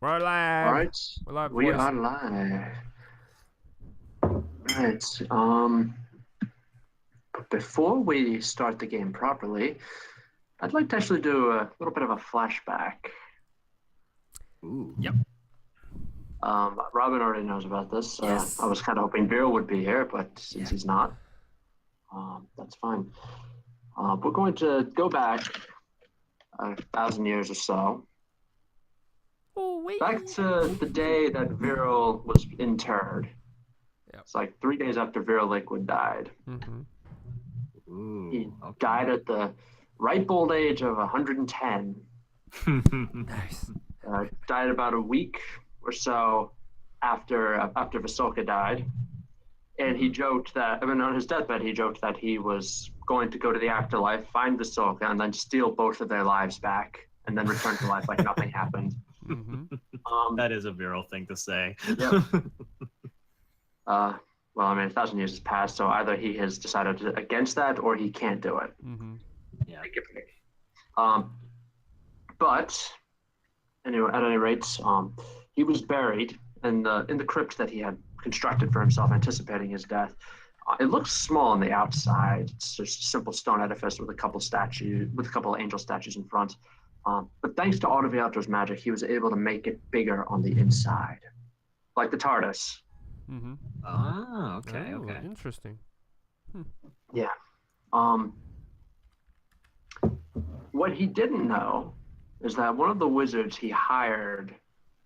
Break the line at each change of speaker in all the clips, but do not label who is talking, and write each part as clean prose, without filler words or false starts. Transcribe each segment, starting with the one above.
We're live.
All right,
We're live,
we
boys.
are live. Right. But before we start the game properly, I'd like to actually do a little bit of a flashback.
Ooh.
Yep.
Robin already knows about this.
Yes.
I was kind of hoping Vierl would be here, but since he's not, that's fine. We're going to go back 1,000 years or so,
Oh, wait.
back to the day that Vierl was interred.
Yep.
It's like 3 days after Vierl Lakewood died.
Mm-hmm.
Ooh,
He
okay.
died at the ripe old age of 110.
Nice.
Died about a week or so after Visoka died. And he joked that, I mean, on his deathbed, he joked that he was going to go to the afterlife, find Visoka, and then steal both of their lives back, and then return to life like nothing happened.
Mm-hmm.
That is a virile thing to say.
Yep. Well, I mean, 1,000 years has passed, so either he has decided against that or he can't do it.
Mm-hmm.
Yeah.
But anyway, at any rate, he was buried in the crypt that he had constructed for himself, anticipating his death. It looks small on the outside. It's just a simple stone edifice with a couple angel statues in front. But thanks to Autoviato's magic, he was able to make it bigger on the inside, like the TARDIS.
Mm-hmm.
Ah, okay,
Oh,
okay.
interesting.
Yeah. What he didn't know is that one of the wizards he hired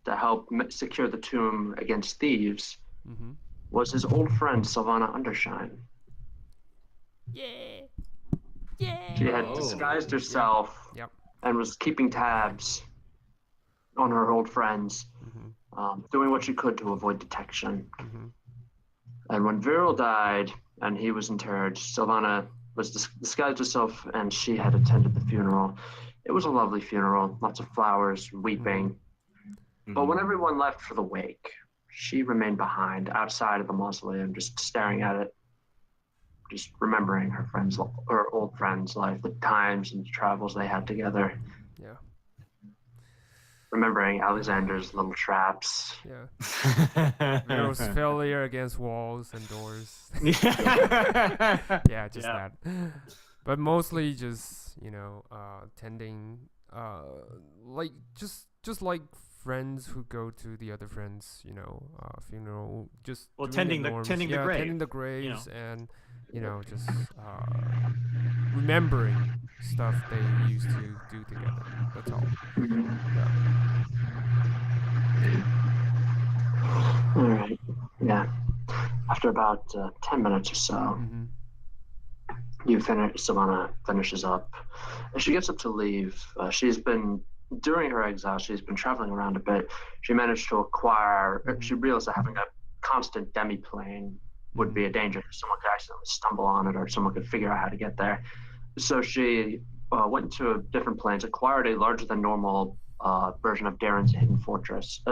to help secure the tomb against thieves
Mm-hmm.
was his old friend Sylvana Undershine.
Yeah. Yeah.
She had
Oh.
disguised herself
Yep.
and was keeping tabs on her old friends, doing what she could to avoid detection.
Mm-hmm.
And when Vierl died and he was interred, Sylvana was disguised herself and she had attended the funeral. It was a lovely funeral, lots of flowers, weeping. But when everyone left for the wake, she remained behind outside of the mausoleum, just staring at it, just remembering her old friend's life, the times and travels they had together.
Yeah.
Remembering Alexander's little traps.
Yeah. Virus failure against walls and doors. Yeah, just that. But mostly just, tending, like just like friends who go to the other friends, funeral, just
Well,
doing
tending
the
the-
norms.
tending the grave,
tending the graves, and just remembering stuff they used to do together. That's all. Yeah.
All right. Yeah. After about 10 minutes or so,
Mm-hmm.
Savannah finishes up. As she gets up to leave, during her exile, she's been traveling around a bit. She managed to acquire, she realized that having a constant demi-plane would be a danger because someone could accidentally stumble on it or someone could figure out how to get there. So she went to different planes, acquired a larger than normal version of Darren's hidden fortress,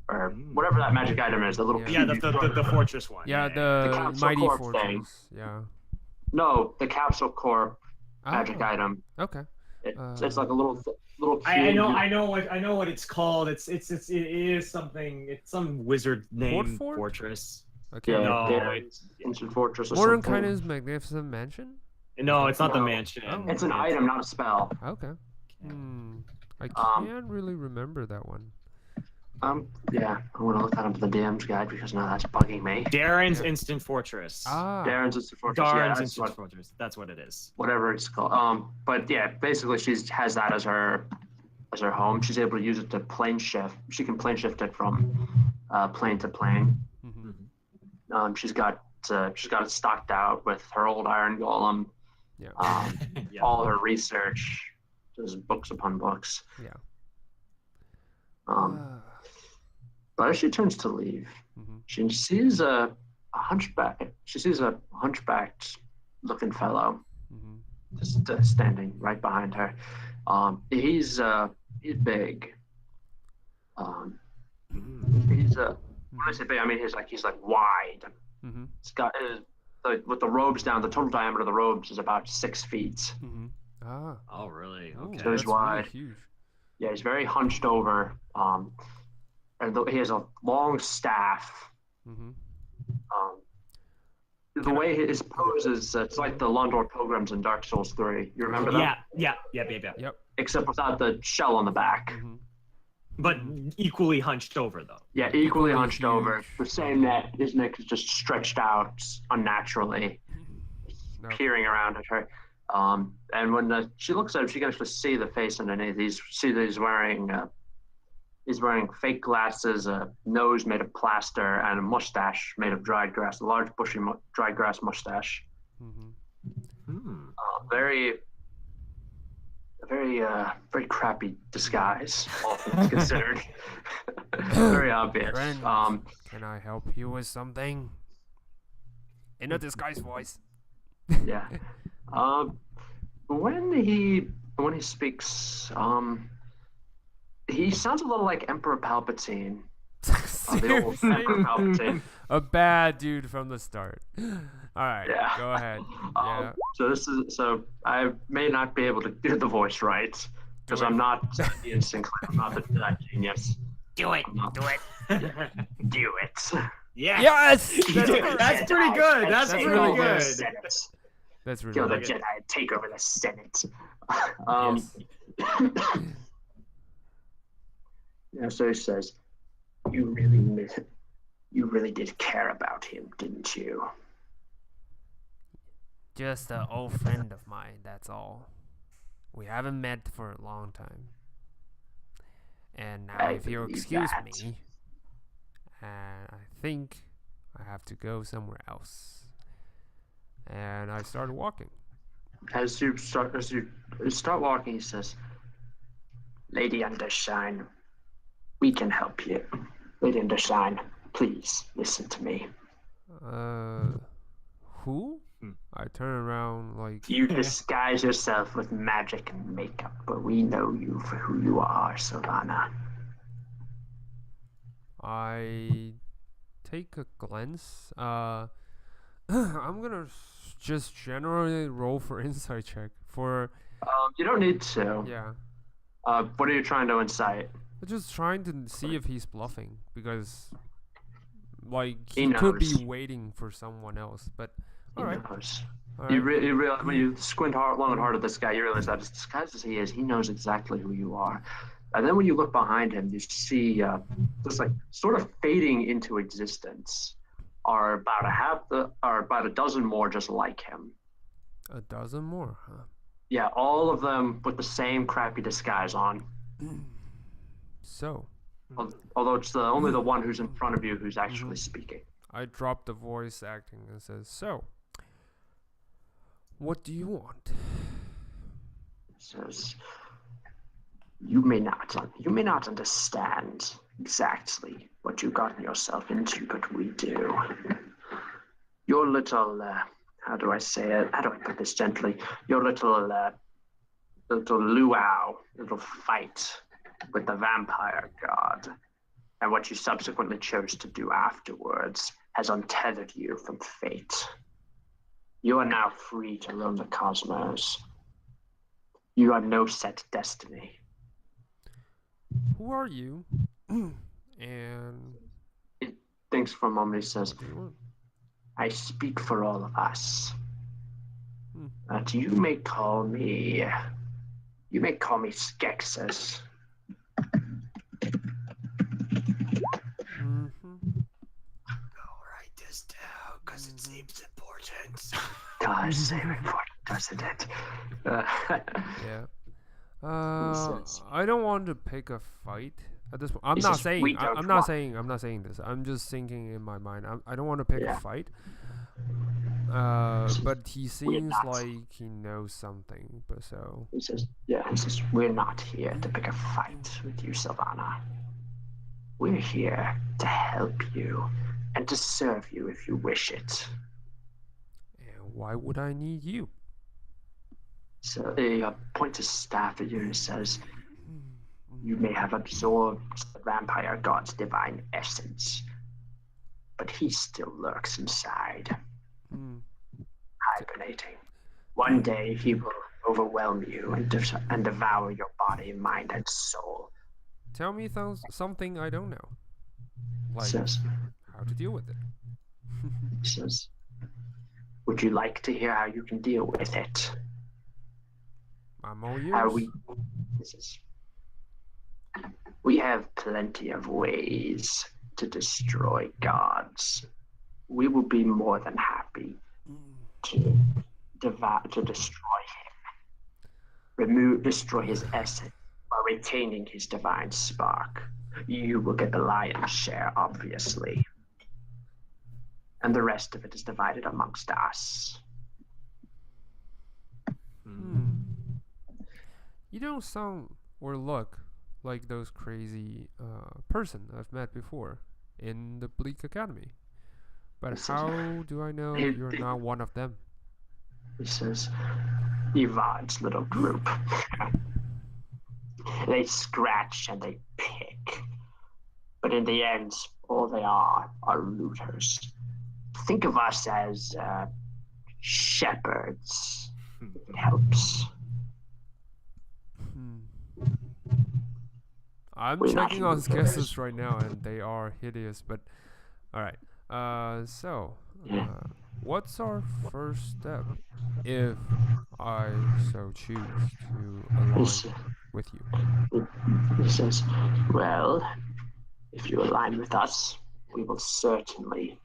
or whatever that magic item is, the little
Yeah.
the fortress one.
Yeah,
The
the
capsule
mighty
corp
fortress.
thing.
Yeah.
No, the capsule core magic
Oh,
item.
okay.
It's like a little cube.
I know what it's called. It is something. It's some wizard name
Fort?
fortress.
Okay.
Yeah,
No,
Darren's ancient fortress or
Modern
something.
Kindness Magnificent Mansion?
No, it's not the
No.
mansion.
Oh.
It's an item, not a spell.
Okay. I
Um,
can't really remember that one.
Yeah, I'm gonna look that up in the DM's guide because now that's bugging me.
Darren's
Yeah.
Instant Fortress.
Ah.
Darren's ancient fortress. Yeah,
Darren's
that's
Instant Fortress. That's what it is.
whatever it's called. But yeah, basically she has that as her home. She's able to use it to plane shift. She can plane shift it from plane to plane.
Mm-hmm.
She's got it stocked out with her old iron golem.
Yeah.
Yeah.
All her research, just books upon books.
Yeah.
But as she turns to leave, she sees a hunchback. She sees a hunchbacked looking fellow just standing right behind her. He's big. He's when I say big, I mean he's like wide.
Mm-hmm.
It's got with the robes down. The total diameter of the robes is about 6 feet.
Mm-hmm. Ah.
Oh, really?
Ooh,
Okay.
So he's
that's
wide.
really huge.
Yeah, he's very hunched over. And he has a long staff.
Mm-hmm.
The way his pose is, it's like the Londor Pilgrims in Dark Souls 3. You remember that?
Yeah.
Yep.
Except without the shell on the back.
Mm-hmm.
But equally hunched over, though.
Yeah, equally hunched
huge.
over. The same neck. His neck is just stretched out unnaturally, peering around at her. And when she looks at him, she can actually see the face underneath. See that he's wearing fake glasses, a nose made of plaster, and a mustache made of dried grass. A large, bushy, dried grass mustache.
Mm-hmm.
Very crappy disguise, all things considered. Very obvious.
Friend, can I help you with something? In a disguise voice.
Yeah. When he speaks, he sounds a little like Emperor Palpatine. The old Emperor Palpatine.
A bad dude from the start. All right,
Yeah.
go ahead. Yeah.
So I may not be able to do the voice right because I'm not Ian Sinclair. I'm not that genius.
Do it. Do it.
Do it.
Yeah.
Yes.
That's pretty good. That's really good.
That's really
Kill the
good.
Jedi and take over the Senate.
Yes.
Yeah, so he says, you really did care about him, didn't you?
Just an old friend of mine, that's all. We haven't met for a long time. And now, if you'll excuse me, and I think I have to go somewhere else. And I started walking.
As you start walking, he says, Lady Undershine, we can help you. Lady Undershine, please listen to me.
Who? I turn around like...
You disguise yourself with magic and makeup, but we know you for who you are, Sylvana.
I take a glance. I'm gonna just generally roll for insight check. For...
You don't need to.
Yeah.
What are you trying to incite?
I'm just trying to see if he's bluffing, because... Like,
He
he could
knows.
be waiting for someone else, but...
He
Alright.
knows.
All
You
right.
realize when you squint long and hard at this guy, you realize that as disguised as he is, he knows exactly who you are. And then when you look behind him, you see just like sort of fading into existence are about a dozen more just like him.
A dozen more, huh?
Yeah, all of them with the same crappy disguise on.
So,
Although it's only the one who's in front of you who's actually speaking.
I drop the voice acting and says, so, what do you want?
He says, you may not understand exactly what you've gotten yourself into, but we do. Your little, how do I say it? How do I put this gently? Your little luau, little fight with the vampire god, and what you subsequently chose to do afterwards has untethered you from fate. You are now free to roam the cosmos. You have no set destiny.
Who are you? And
He thinks for a moment. He says,
what do you want?
I speak for all of us.
Hmm.
But you may call me Skexus.
I'll write this down because it seems important.
Does seem important, doesn't it?
Yeah. I don't want to pick a fight at this point. I'm
He
not
says,
saying.
"We
I'm
don't
not
want-"
saying. I'm not saying this. I'm just thinking in my mind. I don't want to pick
Yeah.
a fight. But he seems
not.
like he knows something. But so.
He says, we're not here to pick a fight with you, Sylvana. We're here to help you and to serve you if you wish it.
And why would I need you?
So he points his staff at you and says, you may have absorbed the vampire god's divine essence, but he still lurks inside,
Hmm.
hibernating. One day he will overwhelm you and devour your body, mind, and soul.
Tell me something I don't know,
He
like
says,
how to deal with it.
he says, would you like to hear how you can deal with it?
I'm all
How
ears.
he says, we have plenty of ways to destroy gods. We will be more than happy to destroy him. Destroy his essence while retaining his divine spark. You will get the lion's share, obviously. And the rest of it is divided amongst us.
You don't sound or look like those crazy person I've met before in the Bleak Academy. But how do I know you're not one of them?
He says, Yvonne's little group. They scratch and they pick. But in the end, all they are looters. Think of us as shepherds, if it helps.
I'm checking on guesses right now, and they are hideous. But all right. What's our first step if I so choose to align with you?
He says, well, if you align with us, we will certainly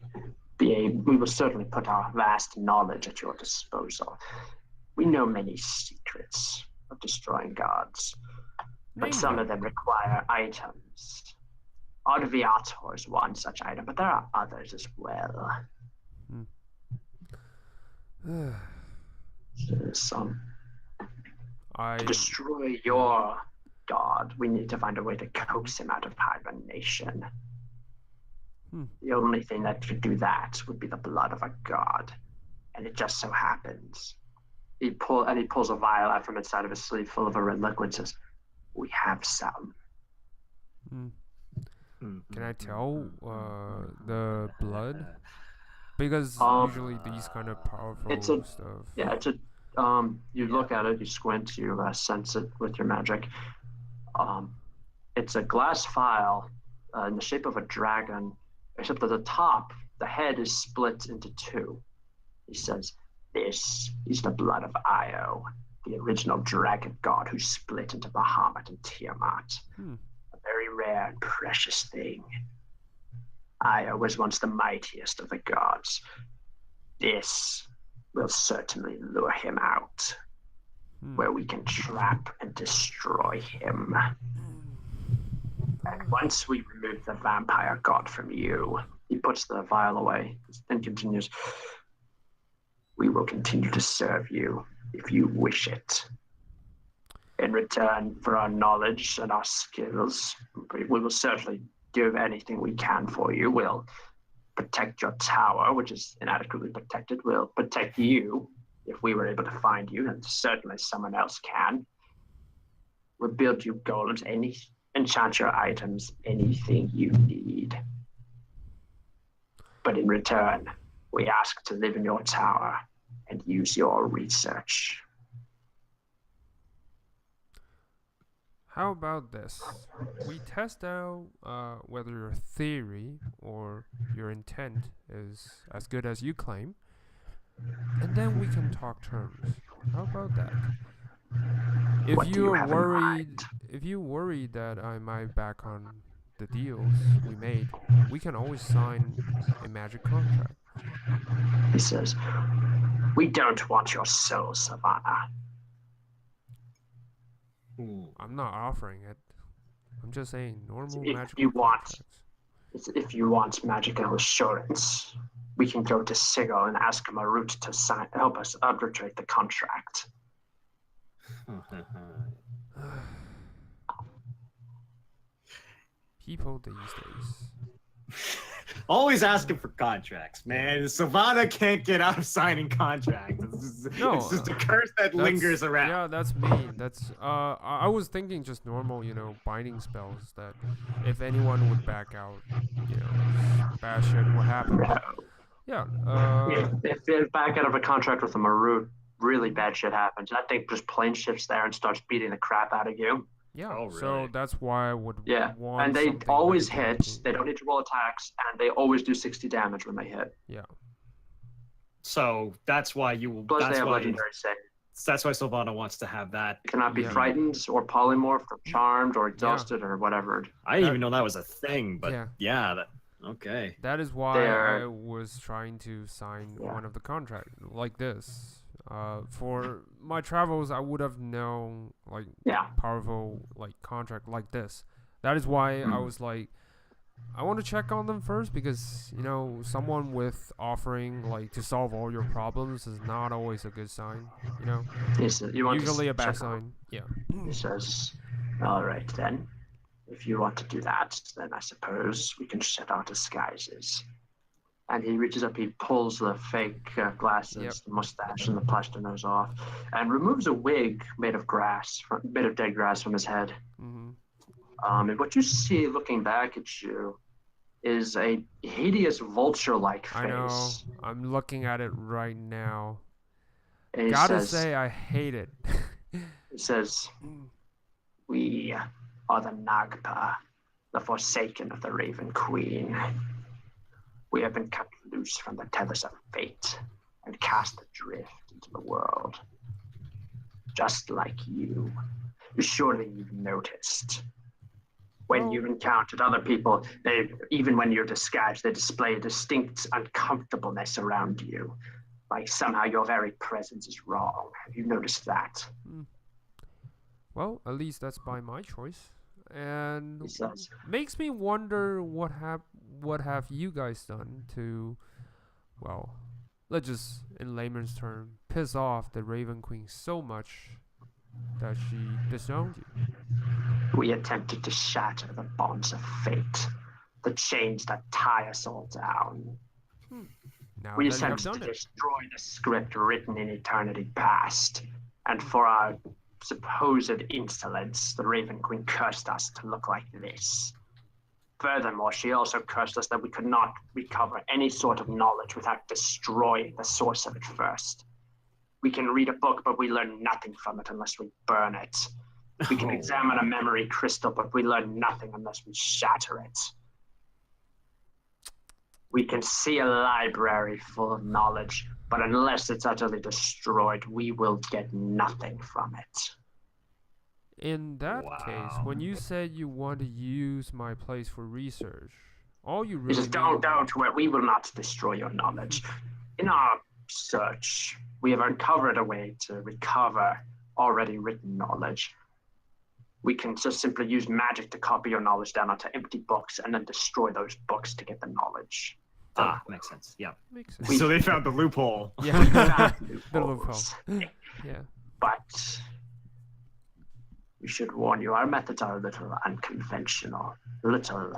put our vast knowledge at your disposal. We know many secrets of destroying gods, but some of them require items. Adviator is one such item, but there are others as well. To destroy your god, we need to find a way to coax him out of hibernation. The only thing that could do that would be the blood of a god. And it just so happens. He pulls a vial out from inside of his sleeve full of a red liquid and says, we have some.
Can I tell the blood? Because usually these kind of powerful stuff.
Yeah, you look at it, you squint, you sense it with your magic. It's a glass vial in the shape of a dragon, except at the top, the head is split into two. He says, this is the blood of Io, the original dragon god who split into Bahamut and Tiamat. A very rare and precious thing. Io was once the mightiest of the gods. This will certainly lure him out, where we can trap and destroy him. And once we remove the vampire god from you, he puts the vial away and continues, we will continue to serve you if you wish it. In return for our knowledge and our skills, we will certainly do anything we can for you. We'll protect your tower, which is inadequately protected. We'll protect you if we were able to find you, and certainly someone else can. We'll build you golems, enchant your items, anything you need. But in return, we ask to live in your tower and use your research.
How about this? We test out whether your theory or your intent is as good as you claim, and then we can talk terms. How about that? If you're worried that I might back on the deals we made, we can always sign a magic contract.
He says, we don't want your soul, Savannah.
I'm not offering it. I'm just saying normal magic.
If you want magical assurance, we can go to Sigil and ask Marut to help us arbitrate the contract.
People these days.
Always asking for contracts, man. Savannah can't get out of signing contracts. It's just a curse that lingers around.
Yeah, that's me. That's I was thinking just normal, binding spells that if anyone would back out, bad shit would happen. But, yeah.
If they back out of a contract with a Marut, really bad shit happens. That thing just plane shifts there and starts beating the crap out of you.
Yeah.
Oh,
So
really?
that's why I would
Yeah,
want
and they
something like
always
a
hit.
guarantee.
They don't need to roll attacks, and they always do 60 damage when they hit.
Yeah.
So that's why you.
Plus, they
That's
have
why.
legendary save.
That's why Sylvana wants to have that.
It cannot be
Yeah.
frightened or polymorphed or charmed or exhausted or whatever.
I didn't even know that was a thing, but
Yeah.
yeah, okay.
That is why
They're-
I was trying to sign
Yeah.
one of the contract like this. For my travels, I would have known like
Yeah.
powerful like contract like this. That is why I
Mhm.
was like, I want to check on them first because someone with offering like to solve all your problems is not always a good sign.
He says, you want
Usually
to
a bad
check
sign. Yeah.
He says, all right then. If you want to do that, then I suppose we can shed our disguises. And he reaches up, he pulls the fake glasses,
Yep.
the mustache, and the plaster nose off, and removes a wig made of dead grass from his head.
Mm-hmm.
And what you see looking back at you is a hideous vulture-like face.
I know. I'm looking at it right now.
And he
Gotta
says,
say, I hate it.
he says, we are the Nagpa, the Forsaken of the Raven Queen. We have been cut loose from the tethers of fate and cast adrift into the world. Just like you. Surely you've noticed. When
Well-
you've encountered other people, even when you're disguised, they display a distinct uncomfortableness around you. Like somehow your very presence is wrong. Have you noticed that?
Well, at least that's by my choice. And
He says,
makes me wonder what have you guys done to, well, let's just, in layman's term, piss off the Raven Queen so much that she disowned you.
we attempted to shatter the bonds of fate, the chains that tie us all down.
Now
We
that you have
attempted to
done it.
destroy the script written in eternity past, and for our supposed insolence, the Raven Queen cursed us to look like this. Furthermore, she also cursed us that we could not recover any sort of knowledge without destroying the source of it first. We can read a book, but we learn nothing from it unless we burn it. We can
Oh,
examine a memory crystal, but we learn nothing unless we shatter it. We can see a library full of knowledge, but unless it's utterly destroyed, we will get nothing from it.
In that case,
Wow.
when you said you want to use my place for research, all you
He
really
says, don't, we will not destroy your knowledge. In our search, we have uncovered a way to recover already written knowledge. We can just simply use magic to copy your knowledge down onto empty books and then destroy those books to get the knowledge.
Makes sense. Yeah.
makes sense.
So they found the loophole.
Yeah, the loophole.
Loopholes.
Yeah.
But we should warn you, our methods are a little unconventional, a little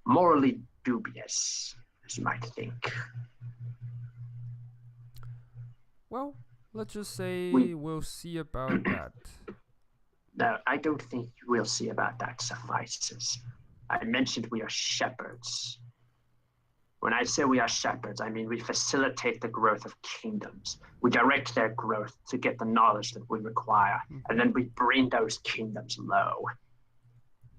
morally dubious, as you might think.
Well, let's just say
We-
we'll see about that.
No, I don't think we'll see about that suffices. I mentioned we are shepherds. When I say we are shepherds, I mean we facilitate the growth of kingdoms. We direct their growth to get the knowledge that we require, and then we bring those kingdoms low.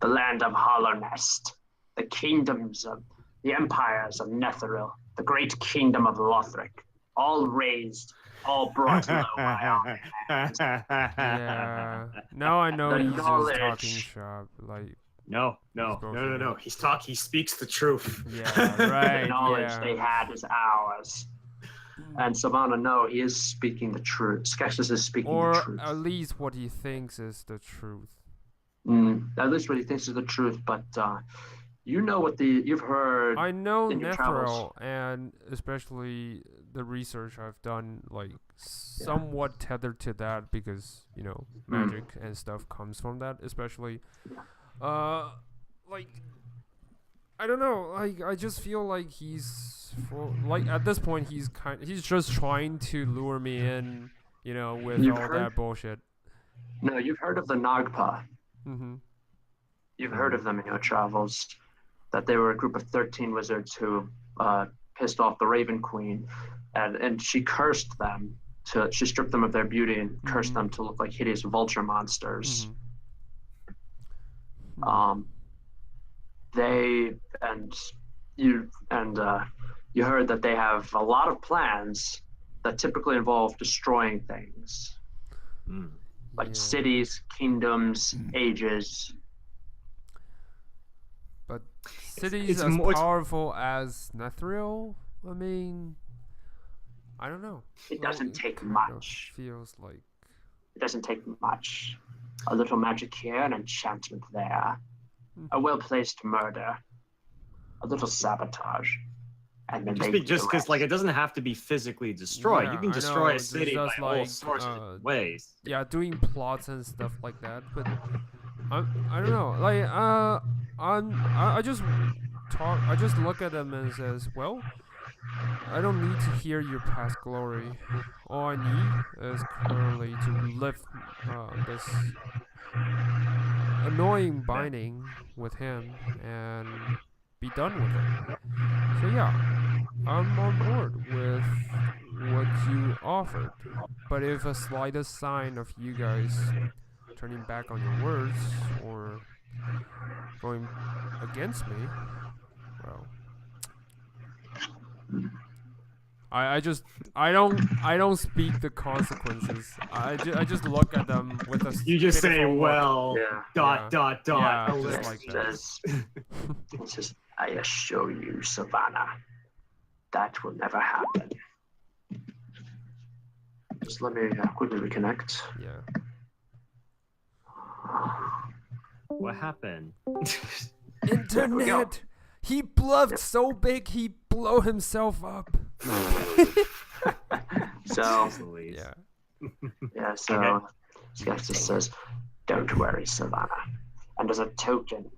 The land of Hollowrest, the kingdoms of the empires of Netheril, the great kingdom of Lothric, all raised, all brought low by our hands.
Yeah. Now I know
The
he's just
knowledge.
talking shop. Like,
No. He speaks the truth.
yeah,
The
right.
knowledge
Yeah.
they had is ours. And Savannah, no, he is speaking the truth. Skeksis is speaking the
Or
truth.
at least what he thinks is the truth.
At least what he thinks is the truth, but you know what you've heard.
I know
in your travels.
Netheril, and especially the research I've done, like somewhat tethered to that because magic and stuff comes from that. Especially, like I don't know, like I just feel like like at this point he's just trying to lure me in, with
You've
all
heard-
that bullshit.
No, you've heard of the Nagpa.
Mm-hmm.
You've heard of them in your travels. That they were a group of 13 wizards who pissed off the Raven Queen, and she cursed them she stripped them of their beauty and cursed them to look like hideous vulture monsters. They and you heard that they have a lot of plans that typically involve destroying things, like cities, kingdoms, ages.
But cities as powerful as Nethril? I mean, I don't know.
It doesn't take much.
Feels like
it doesn't take much. A little magic here, an enchantment there, a well-placed murder, a little sabotage, and then
just because like it doesn't have to be physically destroyed. You can destroy a city by all sorts of ways.
Yeah, doing plots and stuff like that. But I don't know. Like I just look at them and says, well, I don't need to hear your past glory. All I need is currently to lift this annoying binding with him and be done with it. So yeah, I'm on board with what you offered. But if a slightest sign of you guys turning back on your words or going against me, well, I don't speak the consequences. I just look at them with a.
You just say, well,
dot. Yeah,
just like that. It says, I assure you, Savannah, that will never happen. Just let me quickly reconnect.
Yeah.
What happened?
Internet. He bluffed so big he blow himself up.
So
Okay.
Skepsis says, don't worry, Savannah. And as a token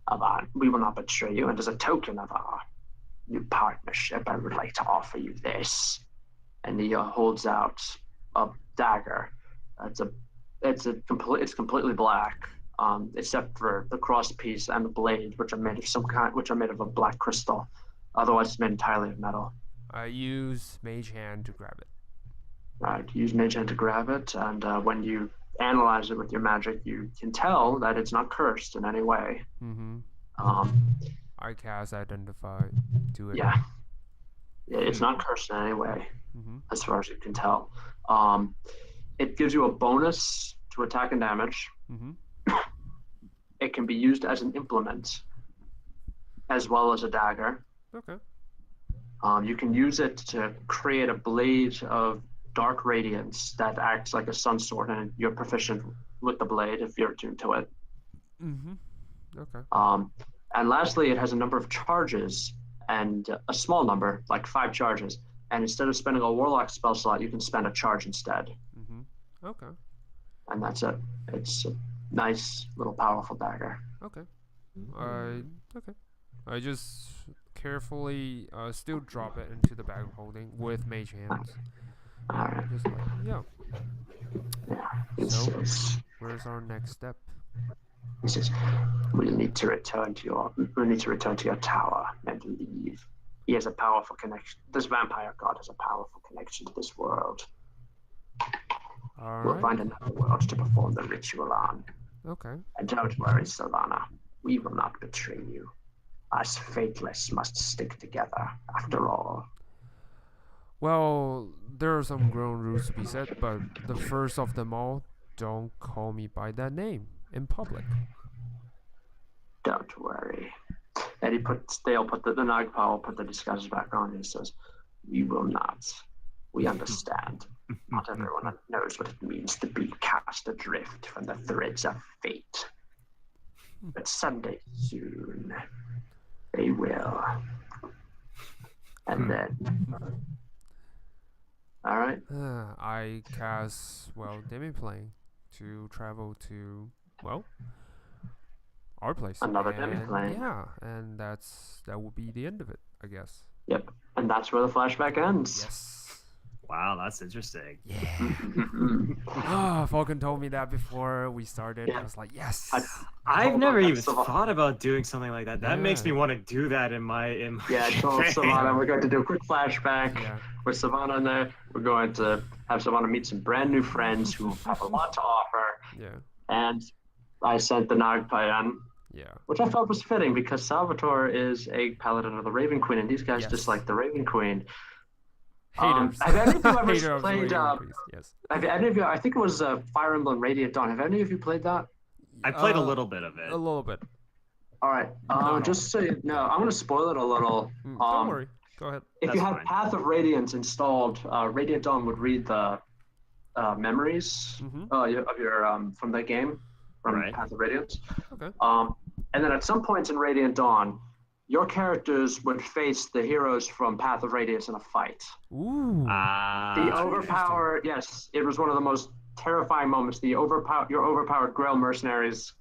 of we will not betray you, and as a token of our new partnership, I would like to offer you this. And he holds out a dagger. It's completely black, except for the cross piece and the blade, which are made of a black crystal. Otherwise, it's made entirely of metal.
I use Mage Hand to grab it.
Right, use Mage Hand to grab it, and when you analyze it with your magic, you can tell that it's not cursed in any way.
I cast Identify to it.
Yeah, it's not cursed in any way, as far as you can tell. It gives you a bonus to attack and damage. It can be used as an implement, as well as a dagger.
Okay.
You can use it to create a blade of dark radiance that acts like a sun sword, and you're proficient with the blade if you're attuned to it.
Okay.
And lastly, it has a number of charges, and a small number, like 5 charges. And instead of spending a warlock spell slot, you can spend a charge instead.
Okay.
And that's it. It's a nice little powerful dagger.
Okay. I just carefully still drop it into the bag of holding with Mage Hands.
Alright.
Just like, yeah. So, where's our next step?
He says, we'll need to return to your tower and leave. He has a powerful connection. This vampire god has a powerful connection to this world. We'll find another world to perform the ritual on.
Okay.
And don't worry, Savannah. We will not betray you. Us faithless must stick together, after all.
Well, there are some grown rules to be said, but the first of them all, don't call me by that name in public.
Don't worry. And the Nagpal will put the disguises back on, and he says, we will not. We understand. Not everyone knows what it means to be cast adrift from the threads of fate. But someday soon, they will. And then... Alright.
I cast, Demiplane to travel to, our place.
Another Demiplane.
Yeah, and that will be the end of it, I guess.
Yep. And that's where the flashback ends.
Yes.
Wow, that's interesting.
Yeah. Falcon told me that before we started.
Yeah.
I was like, yes.
I've
told
never
them
even
that Savannah-
thought about doing something like that. That makes
Yeah.
me want to do that in my
Yeah, I told
campaign.
Savannah we're going to do a quick flashback
Yeah.
with Savannah in there. We're going to have Savannah meet some brand new friends who have a lot to offer.
Yeah.
And I sent the Nagpayan,
Yeah.
which I felt was fitting because Salvatore is a paladin of the Raven Queen, and these guys
Yes.
dislike the Raven Queen.
Haters.
Have any of you ever
Hater of the
played?
Raven Priest, yes.
Have any of you? I think it was Fire Emblem Radiant Dawn. Have any of you played that?
I played a little bit of it.
A little bit.
All right. Just so you know, I'm going to spoil it a little.
Don't worry. Go ahead.
If
That's
you have
fine.
Path of Radiance installed, Radiant Dawn would read the memories of your from the game, from
Right.
Path of Radiance.
Okay.
And then at some points in Radiant Dawn, your characters would face the heroes from Path of Radiance in a fight.
Ooh.
The overpowered, yes, it was one of the most terrifying moments. Your overpowered Grail mercenaries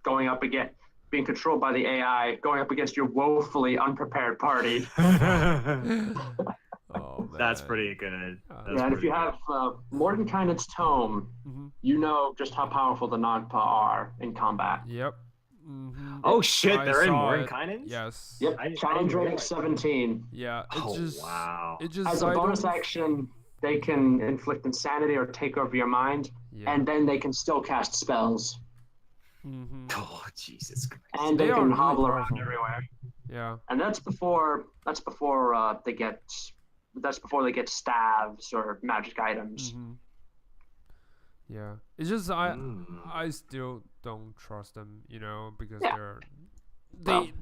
being controlled by the AI, going up against your woefully unprepared party.
Oh, man.
That's pretty good. That's
Yeah, and if
pretty
you
good.
have Mordenkainen's Tome, you know just how powerful the Nagpa are in combat.
Yep.
Oh shit,
I
they're in
saw it.
Mordenkainen?
Yes.
Yep,
I didn't
challenge rating
realize.
17.
Yeah. It
Oh,
just.
wow.
It just.
As a
I
bonus
don't-
action, they can inflict insanity or take over your mind,
Yeah.
and then they can still cast spells.
Oh, Jesus Christ.
And
They
they
are
can
really
hobble
powerful.
around everywhere.
Yeah.
And that's before they get staves or magic items.
Yeah. It's just I still don't trust them, because
Yeah.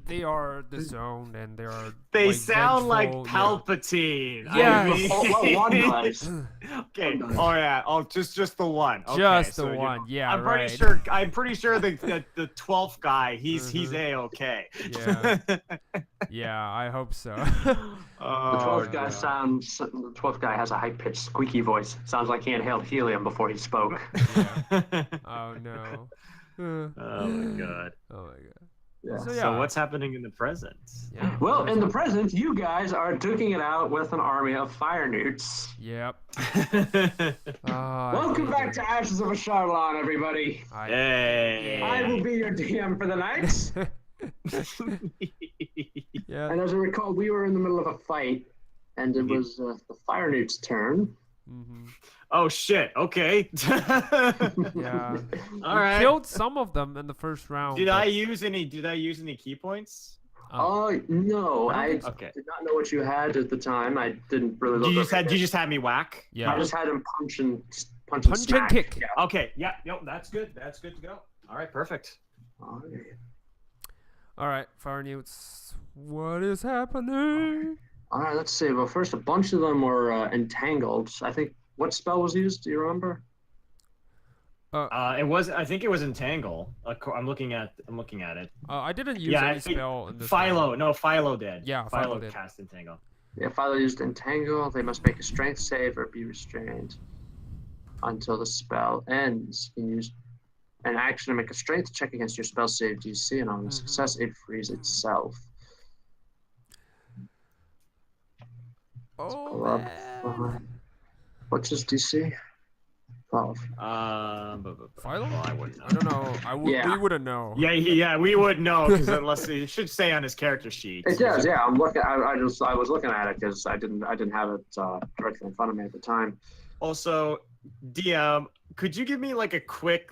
they are disowned and they are.
They
like,
sound like
vengeful,
Palpatine.
Yeah.
I mean-
Well, one does.
Okay. Oh yeah. Oh, just the one. Okay,
Just the
so you-
one. Yeah.
I'm
right.
pretty sure the 12th guy. He's a-okay.
Yeah. Yeah. I hope so.
The 12th guy the 12th guy has a high-pitched, squeaky voice. Sounds like he inhaled helium before he spoke.
Oh no.
Oh my god.
Oh my god.
Yeah.
So,
So what's happening in the present?
Yeah.
Well,
what
in
is
the
that?
present, you guys are duking it out with an army of fire newts.
Yep.
Welcome back to Ashes of a Charlatan, everybody.
Hey.
I will be your DM for the night.
Yeah.
And as I recall, we were in the middle of a fight, and it was the fire newt's turn.
Oh shit. Okay.
Yeah.
All
We
right.
killed some of them in the first round.
Did
but-
I use any key points?
Oh, no, I did
Okay.
not know what you had at the time. I didn't really look.
You
over it.
just had me whack?
Yeah.
I just had him punch and
Punch and
smack.
kick.
Yeah.
Okay. Yeah. Yep. That's good. That's good to go. All right. Perfect.
All right.
All right, Fire Newts. What is happening?
All right, let's see. Well, first, a bunch of them were entangled. I think what spell was used? Do you remember?
I think it was entangle. I'm looking at it.
I didn't use
I
any
think
spell in this
Philo.
round.
No, Philo did.
Yeah,
Philo
Philo did.
cast entangle.
Yeah, Philo used entangle. They must make a strength save or be restrained until the spell ends. You can use an action to make a strength check against your spell save DC, and on a success, it frees itself.
Oh,
Club.
man.
What's his DC? 12.
Philo?
Well, I wouldn't know.
I don't know.
Yeah.
We wouldn't know.
Yeah, we would know because unless it should say on his character sheet.
It does, yeah. I'm looking. I was looking at it because I didn't have it directly in front of me at the time.
Also, DM, could you give me like a quick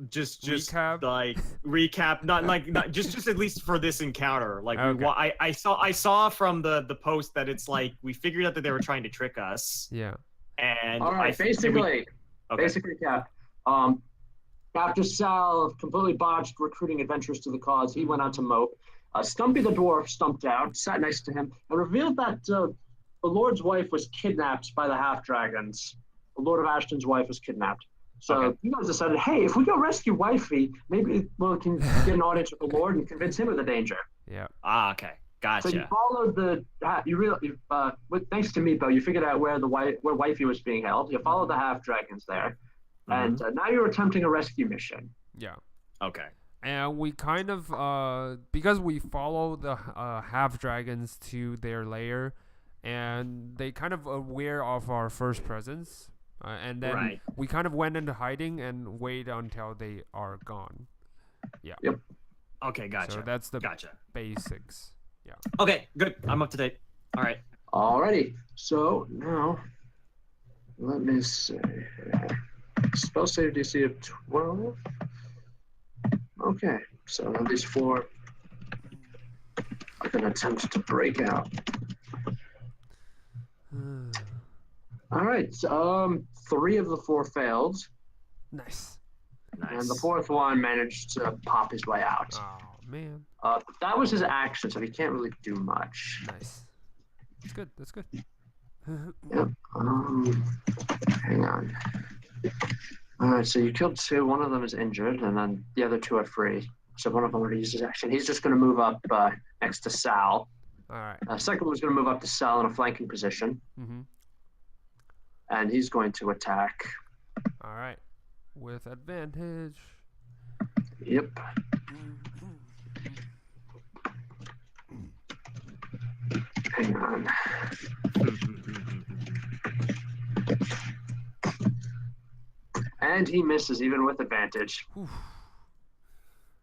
just
Recap?
like recap? Not just at least for this encounter. Like
Okay.
I saw from the post that it's like we figured out that they were trying to trick us.
Yeah.
And
All right, basically, basic recap. After Sal completely botched recruiting adventurers to the cause, he went out to mope. Stumpy the dwarf stumped out, sat next to him, and revealed that the Lord's wife was kidnapped by the half-dragons. The Lord of Ashton's wife was kidnapped. So you guys decided, hey, if we go rescue Wifey, maybe we can get an audience with the Lord and convince him of the danger.
Yeah.
Okay. Gotcha.
So you followed thanks to Meepo, you figured out where Wifey was being held. You followed the half-dragons there. And now you're attempting a rescue mission.
Yeah.
Okay.
And we kind of, because we follow the half dragons to their lair, and they kind of aware of our first presence, and then
Right.
we kind of went into hiding and wait until they are gone. Yeah.
Yep.
Okay, gotcha.
So that's the
Gotcha.
basics. Yeah.
Okay, good. I'm up to date. All right.
Alrighty. So now, let me see. Spell save DC of 12. Okay. So now these 4 are going to attempt to break out. All right. 3 of the 4 failed,
Nice.
and the
Nice.
4th one managed to pop his way out.
Oh man.
That was his action, so he can't really do much.
Nice. That's good. That's good.
Yep. Hang on. All right. So you killed 2. One of them is injured, and then the other 2 are free. So one of them already used his action. He's just going to move up next to Sal.
All right.
Second one's going to move up to Sal in a flanking position,
Mm-hmm.
and he's going to attack.
All right. With advantage.
Yep. Hang on. And he misses even with advantage.
Oof.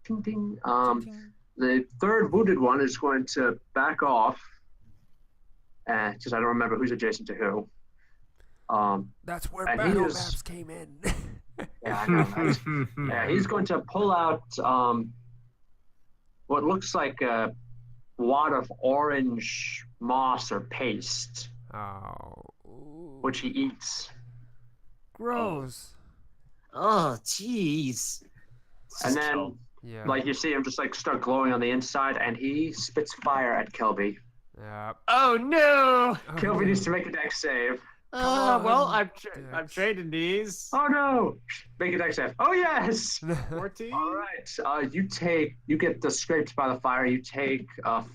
Ding, ding.
Ting.
The 3rd wounded one is going to back off, because I don't remember who's adjacent to who.
That's where
and
battle
he is-
maps came in.
Yeah, I know. Right? Yeah, he's going to pull out what looks like a wad of orange moss or paste,
Oh.
which he eats.
Gross.
Oh, jeez.
And then,
Yeah.
like, you see him just like start glowing on the inside, and he spits fire at Kelby.
Yeah.
Oh no!
Oh,
Kelby
no.
needs to make a dex save.
Well,
on,
I'm trading these.
Oh no! Make a dex save. Oh yes!
14.
All right. You get the scraped by the fire. You take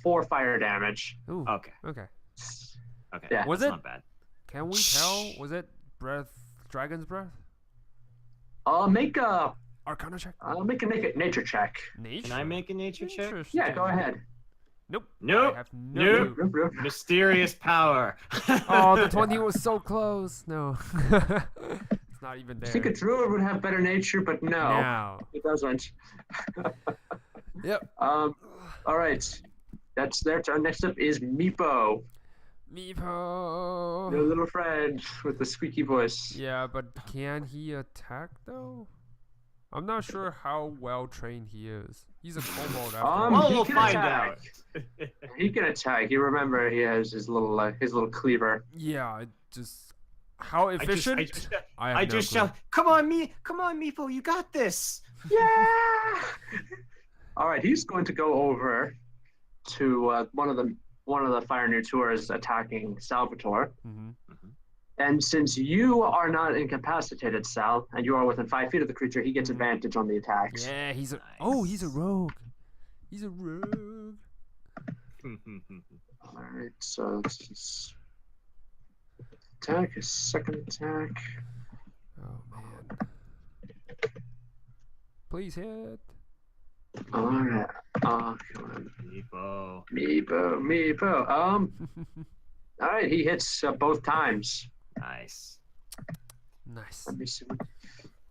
4 fire damage.
Ooh.
Okay.
Okay.
Okay.
Yeah.
Was
that's
it-
not bad.
Can we tell? Was it dragon's breath?
Make a
Arcana check.
nature check.
Nature.
Can I make a nature check?
Yeah, go ahead.
Nope.
Nope.
I have no
Nope.
clue.
Nope, nope.
Mysterious power.
Oh, the 20 was so close. No. It's not even
I
there.
think a druid would have better nature, but no,
Now.
it doesn't.
Yep.
All right. That's their turn. Next up is Meepo,
Meepo.
your little friend with the squeaky voice.
Yeah, but can he attack though? I'm not sure how well trained he is. He's a kobold after all.
Well,
he
we'll
can
find
attack. He can attack. You remember he has his little cleaver.
Yeah, it just how efficient? I have no clue.
shout, come on, Meepo, you got this.
Yeah. All right. He's going to go over to one of the fire near tours attacking Salvatore.
Mhm.
And since you are not incapacitated, Sal, and you are within 5 feet of the creature, he gets advantage on the attacks.
Yeah, he's a
Nice.
oh, he's a rogue. He's a rogue.
All right, so it's his attack, his second attack.
Oh man. Please hit.
All right, come on, Meepo. All right, he hits both times.
Nice.
Nice.
Let me see.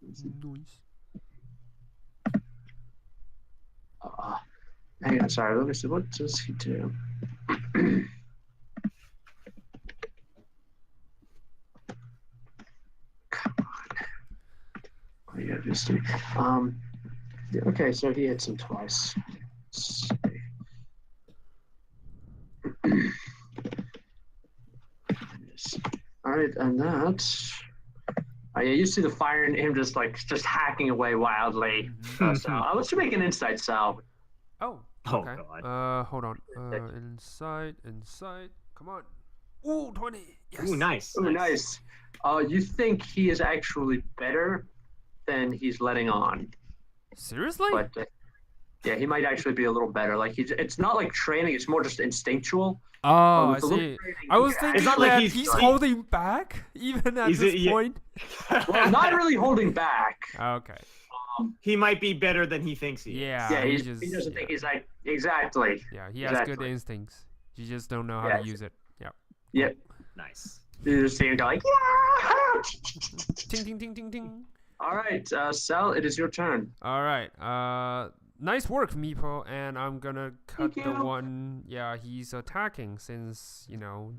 Nice.
Hang on, sorry. Let me see. What does he do? Come on. Oh, yeah, just yeah, okay, so he hits him twice. Let's see. All right, and that. Oh, yeah, you see the fire in him just hacking away wildly. So I'll let you make an insight, Sal.
Oh.
Oh,
Okay.
God.
Hold on. Insight. Come on. Ooh, 20. Yes.
Ooh, nice.
Oh, nice. You think he is actually better than he's letting on.
Seriously?
But yeah, he might actually be a little better. Like it's not like training; it's more just instinctual.
Oh, I
with a little
see.
training,
I was
he
thinking
It's not like
that
he's-
he's holding back even at
Is
this
it- yeah.
point.
well, not really holding back.
Okay.
He might be better than he thinks he is.
Yeah.
Yeah,
he
he doesn't think he's like exactly.
Yeah, he has good
exactly.
instincts. You just don't know how
Yes.
to use it. Yeah.
Yep.
Nice.
You just see him go like, yeah!
Ting ting ting ting ting.
All right, Sal, it is your turn.
All right. Nice work, Meepo. And I'm gonna cut
Thank
the
you.
one. Yeah, he's attacking since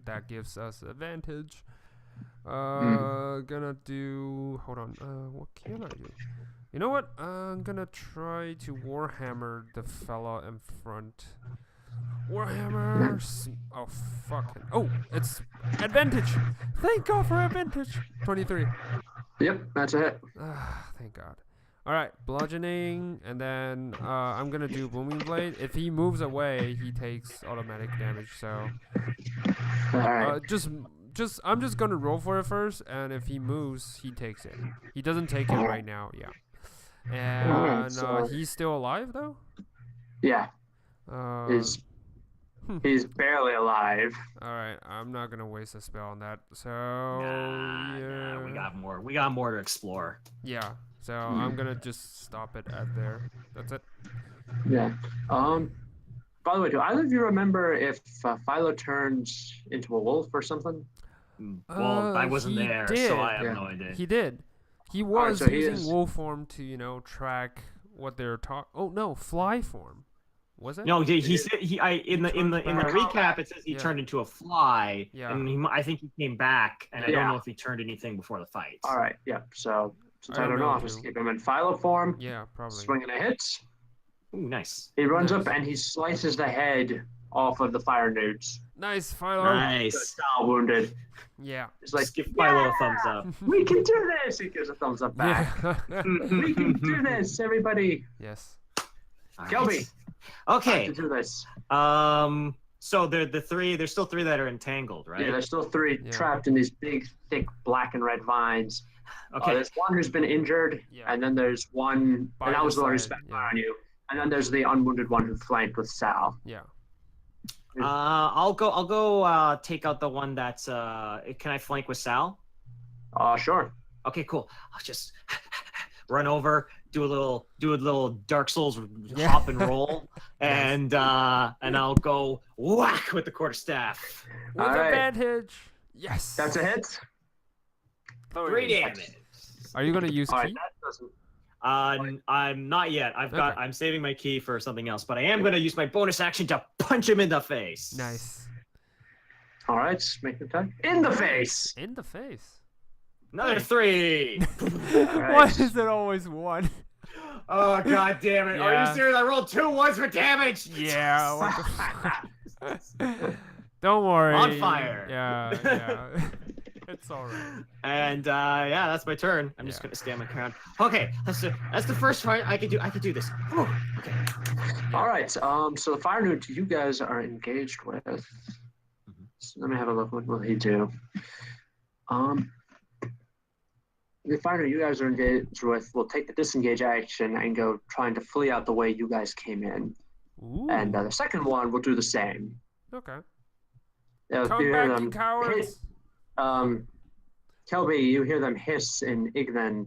that gives us advantage. Gonna do. Hold on. What can I do? You know what? I'm gonna try to Warhammer the fella in front. Warhammer. Oh fucking. Oh, it's advantage. Thank God for advantage. 23.
Yep, that's a hit.
Thank God. All right, bludgeoning, and then I'm gonna do booming blade. If he moves away, he takes automatic damage. So,
All right.
I'm just gonna roll for it first, and if he moves, he takes it. He doesn't take it right now. Yeah. And he's still alive though.
Yeah, he's barely alive.
All right, I'm not gonna waste a spell on that. So
Nah, we got more. We got more to explore.
yeah. So I'm gonna just stop it at there. That's it.
Yeah. By the way, do either of you remember if Philo turns into a wolf or something?
Well, I wasn't
he
there,
did.
so I have no idea.
He did. He was
so he
using
is-
wolf form to track what they're talking. Oh no, fly form. Was it?
No, he said in the recap it says he
Yeah.
turned into a fly,
Yeah.
and I think he came back, and I don't know if he turned anything before the fight.
All right. Yeah. So since
I
I
don't
don't know,
know
I'll just keep him in Philo form.
Yeah, probably.
Swinging a hit.
Ooh, nice.
He runs
Nice.
up and he slices the head off of the fire newts.
Nice, Philo.
Nice.
Sal wounded.
Yeah.
He's like,
Just give Philo a thumbs up.
we can do this. He gives a thumbs up back.
Yeah.
We can do this, everybody.
Yes.
All
Kelby.
Okay.
To do this.
So there's still three that are entangled, right?
Yeah, there's still three
Yeah.
trapped in these big, thick black and red vines.
Okay.
There's one who's been injured,
Yeah.
and then there's one,
By
and that
the
was the one who
side,
spent
yeah.
fire on you. And then there's the unwounded one who flanked with Sal.
Yeah.
I'll go take out the one that's can I flank with Sal?
Sure.
Okay, cool. I'll just run over, do a little Dark Souls
Yeah.
hop and roll, and I'll go whack with the quarterstaff.
With
All right.
advantage. Yes.
That's a hit.
3 damage.
Are you gonna use
All right,
key?
that doesn't.
I'm not yet.
Okay.
I'm saving my key for something else, but I am gonna use my bonus action to punch him in the face.
Nice.
All right, make the attack. In the face.
In the face.
Another 3.
right.
Why is it always one?
Oh god damn it! Are
Yeah.
you serious? I rolled 2 ones for damage.
Yeah. What the fuck? Don't worry.
On fire.
Yeah. It's alright.
And yeah, that's my turn. I'm just
Yeah.
gonna stand my ground. Okay, that's the first part. I can do this. Whew. Okay.
All right. So the fire newt you guys are engaged with. So let me have a look. What will he do? The fire newt you guys are engaged with will take the disengage action and go trying to flee out the way you guys came in.
Ooh.
And the second one will do the same.
Okay.
You
Come
hear
back,
them
you cowards.
Kelby, you hear them hiss in Ignan.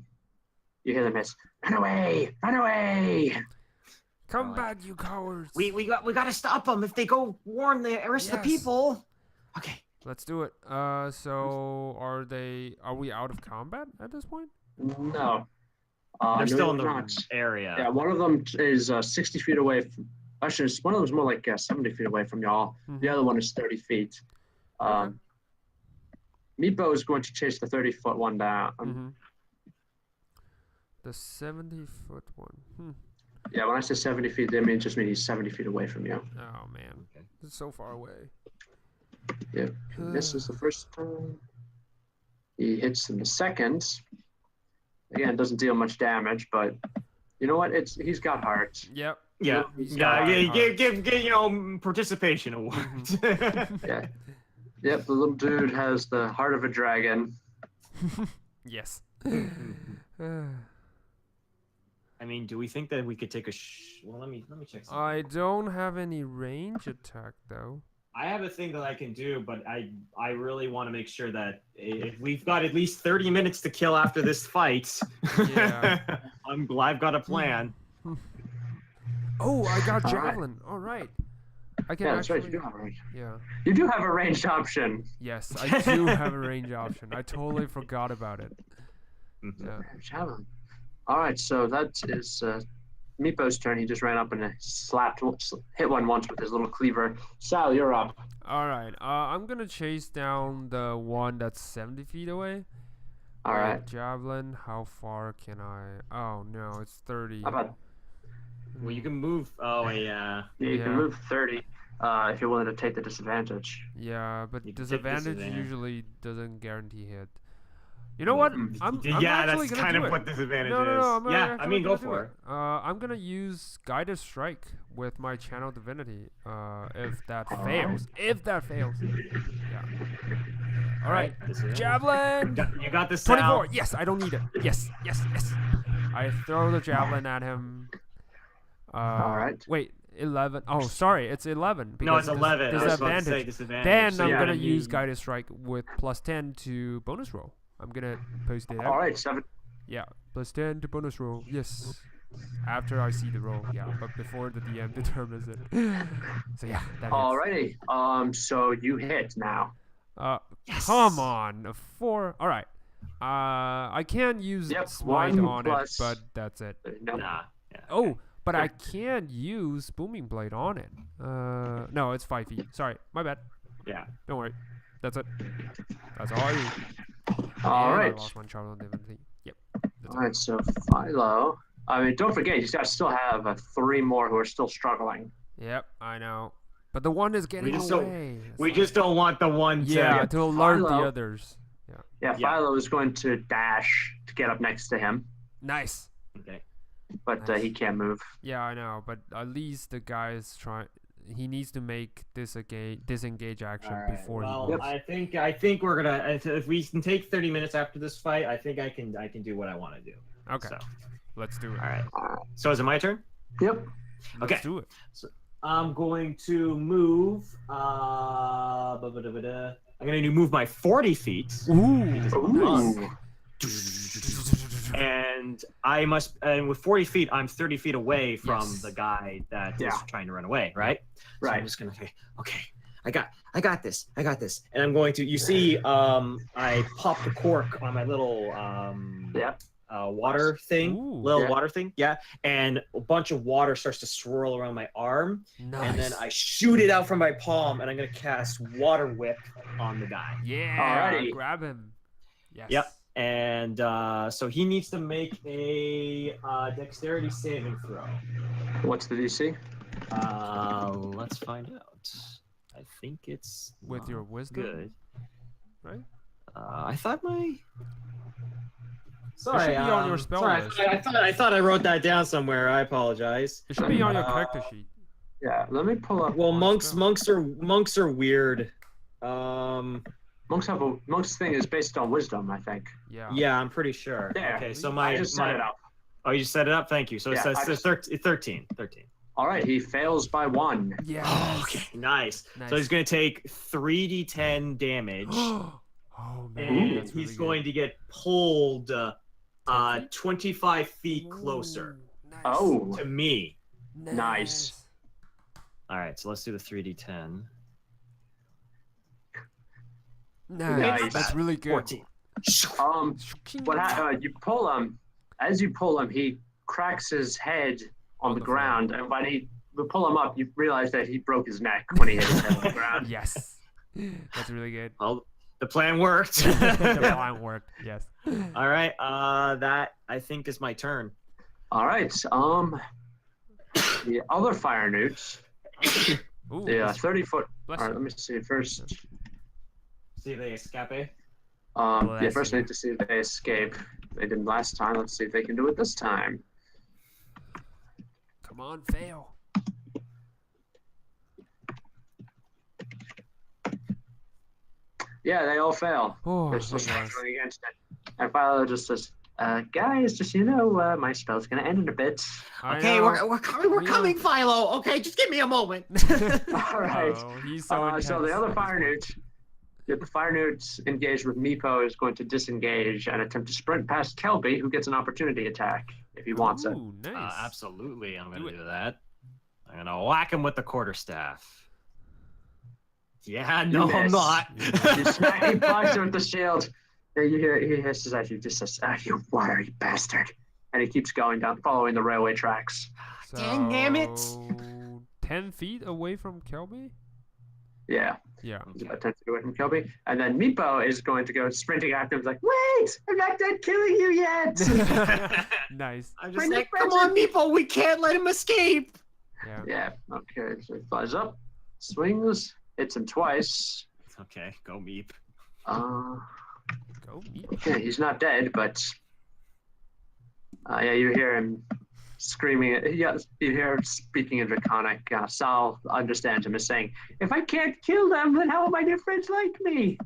You hear them hiss, "Run away! Run away!"
Come
Alright.
back, you cowards.
We got to stop them if they go warn the rest of the
Yes.
people. Okay.
Let's do it. So are we out of combat at this point?
No.
They're
no,
still in
you're
the
not.
area.
Yeah, one of them is 60 feet away. Actually, one of them is more like 70 feet away from y'all. The other one is 30 feet.
Okay.
Meepo is going to chase the 30-foot one down.
The 70-foot one.
Yeah, when I say 70 feet, that means just means he's 70 feet away from you.
Oh man,
Okay.
it's so far away.
Yeah. This is the first time. He hits in the second. Again, doesn't deal much damage, but you know what? He's got heart.
Yep.
Yeah. Give participation awards.
Yeah. Yep, the little dude has the heart of a dragon.
Yes.
I mean, do we think that we could take a well, let me check something.
I don't have any range attack though.
I have a thing that I can do, but I really want to make sure that if we've got at least 30 minutes to kill after this fight.
Yeah.
I've got a plan.
Oh, I got
All right.
javelin. All right. I can
Yeah, that's
actually.
right. You do have a range.
Yeah.
You do have a ranged option.
Yes, I do have a range option. I totally forgot about it. Yeah.
Javelin. All right, so that is Meepo's turn. He just ran up and hit one once with his little cleaver. Sal, you're up.
All right. I'm gonna chase down the one that's 70 feet away.
All right.
Javelin. How far can I? Oh no, it's 30.
How about
Well, you can move. Oh, yeah.
you
Yeah.
can move 30 if you're willing to take the disadvantage.
Yeah, but
You can take
disadvantage
disadvantage.
usually doesn't guarantee hit. You know what? I'm
Yeah,
actually
that's
gonna
kind
do
of
it.
what disadvantage
No, no,
is.
no. I'm
Yeah, I
actually
mean, go
gonna do
for
it.
it.
I'm gonna use guided strike with my channel divinity. If that
Alright.
fails. If that fails. Yeah. All right.
Disadvantage.
Javelin.
You got this.
24. Yes, I don't need it. Yes, yes, yes. I throw the javelin at him.
All right.
Wait, 11. Oh, sorry, it's 11.
No, it's
because
11. I was about to say
disadvantage.
disadvantage.
Then
So
I'm
you
gonna
gotta
use
need-
guided strike with +10 to bonus roll. I'm gonna post it out.
All right, 7.
Yeah, +10 to bonus roll. Yes. After I see the roll, yeah, but before the DM determines it. So yeah, that hits.
Alrighty. So you hit now.
Yes.
Come on, a 4. All right. I can use
Yep,
smite
1
on
plus-
it, but that's it.
No.
Nah. Yeah.
Oh, but I can use booming blade on it. No, it's 5 feet. Sorry, my bad.
Yeah.
Don't worry. That's it. That's all I need.
All
And
right.
I lost my channel divinity. Yep. That's
All right, so Philo. I mean, don't forget, you guys still have 3 more who are still struggling.
Yep, I know. But the one is getting
just don't-
away. It's
We
like-
just don't want the one to.
yeah, to alert the
Philo.
others.
Yeah,
Yeah.
Philo is going to dash to get up next to him,
Nice.
Okay.
but
Nice.
he can't move.
Yeah, I know. But at least the guy is trying. He needs to make disengage action
All right.
before
Well,
he moves.
I think we're gonna. If we can take 30 minutes after this fight, I think I can do what I want to do.
Okay,
So,
let's do it.
all right. So is it my turn?
Yep.
Let's
Okay.
do it.
I'm going to move. I'm going to move my 40 feet.
Ooh.
And I must. And with 40 feet, I'm 30 feet away from
Yes.
the guy that is
Yeah.
trying to run away. Right. So
Right.
I'm just gonna say, okay, I got this, and I'm going to. You see, I pop the cork on my little
Yep.
water thing,
Ooh.
little
Yeah.
water thing, yeah, and a bunch of water starts to swirl around my arm,
Nice.
and then I shoot it out from my palm, and I'm gonna cast Water Whip on the guy.
Yeah.
Alrighty.
Grab him. Yes.
Yep. And so he needs to make a dexterity saving throw.
What's the DC?
Let's find out. I think it's
With your wisdom.
good.
Right?
I thought my.
should be on your spell
sorry,
list.
I thought I wrote that down somewhere. I apologize.
It should be on your character sheet.
Yeah, let me pull up.
Well,
on
monks
spell.
monks are weird.
Monks thing is based on wisdom, I think.
Yeah.
Yeah, I'm pretty sure.
There.
Okay, so
I just set it up.
Oh, you set it up. Thank you. So
Yeah,
it
I
says
just-
13.
All right, he fails by 1.
Yeah.
Oh, okay, nice. So he's going to take 3d10 damage,
Oh man.
and
that's
he's
really
going to get pulled 25 feet
good.
closer
Ooh, nice.
Oh.
to me.
Nice.
All right, so let's do the 3d10.
Nice.
Nice.
That's really good.
14.
You pull him. As you pull him, he cracks his head on
On
the
the floor.
ground, and when you pull him up, you realize that he broke his neck when he hit his head on the ground.
Yes. That's really good.
Well, the plan worked.
The plan worked. Yes.
All right, that I think is my turn.
All right. The other fire newts.
Ooh.
Yeah, 30-foot.
Bless
All right,
you.
let me see first.
See if they escape.
First I need to see if they escape. They didn't last time. Let's see if they can do it this time.
Come on, fail.
Yeah, they all fail.
Oh,
They're still
thank God.
struggling against it. And Philo just says, guys, just so you know, my spell's gonna end in a bit.
I
Okay,
know.
we're coming, Philo. Okay, just give me a moment.
All right.
Oh, he's so
So the
intense
other
at
fire
this
newt, the fire newt engaged with Meepo is going to disengage and attempt to sprint past Kelby, who gets an opportunity attack if he wants it.
Ooh, nice.
Absolutely, I'm
Do
gonna
it.
do that. I'm gonna whack him with the quarterstaff. Yeah, no,
You
I'm
miss.
not.
He blocks her with the shield. And you hear he hisses at you, just says, "You wiry bastard," and he keeps going down, following the railway tracks.
So,
Damn it.
10 feet away from Kelby?
Yeah,
Yeah.
he's about 10 feet away from Kelby, and then Meepo is going to go sprinting after him. He's like, "Wait, I'm not done killing you yet."
Nice.
I'm just like, come on, Meepo, we can't let him escape.
Yeah.
Yeah. Okay. So he flies up, swings, hits him twice.
Okay, go Meep.
Go meet.
Okay, he's not dead, but yeah, you hear him screaming. Yeah, you hear him speaking in Draconic. Sal understands him as saying, "If I can't kill them, then how will my dear friends like me?"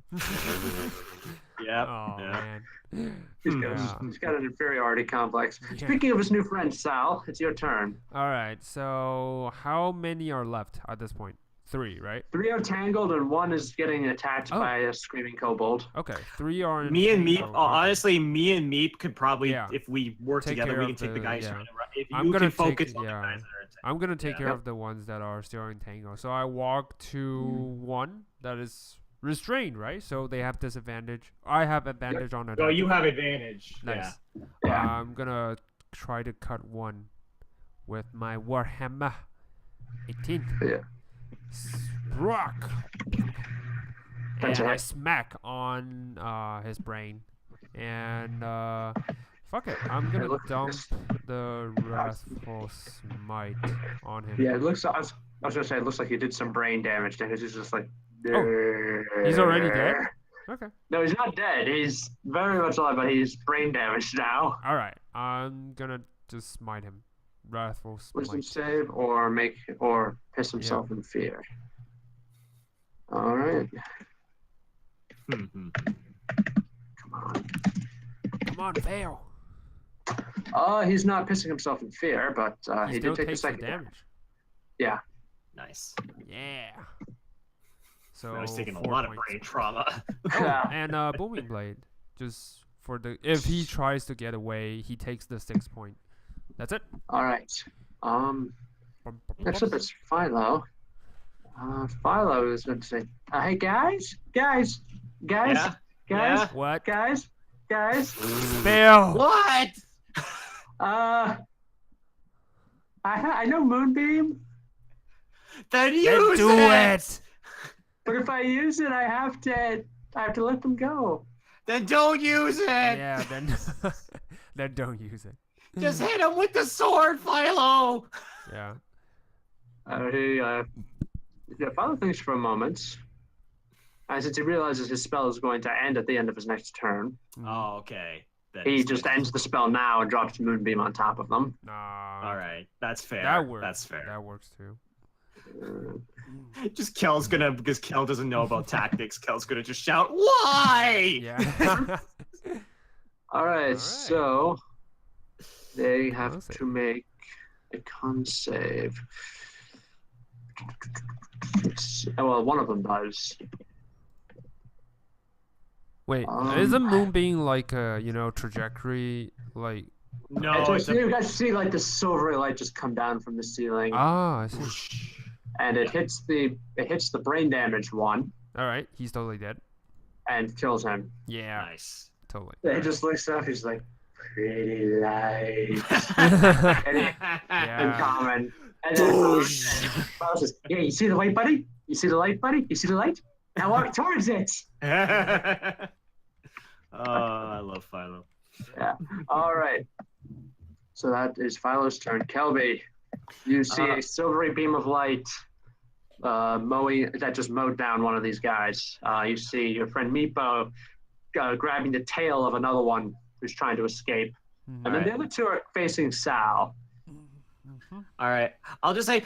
Yep.
Oh,
Yeah.
man.
He's got an inferiority complex.
Yeah.
Speaking of his new friend, Sal, it's your turn.
All right. So, how many are left at this point? 3, right?
3 are tangled, and 1 is getting attacked by a screaming kobold.
Okay. 3 are in
Me and Meep,
tango.
honestly, me and Meep could probably,
Yeah.
if we work
Take
together,
care
we can
of
take the
the-
guys
yeah.
trying to run. If
I'm
you
gonna
can focus
take-
on the
yeah.
guys that are attacked.
I'm gonna take care
Yeah.
of the ones that are still in tango. So I walk to one that is restrained, right? So they have disadvantage. I have advantage on attack.
Oh, you have advantage.
Nice.
Yeah.
I'm gonna try to cut one with my warhammer. 18.
Yeah.
Rock.
That's
And
a
I
hit.
smack on his brain. And fuck it. I'm gonna
look,
dump the wrathful smite on him.
Yeah, it looks. I was gonna say it looks like he did some brain damage to him. He's just like.
He's already dead? Okay.
No, he's not dead. He's very much alive, but he's brain damaged now.
All right. I'm gonna just smite him. Wrathful
Wisdom
smite.
save or piss himself in fear. All right.
Mhm.
Come on.
Come on, fail.
He's not pissing himself in fear, but
He
he
still
did take the
takes the
second
damage.
Yeah.
Nice.
Yeah. So
I was taking a
4
lot of
points.
brain trauma.
Yeah.
And booming blade, just for the if he tries to get away, he takes the 6 point. That's it.
All right.
Bum, bum,
Next
bum.
up is Philo. Philo is going to say, "Hey guys,
Yeah. Yeah.
What?
guys.
Fail.
What?
I know Moonbeam,
Then
Then
use
do it.
but if I use it, I have to let them go."
Then don't use it.
Yeah. Then then don't use it.
Just hit him with the sword, Philo.
Yeah.
Philo thinks for a moment. Since he realizes his spell is going to end at the end of his next turn,
Oh, okay. Then
he
he's
just
good.
ends the spell now and drops Moonbeam on top of them.
Nah.
All right, that's fair.
That works.
That's fair.
That works too.
Just Kel's gonna, because Kel doesn't know about tactics. Kel's gonna just shout, "Why?"
Yeah.
All right, so they have
Con save.
to make a con save. Well, one of them does.
Wait,
Um,
isn't Moonbeam like a trajectory like?
No,
And
it's
you guys see like the silvery light just come down from the ceiling,
Ah, I see.
and it hits the brain damaged one
All right, he's totally dead.
and kills him.
Yeah,
nice.
totally.
He just looks up. He's like, "Pretty light,"
Yeah.
in common. And then Philo says, "Yeah, you see the light, buddy? You see the light, buddy? You see the light? Now walk towards it."
Oh, I love Philo.
Yeah. All right. So that is Philo's turn. Kelby, you see a silvery beam of light that just mowed down one of these guys. You see your friend Meepo grabbing the tail of another one who's trying to escape.
Mhm.
And then the other two are facing Sal.
All right, I'll just say,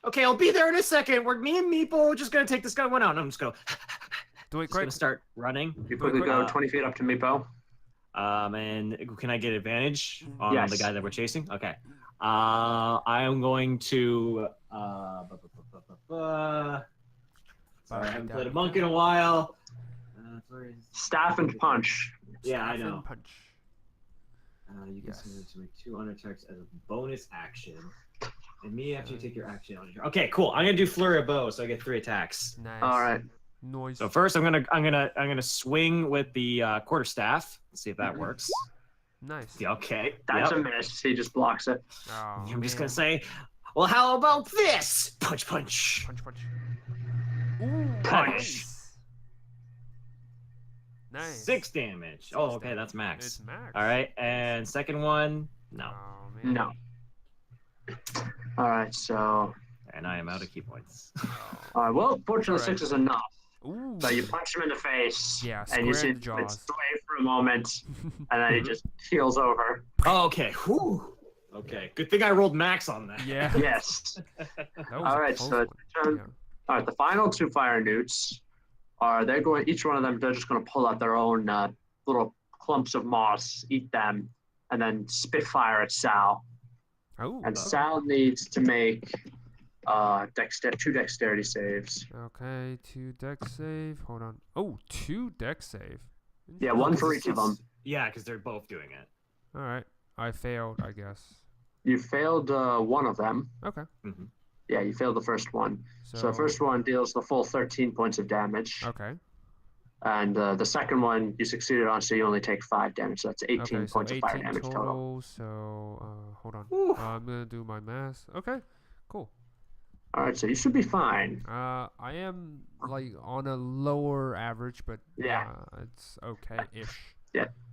okay, I'll be there in a second. Me and Meepo are just gonna take this guy one out. And I'm just gonna
Do it
Just gonna
quick.
start running.
You quickly go
Uh,
20 feet up to Meepo.
And can I get advantage on
Yes.
the guy that we're chasing? Okay. I am going to. Sorry, I haven't played a monk in a while.
Staff and punch.
Yeah, I
Staff and
know.
Punch.
You can
Yes.
send it to make 2 unattacks as a bonus action. And me after you take your action. Okay, cool. I'm gonna do flurry of bow, so I get 3 attacks.
Nice.
All right.
Noise.
So first, I'm gonna swing with the quarterstaff. Let's see if that works.
Nice.
Yeah, okay.
That's
Yep.
a miss. He just blocks it.
Oh,
I'm just
man.
gonna say, well, how about this? Punch, punch.
Punch, punch. Ooh,
Punch.
nice. Nice.
6 damage. Oh, okay, that's max.
It's max.
All right, and second one, no.
Oh, man.
No. All right. So.
And I am out of key points.
All right. Well, fortunately,
All right.
6 is enough.
Ooh.
So you punch him in the face.
Yeah,
And you
square
see
in
him
the jaws.
sway for a moment, and then he just heals over.
Oh, okay. Whew. Okay. Good thing I rolled max on that.
Yeah.
Yes.
That was
All
a
right.
close
So
one.
turn.
Yeah.
All right. The final 2 fire newts are they're going. Each one of them, they're just going to pull out their own little clumps of moss, eat them, and then spit fire at Sal.
Oh.
And Sal needs to make 2 dexterity saves.
Okay, 2 dex save. Hold on. Oh, 2 dex save.
Yeah, one for each of them.
Yeah, because they're both doing it.
All right. I failed, I guess.
You failed one of them.
Okay.
Mm-hmm.
Yeah, you failed the first one. So the first one deals the full 13 points of damage.
Okay.
And the second one you succeeded on, so you only take 5 damage. So that's 18
Okay,
points
so
of fire
18
damage total.
So, hold on.
Ooh.
I'm gonna do my math. Okay, cool.
All right, so you should be fine.
I am like on a lower average, but
Yeah.
it's okay-ish.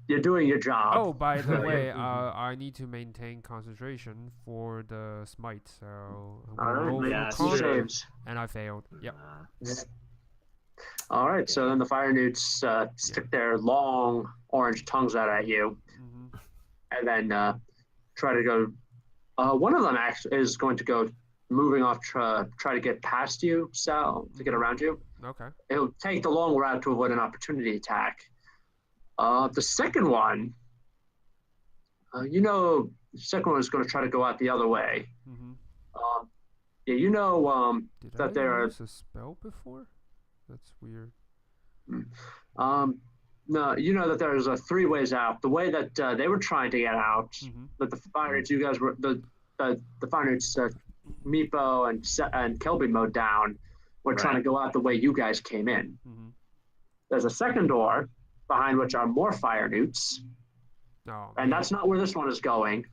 You're doing your job.
Oh, by the
Right.
way, I need to maintain concentration for the smite, so I'm
All
gonna
right,
roll
make
for
yeah,
two
sure.
saves.
and I failed. Yep.
All right, so then the fire newts stick their long orange tongues out at you,
Mm-hmm.
and then try to go. One of them actually is going to go moving off, try to get past you, Sal, to get around you.
Okay.
It'll take the long route to avoid an opportunity attack. The second one, the second one is going to try to go out the other way.
Mm-hmm.
Yeah,
Did
that
I
there are.
use a spell before? That's weird.
No, you know that there's 3 ways out. The way that they were trying to get out,
Mm-hmm.
that the fire newts, you guys were the fire newts, Meepo and Kelby mowed down, were trying to go out the way you guys came in.
Mm-hmm.
There's a second door behind which are more fire newts,
Oh,
and that's not where this one is going.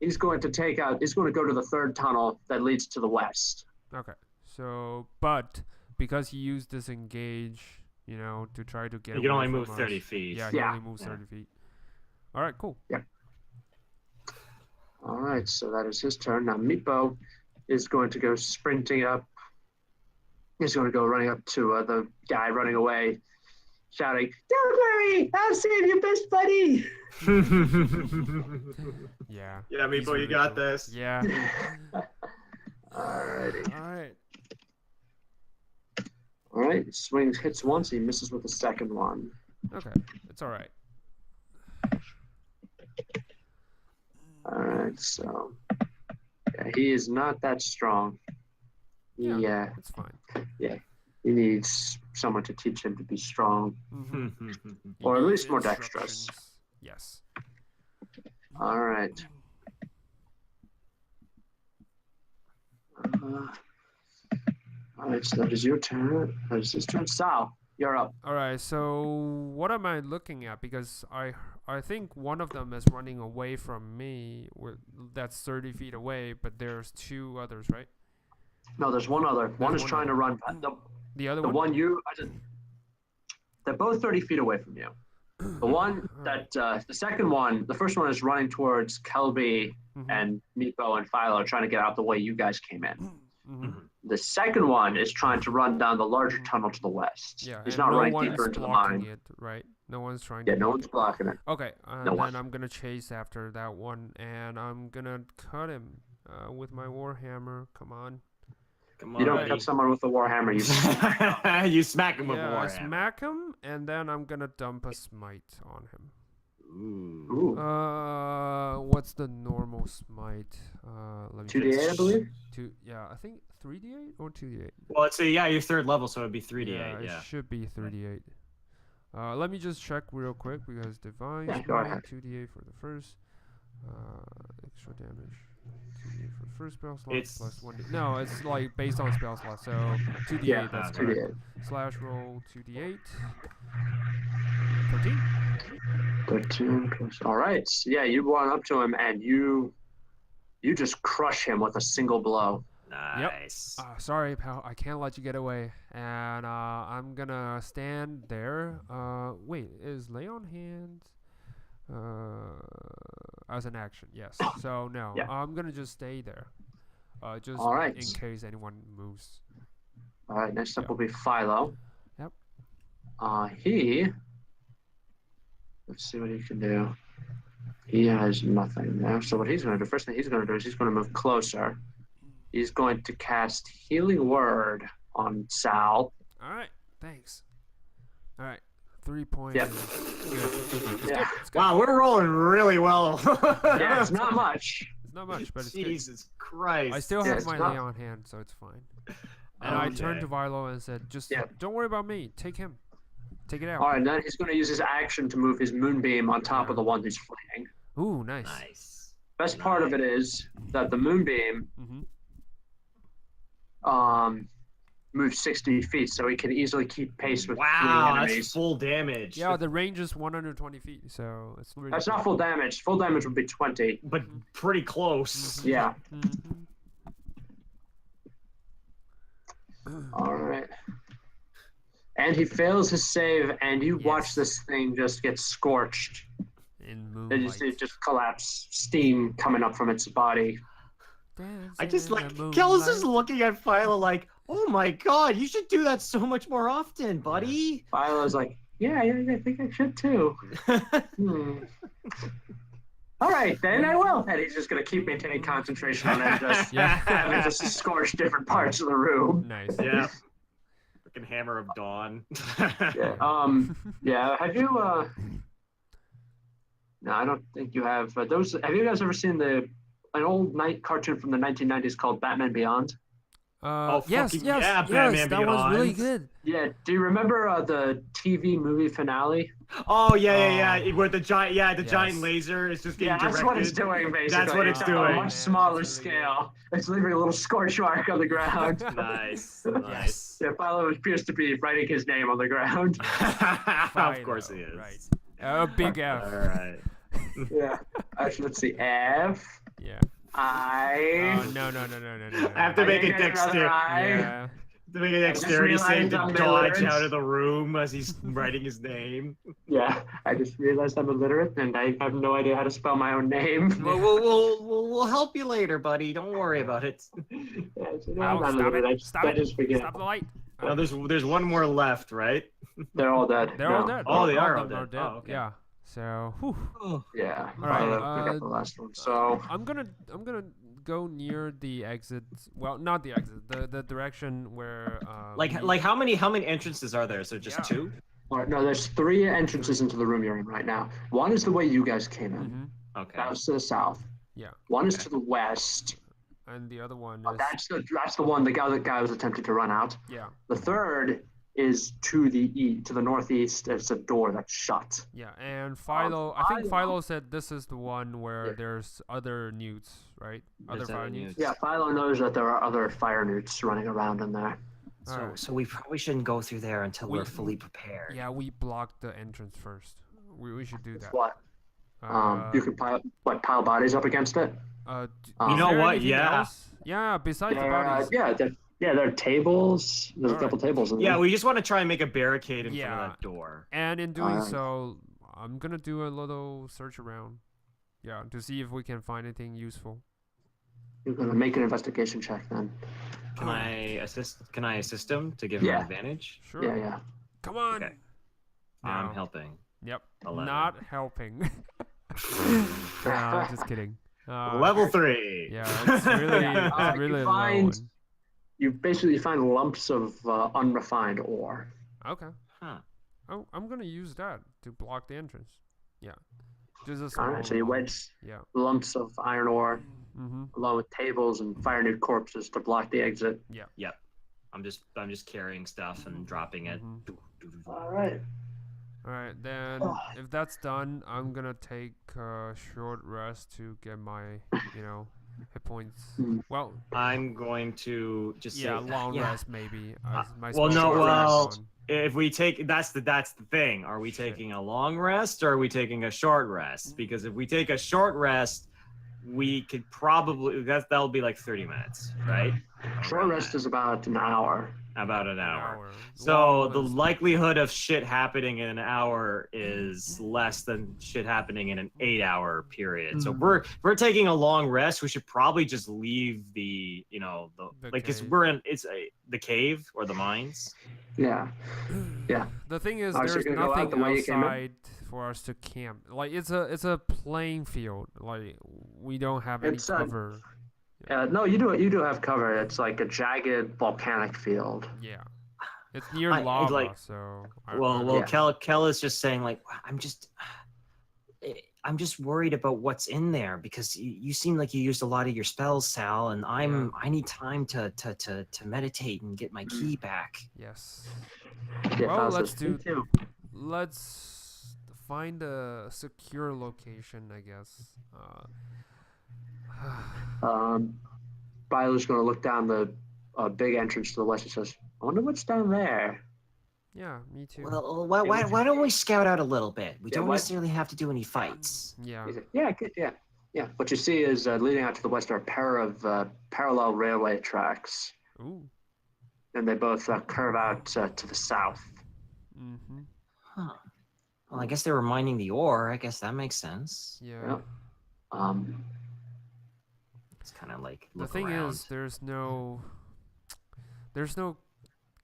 He's going to go to the third tunnel that leads to the west.
okay. So, but because he used disengage, to try to get
You can
away
only
from
move
us,
30 feet.
Yeah, he
Yeah.
only moves 30 feet. All right, cool.
All right, so that is his turn. Now Meepo is going to go sprinting up. He's going to go running up to the guy running away, shouting, "Don't worry, I'll save you, best buddy."
Yeah.
Yeah,
he's
Meepo, you
really
got
cool.
this.
Yeah.
Alrighty.
All right.
All right, swings, hits once, he misses with the second one.
Okay, it's all right.
All right, so yeah, he is not that strong.
Yeah, it's fine.
He needs someone to teach him to be strong,
Mm-hmm.
or at least more dexterous.
Yes.
All right. All right, so that is your turn. That is his turn. Sal, you're up.
All right. So what am I looking at? Because I think one of them is running away from me. That's 30 feet away, but there's 2 others, right?
No, there's one other. One is
one
trying to
other.
run.
The other
The
one.
one they're both 30 feet away from you. The one that, the second one, the first one is running towards Kelby
Mhm.
and Meepo and Philo, trying to get out the way you guys came in.
Mhm.
The second one is trying to run down the larger tunnel to the west.
Yeah.
He's
and
not
no
running
one's
deeper into the
blocking
mine.
it, right? No one's trying
Yeah,
to.
no
block
one's
it.
blocking it.
Okay, and
No
then
one.
I'm gonna chase after that one, and I'm gonna cut him with my warhammer. Come on.
Come
You don't
buddy.
cut someone with a warhammer. You
You smack him with a
Yeah, I
warhammer.
smack him, and then I'm gonna dump a smite on him.
Ooh.
Ooh.
What's the normal smite? Let me
2d8, I believe.
Yeah, I think 3d8 or 2d8.
Well, it's you're 3rd level, so it'd be 3d8.
Yeah, it should be 3d8. Let me just check real quick because divine
Yeah, go
smite,
ahead.
2d8 for the first. Extra damage. For first spell slot
It's-
plus 1d. No, it's like based on spell slot. So 2d8.
Yeah,
That's
okay.
correct.
2d8.
Slash roll 2d8. 13.
13 plus. All right. Yeah, you run up to him and you just crush him with a single blow.
Nice.
Sorry, pal. I can't let you get away. And I'm gonna stand there. Wait, is lay on hands as an action? Yes. So no,
Yeah.
I'm gonna just stay there. Just
All right.
in case anyone moves.
All right. Next up
Yeah.
will be Philo.
Yep.
Let's see what he can do. He has nothing there. So what he's going to do, first thing he's going to do is he's going to move closer. He's going to cast Healing Word on Sal.
All right. Thanks. All right. 3 points.
Yep.
Good.
Yeah.
Wow, we're rolling really well.
Yeah, it's not much.
It's not much, but it's good.
Jesus Christ.
I still
Yeah,
have
it's
my
not-
lay on hand, so it's fine. And I turned to Vierl and said, "Just don't worry about me. Take him. Take it out."
All right, then he's going to use his action to move his Moonbeam on top of the one who's fleeing.
Ooh, nice.
Nice.
Best part of it is that the Moonbeam
Mm-hmm.
moves 60 feet, so he can easily keep pace with
Wow,
fleeing
that's
enemies.
full damage.
Yeah, the range is 120 feet, so it's really
That's not full damage. Full damage would be 20.
But pretty close.
Yeah.
Mm-hmm.
All right. And he fails his save, and you watch this thing just get scorched.
In
And
moonlight.
you see it just collapse, steam coming up from its body.
I just
Dancing
like
in the
Kel's just
moonlight.
looking at Philo like, oh my god, you should do that so much more often, buddy.
Philo's like, yeah, I think I should too. All right, then I will. And he's just going to keep maintaining concentration on it, just having it just scorch different parts of the room.
Nice.
Yeah. Freaking Hammer of Dawn.
Yeah. Have you? No, I don't think you have. Those. Have you guys ever seen an old night cartoon from the 1990s called Batman Beyond?
Yes,
fucking
yes,
yeah,
yes,
Batman
that was really
Beyond.
good.
Yeah. Do you remember the TV movie finale?
Oh yeah. Where the giant, the giant
Yes.
laser is just getting
Yeah, that's
directed.
what it's doing, basically.
That's what it's
on a
doing.
much smaller scale. It's leaving a little scorch mark on the ground.
Nice.
Yes.
Yeah, Philo appears to be writing his name on the ground.
Of course he is.
Right. Big F.
All right.
Yeah. Actually, let's see. F.
Yeah.
I.
Oh, no.
I have to make a
get another
dexterity.
I.
Yeah.
To make a dexterity
realized
save to
I'm
dodge
illiterate.
out of the room as he's writing his name.
Yeah, I just realized I'm illiterate and I have no idea how to spell my own name.
We'll help you later, buddy. Don't worry about it.
Yeah, so no,
Oh,
I'm not
stop
illiterate.
it. Stop
I
it.
just forget.
Stop the light.
Now there's one more left, right?
They're all dead.
They're
No.
all dead.
Oh, they are
of
all
them
dead. Oh, okay.
Yeah. So, whew.
Yeah.
All right,
I'll pick up the last one. So.
I'm gonna go near the exit. Well, not the exit. The direction where.
Like how many entrances are there? So just two?
All right, no, there's 3 entrances into the room you're in right now. One is the way you guys came in.
Mm-hmm.
Okay.
That was to the south.
Yeah.
One is to the west.
And the other one is.
That's the one the guy was attempting to run out.
Yeah.
The third is to the northeast. There's a door that's shut.
Yeah, and Philo, I think Philo said this is the one where there's other newts, right? Other fire newts.
Yeah, Philo knows that there are other fire newts running around in there.
So we probably shouldn't go through there until we're fully prepared.
Yeah, we blocked the entrance first. We should do that.
What? You could pile bodies up against it.
You know what? Yeah.
Yeah. Besides the bodies.
There are tables. There's a couple tables in there.
Yeah, we just want to try and make a barricade in front
Yeah.
of that door.
And in doing so, I'm gonna do a little search around. Yeah, to see if we can find anything useful.
You're gonna make an investigation check then.
Can I assist him to give him an advantage?
Sure.
Yeah.
Come on.
Okay. I'm helping.
Yep.
11.
Not helping. No, just kidding.
Level 3.
Yeah, it's really
you
low.
find you basically find lumps of unrefined ore.
Okay.
Huh.
Oh, I'm gonna use that to block the entrance. Yeah. Just a
All
small
right, so you
amount.
wedge
Yeah.
lumps of iron ore
Mm-hmm.
along with tables and fire nude corpses to block the exit.
Yep. I'm just carrying stuff and dropping it.
All right.
All right, then if that's done, I'm gonna take a short rest to get my, hit points.
Mm.
Well,
I'm going to just say
long rest maybe. My
well,
spells
no,
are
well,
gone.
if we take that's the thing. Are we taking a long rest or are we taking a short rest? Because if we take a short rest, we could probably that'll be like 30 minutes, right?
Short rest is about an hour.
About an hour.
hour.
So
Long
the
is-
likelihood of shit happening in an hour is less than shit happening in an 8-hour period. So if we're taking a long rest, we should probably just leave the like because
cave.
we're in the cave or the mines.
Yeah. Yeah.
The thing is,
Oh, so
there's
you're gonna go out
nothing
the way you came in?
outside for us to camp. Like it's a playing field. Like we don't have any
It's,
cover.
No, you do have cover. It's like a jagged volcanic field.
Yeah, it's near
I-
lava,
like-
so.
Well,
Yeah.
Kel is just saying like I'm just worried about what's in there because you seem like you used a lot of your spells, Sal, and I need time to meditate and get my key back.
Yes.
Yeah,
Well,
Faust
let's
says, "Me
do-
too."
Let's find a secure location, I guess.
Violet's going to look down the big entrance to the west and says, "I wonder what's down there."
Yeah, me too.
Well, why don't we scout out a little bit? We
Yeah,
don't
why-
necessarily have to do any fights.
Yeah.
He's like, "Yeah, good, yeah, yeah." What you see is leading out to the west are a pair of parallel railway tracks,
Ooh.
and they both curve out to the south.
Mm-hmm.
Huh. Well, I guess they were mining the ore. I guess that makes sense.
Yeah.
Yeah.
It's kind of like
The
look
thing
around.
is, there's no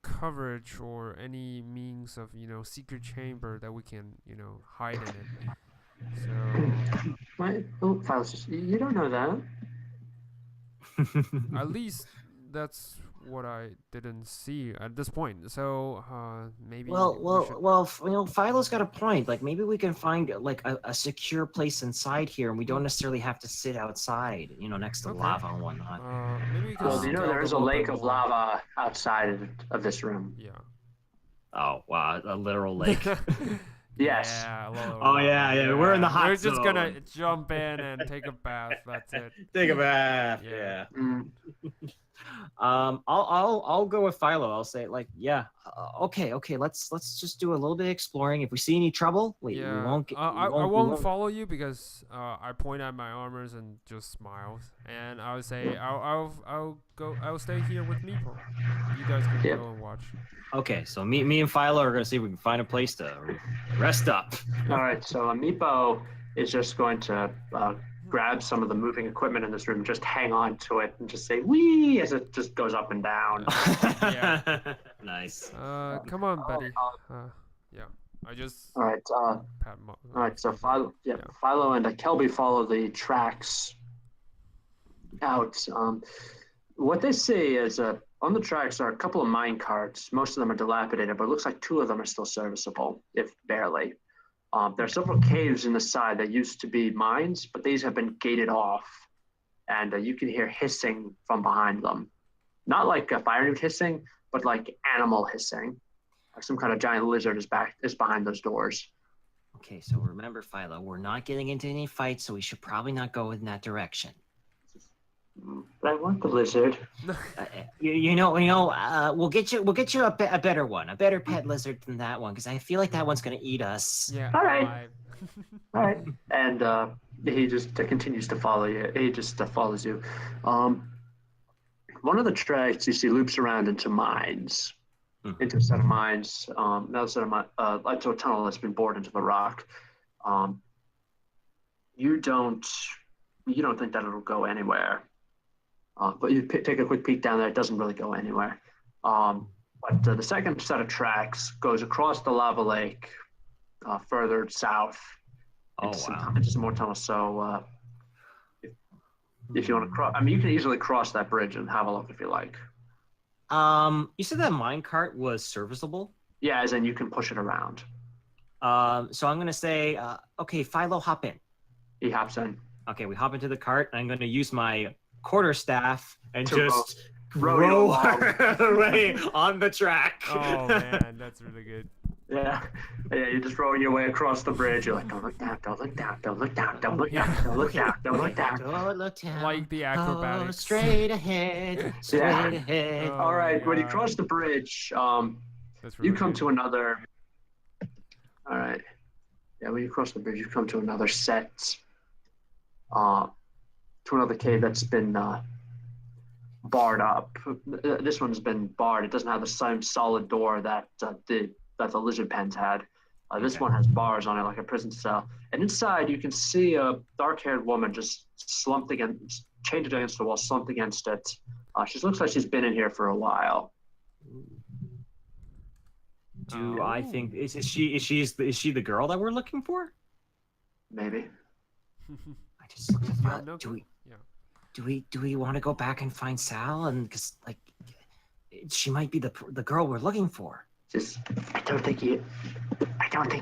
coverage or any means of secret chamber that we can hide in it. So
Right? Oh, Violet says, "You don't know that."
at least that's what I didn't see at this point. So maybe. we should-
Philo's got a point. Like maybe we can find like a secure place inside here, and we don't necessarily have to sit outside, next to
Okay.
lava and whatnot.
Maybe we can.
Well, you know
scale
there is a
them up
lake
and
of
more.
lava outside of this room.
Yeah.
Oh wow, a literal lake.
Yes.
Yeah, a little
Oh, yeah, we're in the hot
We're just gonna
zone.
jump in and take a bath. That's it.
Take a bath.
Yeah.
Yeah.
Mm.
I'll go with Philo. I'll say like, yeah.
Okay. Let's just do a little bit of exploring. If we see any trouble, we
Yeah.
won't.
I won't follow you because I point at my armors and just smiles, and I would say I'll stay here with Meeple. You guys can
Yep.
go and watch.
Okay, so me and Philo are gonna see if we can find a place to rest up.
All right. So Meepo is just going to grab some of the moving equipment in this room, just hang on to it, and just say "wee" as it just goes up and down.
Yeah.
Nice.
Come on, Betty. Yeah. I just
All right.
pat
All right. So Philo and Kelby follow the tracks out. What they see is on the tracks are a couple of mine carts. Most of them are dilapidated, but it looks like 2 of them are still serviceable, if barely. There are several caves in the side that used to be mines, but these have been gated off, and you can hear hissing from behind them. Not like a fire newt hissing, but like animal hissing. Like some kind of giant lizard is behind those doors.
Okay, so remember, Philo, we're not getting into any fights, so we should probably not go in that direction.
But I want the lizard.
We'll get you a better one, a better pet lizard than that one, because I feel like that one's gonna eat us.
Yeah.
All right.
alive.
All right. And he just continues to follow you. He just follows you. One of the tracks you see loops around into mines, into a set of mines. Another set of mines, into a tunnel that's been bored into the rock. You don't think that it'll go anywhere. But you take a quick peek down there. It doesn't really go anywhere. But the second set of tracks goes across the lava lake, further south.
Oh
into
wow.
into some more tunnels. So if you want to cross, I mean, you can easily cross that bridge and have a look if you like.
You said that minecart was serviceable?
Yeah, as in you can push it around.
So I'm gonna say,
Okay, Philo, hop in.
He hops in.
okay, we hop into the cart, and I'm gonna use my quarterstaff and
To
just
row you
row
along.
her away on the track.
Oh man, that's really good.
Yeah, you're just rowing your way across the bridge. You're like, don't look down, don't look down, don't look down, don't look down, don't look down, don't look down.
Don't look down.
Like the acrobatics.
Straight ahead, straight ahead.
Oh
All right,
my
when you
God.
cross the bridge,
That's
you
really
come
good.
to another. All right, yeah, when you cross the bridge, you come to another set, to another cave that's been barred up. This one's been barred. It doesn't have the same solid door that the lizard pens had. This
Okay.
one has bars on it, like a prison cell. And inside, you can see a dark-haired woman just slumped against, chained against the wall, slumped against it. She looks like she's been in here for a while.
Do I think is she the girl that we're looking for?
Maybe.
I just looked at
You
that.
have no clue? Yeah.
Do we want to go back and find Sal? And because like, she might be the girl we're looking for.
Just, I don't think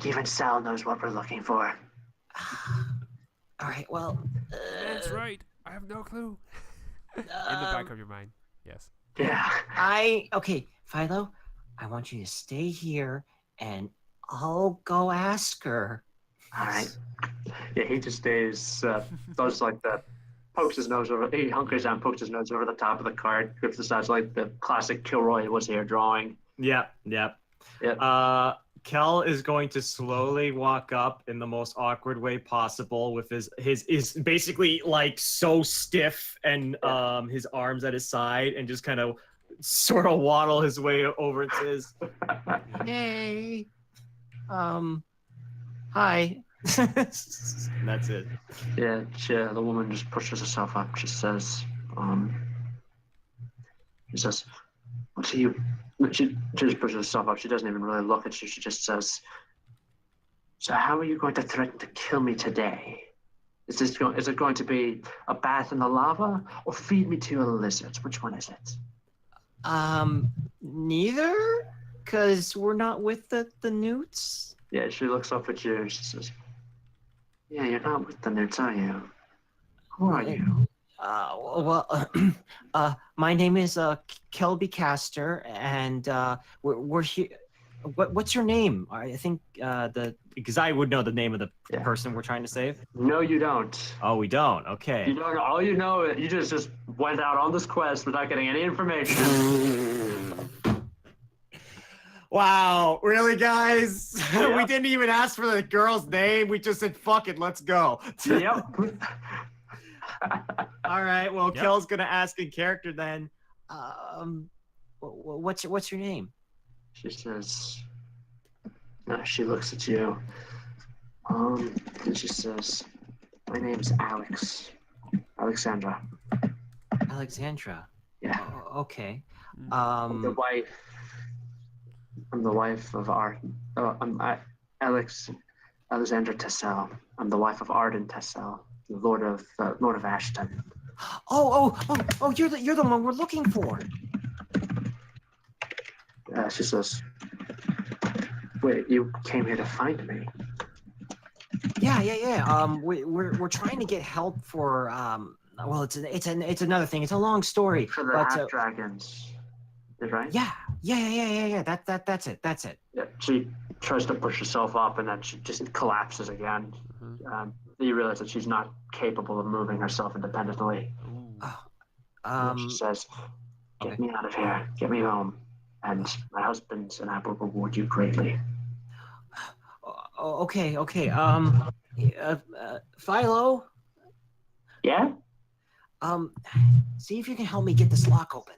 even Sal knows what we're looking for.
All right. Well.
That's right. I have no clue. In the back of your mind. Yes.
Yeah.
Okay, Philo, I want you to stay here, and I'll go ask her.
All right. Yeah, he just stays, does like the, pokes his nose over, he hunkers down, pokes his nose over the top of the card, grips the sides like the classic Kilroy was here drawing.
Yep.
Yep.
Kel is going to slowly walk up in the most awkward way possible with his basically like so stiff and his arms at his side and just kind of sort of waddle his way over to his
Hey. Hi.
That's it.
Yeah, the woman just pushes herself up. She says, what are you? She just pushes herself up. She doesn't even really look at you. She just says, so how are you going to threaten to kill me today? Is it going to be a bath in the lava or feed me to a lizard? Which one is it?
Neither, because we're not with the newts.
Yeah, she looks up at you and she says, yeah, you're not with the newts, are you? Who are you?
My name is Kelby Caster, and we're here. What's your name? I think
Because I would know the name of the
Yeah.
person we're trying to save.
No, you don't.
Oh, we don't. Okay.
You don't. All you know is you just went out on this quest without getting any information.
Wow, really, guys?
Yeah.
We didn't even ask for the girl's name. We just said, "Fuck it, let's go."
Yep.
All right. Well,
Yep.
Kel's gonna ask in character then.
what's your name?
She says. She looks at you. And she says, "My name's Alex. Alexandra.
Alexandra.
Yeah.
Oh, okay.
I'm the wife. I'm the wife of Art. Alexandra Tessel. I'm the wife of Arden Tessel, the Lord of Ashton."
Oh! You're the one we're looking for.
She says, "Wait, you came here to find me?"
Yeah. We're trying to get help for well, it's another thing. It's a long story.
For the
but
half dragons, right?
yeah. That's it.
Yeah. She tries to push herself up, and then she just collapses again. You realize that she's not capable of moving herself independently. She says, "Get
okay.
me out of here. Get me home, and my husband and I will reward you greatly."
Okay. Philo,
Yeah.
see if you can help me get this lock open.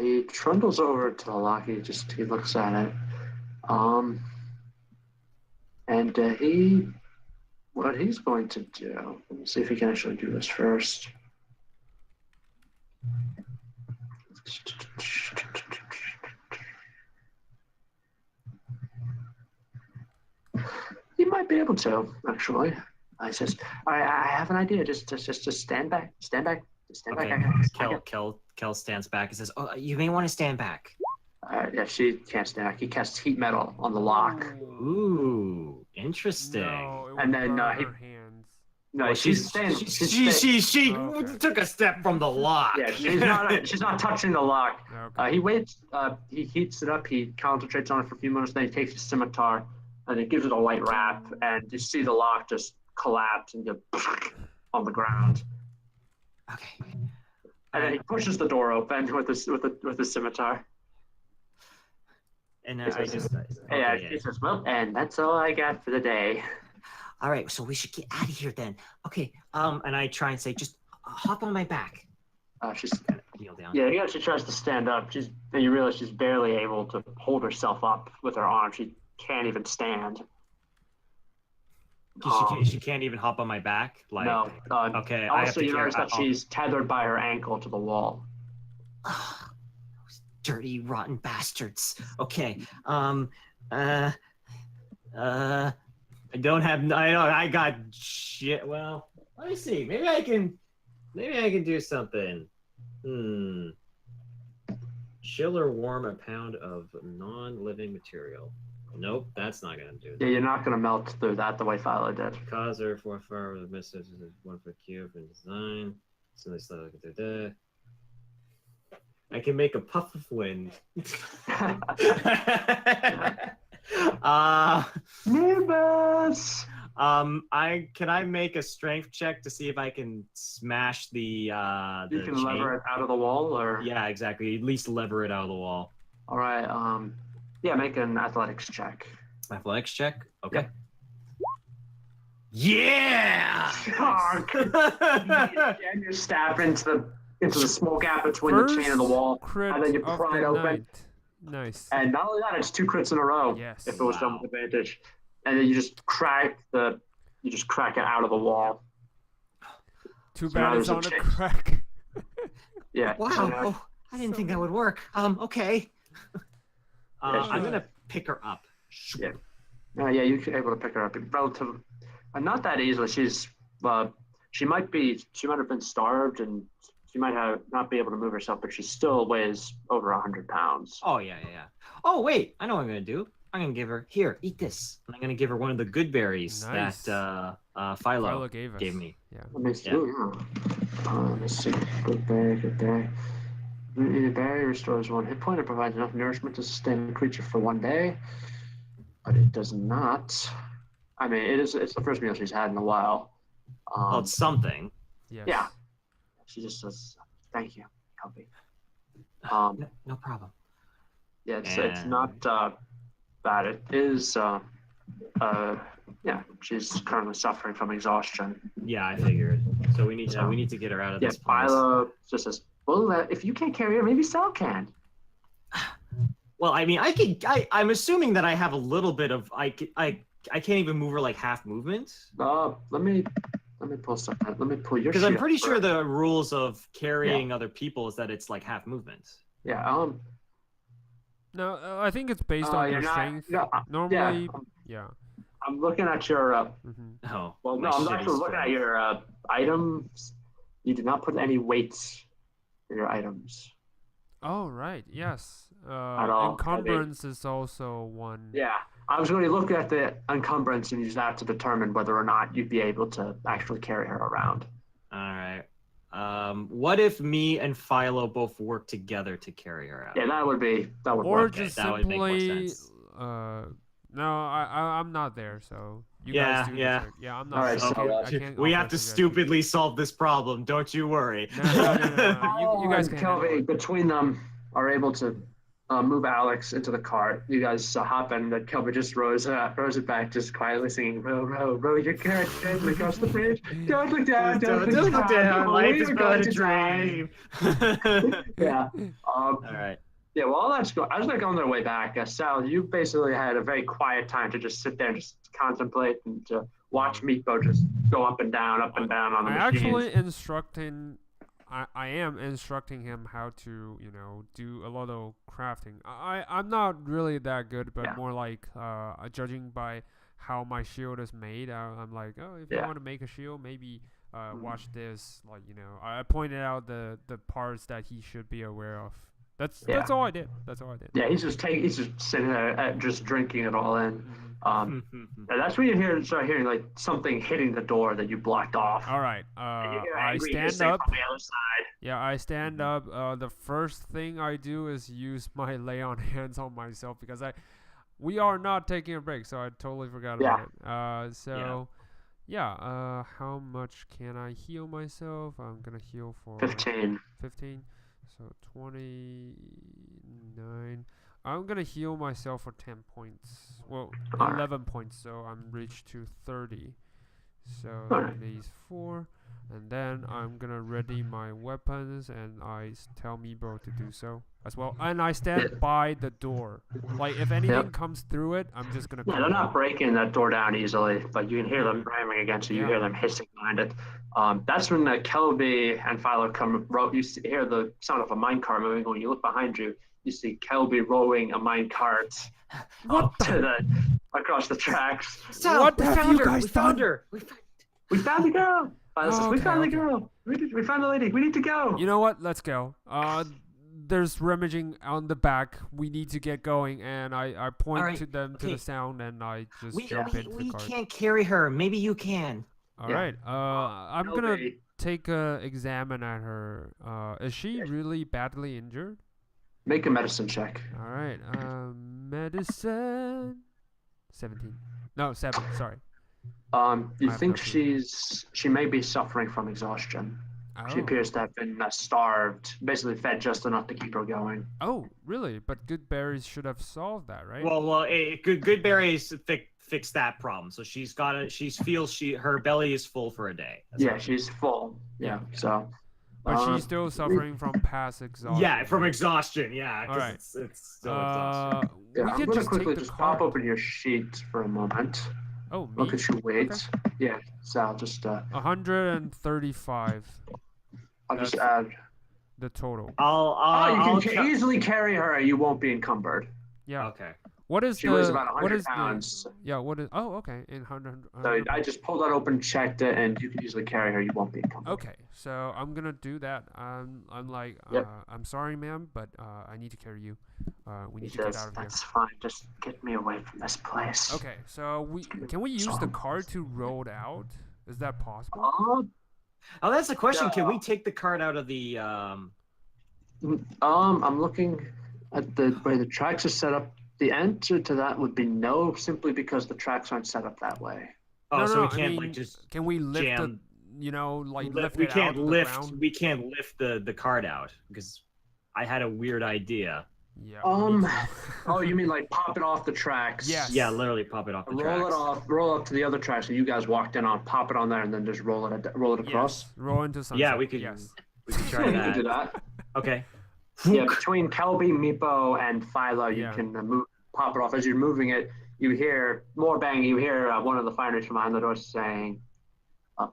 He trundles over to the lock. He looks at it. And what he's going to do, let me see if he can actually do this first. He might be able to, actually. He says, "All right, I have an idea. Just stand back. Stand back.
Okay. Kel stands back and says,
Oh, you may want to stand back.
Yeah, she can't stand back. He casts heat metal on the lock.
"Ooh, interesting."
No, it
And
would
then,
burn
he-
her hands.
No, she's staying.
She
Okay.
took a step from the lock.
Yeah, she's not touching the lock.
Okay.
He waits. He heats it up. He concentrates on it for a few minutes. Then he takes his scimitar and he gives it a light rap, and you see the lock just collapse and go on the ground.
Okay.
And then he pushes the door open with the scimitar.
And
He
I
says,
just
He says, "Well, and that's all I got for the day."
all right, so we should get out of here then. Okay. And I try and say, just hop on my back.
She's
Kind of kneel down.
Yeah, she tries to stand up. You realize she's barely able to hold herself up with her arm. She can't even stand.
She can't even hop on my back. Like,
No.
okay. I have
Also,
to
you notice that
I'll-
she's tethered by her ankle to the wall.
Those dirty, rotten bastards. Okay.
I don't have. I got shit. Well, let me see. Maybe I can do something. Chill or warm a pound of non-living material. Nope, that's not gonna do it.
Yeah, you're not going to melt through that the way Philo did.
Cause or for fire with a message is 1 foot cube in design. So they start looking through I can make a puff of wind.
Nimbus!
Can I make a strength check to see if I can smash the
You can
chain?
lever it out of the wall, or
Yeah, exactly. At least lever it out of the wall.
all right. Yeah, make an athletics check.
Athletics check. Okay.
Yeah! And you stab into the small gap between the chain and the wall,
Crit
and then you
of
pry
the
it open.
night. Nice.
And not only that, it's 2 crits in a row.
Yes.
If it was done with advantage, and then you just crack it out of the wall.
Too
So
bad
now
it's
there's a
on a
chain.
crack.
Yeah.
Wow.
so now-
Oh, I didn't think that would work. Okay.
I'm gonna pick her up.
Yeah. Yeah, you're able to pick her up. Relative, not that easily. She might have been starved, and she might not be able to move herself, but she still weighs over 100 pounds.
Oh yeah. Oh wait, I know what I'm gonna do. I'm gonna give her eat this. And I'm gonna give her one of the good berries
Nice.
that Philo
Philo gave us.
me.
Yeah.
Let me see. Let's see. Good berry. Eating a berry restores 1 hit point and provides enough nourishment to sustain the creature for 1 day. But it does not. I mean, it's the first meal she's had in a while.
Well, it's something.
Yes.
Yeah. She just says, "Thank you, Cubby."
No problem.
Yeah, it's not bad. It is. Yeah, she's currently suffering from exhaustion.
Yeah, I figured. So we need to get her out of
Yeah,
this place.
Philo just says, "Well, if you can't carry her, maybe Sal can."
Well, I mean, I'm assuming that I have a little bit of I can't even move her like half movement.
Let me pull something. Let me pull your.
Because I'm
sheet
pretty
up
sure
first.
the rules of carrying other people is that it's like half movement.
Yeah.
No, I think it's based on your
you're not.
strength.
No,
Normally,
yeah.
yeah.
I'm looking at your.
Oh.
Well,
my
no, I'm
shitty
actually looking at
strength.
your items. You did not put any weights in your items.
Oh right, yes.
At all.
Encumbrance is also one.
Yeah, I was going to look at the encumbrance and use that to determine whether or not you'd be able to actually carry her around.
All right. What if me and Philo both work together to carry her out?
Yeah, that would
Or
work.
just
that would make more
simply.
sense.
No, I'm not there, so you
Yeah,
guys do the
yeah.
trick. Yeah, I'm not.
All right,
there.
so,
I can't
We
offer
have to
suggestions.
stupidly solve this problem. Don't you worry.
No. You guys can handle
Kelby,
it.
between them, are able to move Alex into the cart. You guys hop in, and Kelby just rows it back, just quietly singing, row your carriage gently across the bridge. Don't look down, don't look down.
Life
We
is
are
but
going
a
to die."
dream.
Yeah.
All right.
Yeah, well, all that's as they're on their way back, Sal, you basically had a very quiet time to just sit there and just contemplate and to watch Meatbo just go up and down on the machines.
I am instructing him how to, do a lot of crafting. I'm not really that good, but more like judging by how my shield is made. I'm like, if you want to make a shield, maybe watch this. Like, I pointed out the parts that he should be aware of. That's all I did.
Yeah, he's just sitting there, just drinking it all in. And that's when you start hearing like something hitting the door that you blocked off.
All right.
And you hear
I
angry
stand
hissing
up.
from the other side.
Yeah, I stand up. The first thing I do is use my lay on hands on myself because we are not taking a break, so I totally forgot about it. How much can I heal myself? I'm gonna heal for
15.
15. So 29. I'm gonna heal myself for 10 points. Well, 11 points, so I'm reached to 30. So these 4. And then I'm gonna ready my weapons, and I tell Meebo to do so as well. And I stand by the door. Like, if anything comes through it, I'm just gonna.
Yeah, they're not breaking that door down easily, but you can hear them ramming against it. You hear them hissing behind it. That's when Kelby and Philo come. You hear the sound of a minecart moving. When you look behind you, you see Kelby rowing a minecart across the tracks.
So,
what
we
have
found
you
her.
guys
We found
done?
her.
We found the girl.
Oh,
we found the
okay.
girl. We found the lady. We need to go.
You know what? Let's go. There's rummaging on the back. We need to get going, and I point to them to the sound, and I just jump into the cart.
We can't carry her. Maybe you can.
All right. I'm gonna take a examine at her. Is she really badly injured?
Make a medicine check.
All right. Medicine. 17. No, 7. Sorry.
You think she may be suffering from exhaustion.
Oh.
She appears to have been starved, basically fed just enough to keep her going.
Oh, really? But good berries should have solved that, right?
Well, good berries fix that problem. So her belly is full for a day.
She's full. Yeah. So.
But she's still suffering from past exhaustion.
Yeah, from exhaustion. Yeah.
All right.
It's still exhaustion.
We
I'm
could
gonna
just
quickly
take the
pop
cart.
open your sheet for a moment.
Oh, me?
Look at your weight.
Okay.
Yeah. So I'll just
135.
I'll just add
the total.
You can easily carry her. You won't be encumbered.
Yeah.
Okay.
What is
she weighs about 100 pounds.
What is? Oh, okay. In 100.
So I just pulled that open, checked it, and you can easily carry her. You won't be encumbered.
Okay, so I'm gonna do that. I'm like, I'm sorry, ma'am, but I need to carry you. We need to get out of here.
That's fine. Just get me away from this place.
Okay, so can we use the cart to roll it out? Is that possible?
Oh, that's the question. Can we take the cart out of the?
I'm looking at the way the tracks are set up. The answer to that would be no, simply because the tracks aren't set up that way.
Oh, so we
I
can't
mean,
just.
Can we lift
jam.
lift
We
it
can't
out of
lift.
the ground?
We can't lift the cart out because I had a weird idea.
Yeah.
Oh, you mean like pop it off the tracks?
Yes.
Yeah, literally pop it off the tracks.
Roll up to the other tracks that you guys walked in on, pop it on there, and then just roll it across.
Yes. Roll into sunset.
Yeah, we could.
Yes.
We could try
You
that.
can do that.
Okay.
Yeah, between Kelby, Meepo, and Philo, you can pop it off. As you're moving it, you hear more banging. You hear one of the fighters from behind the door saying, "All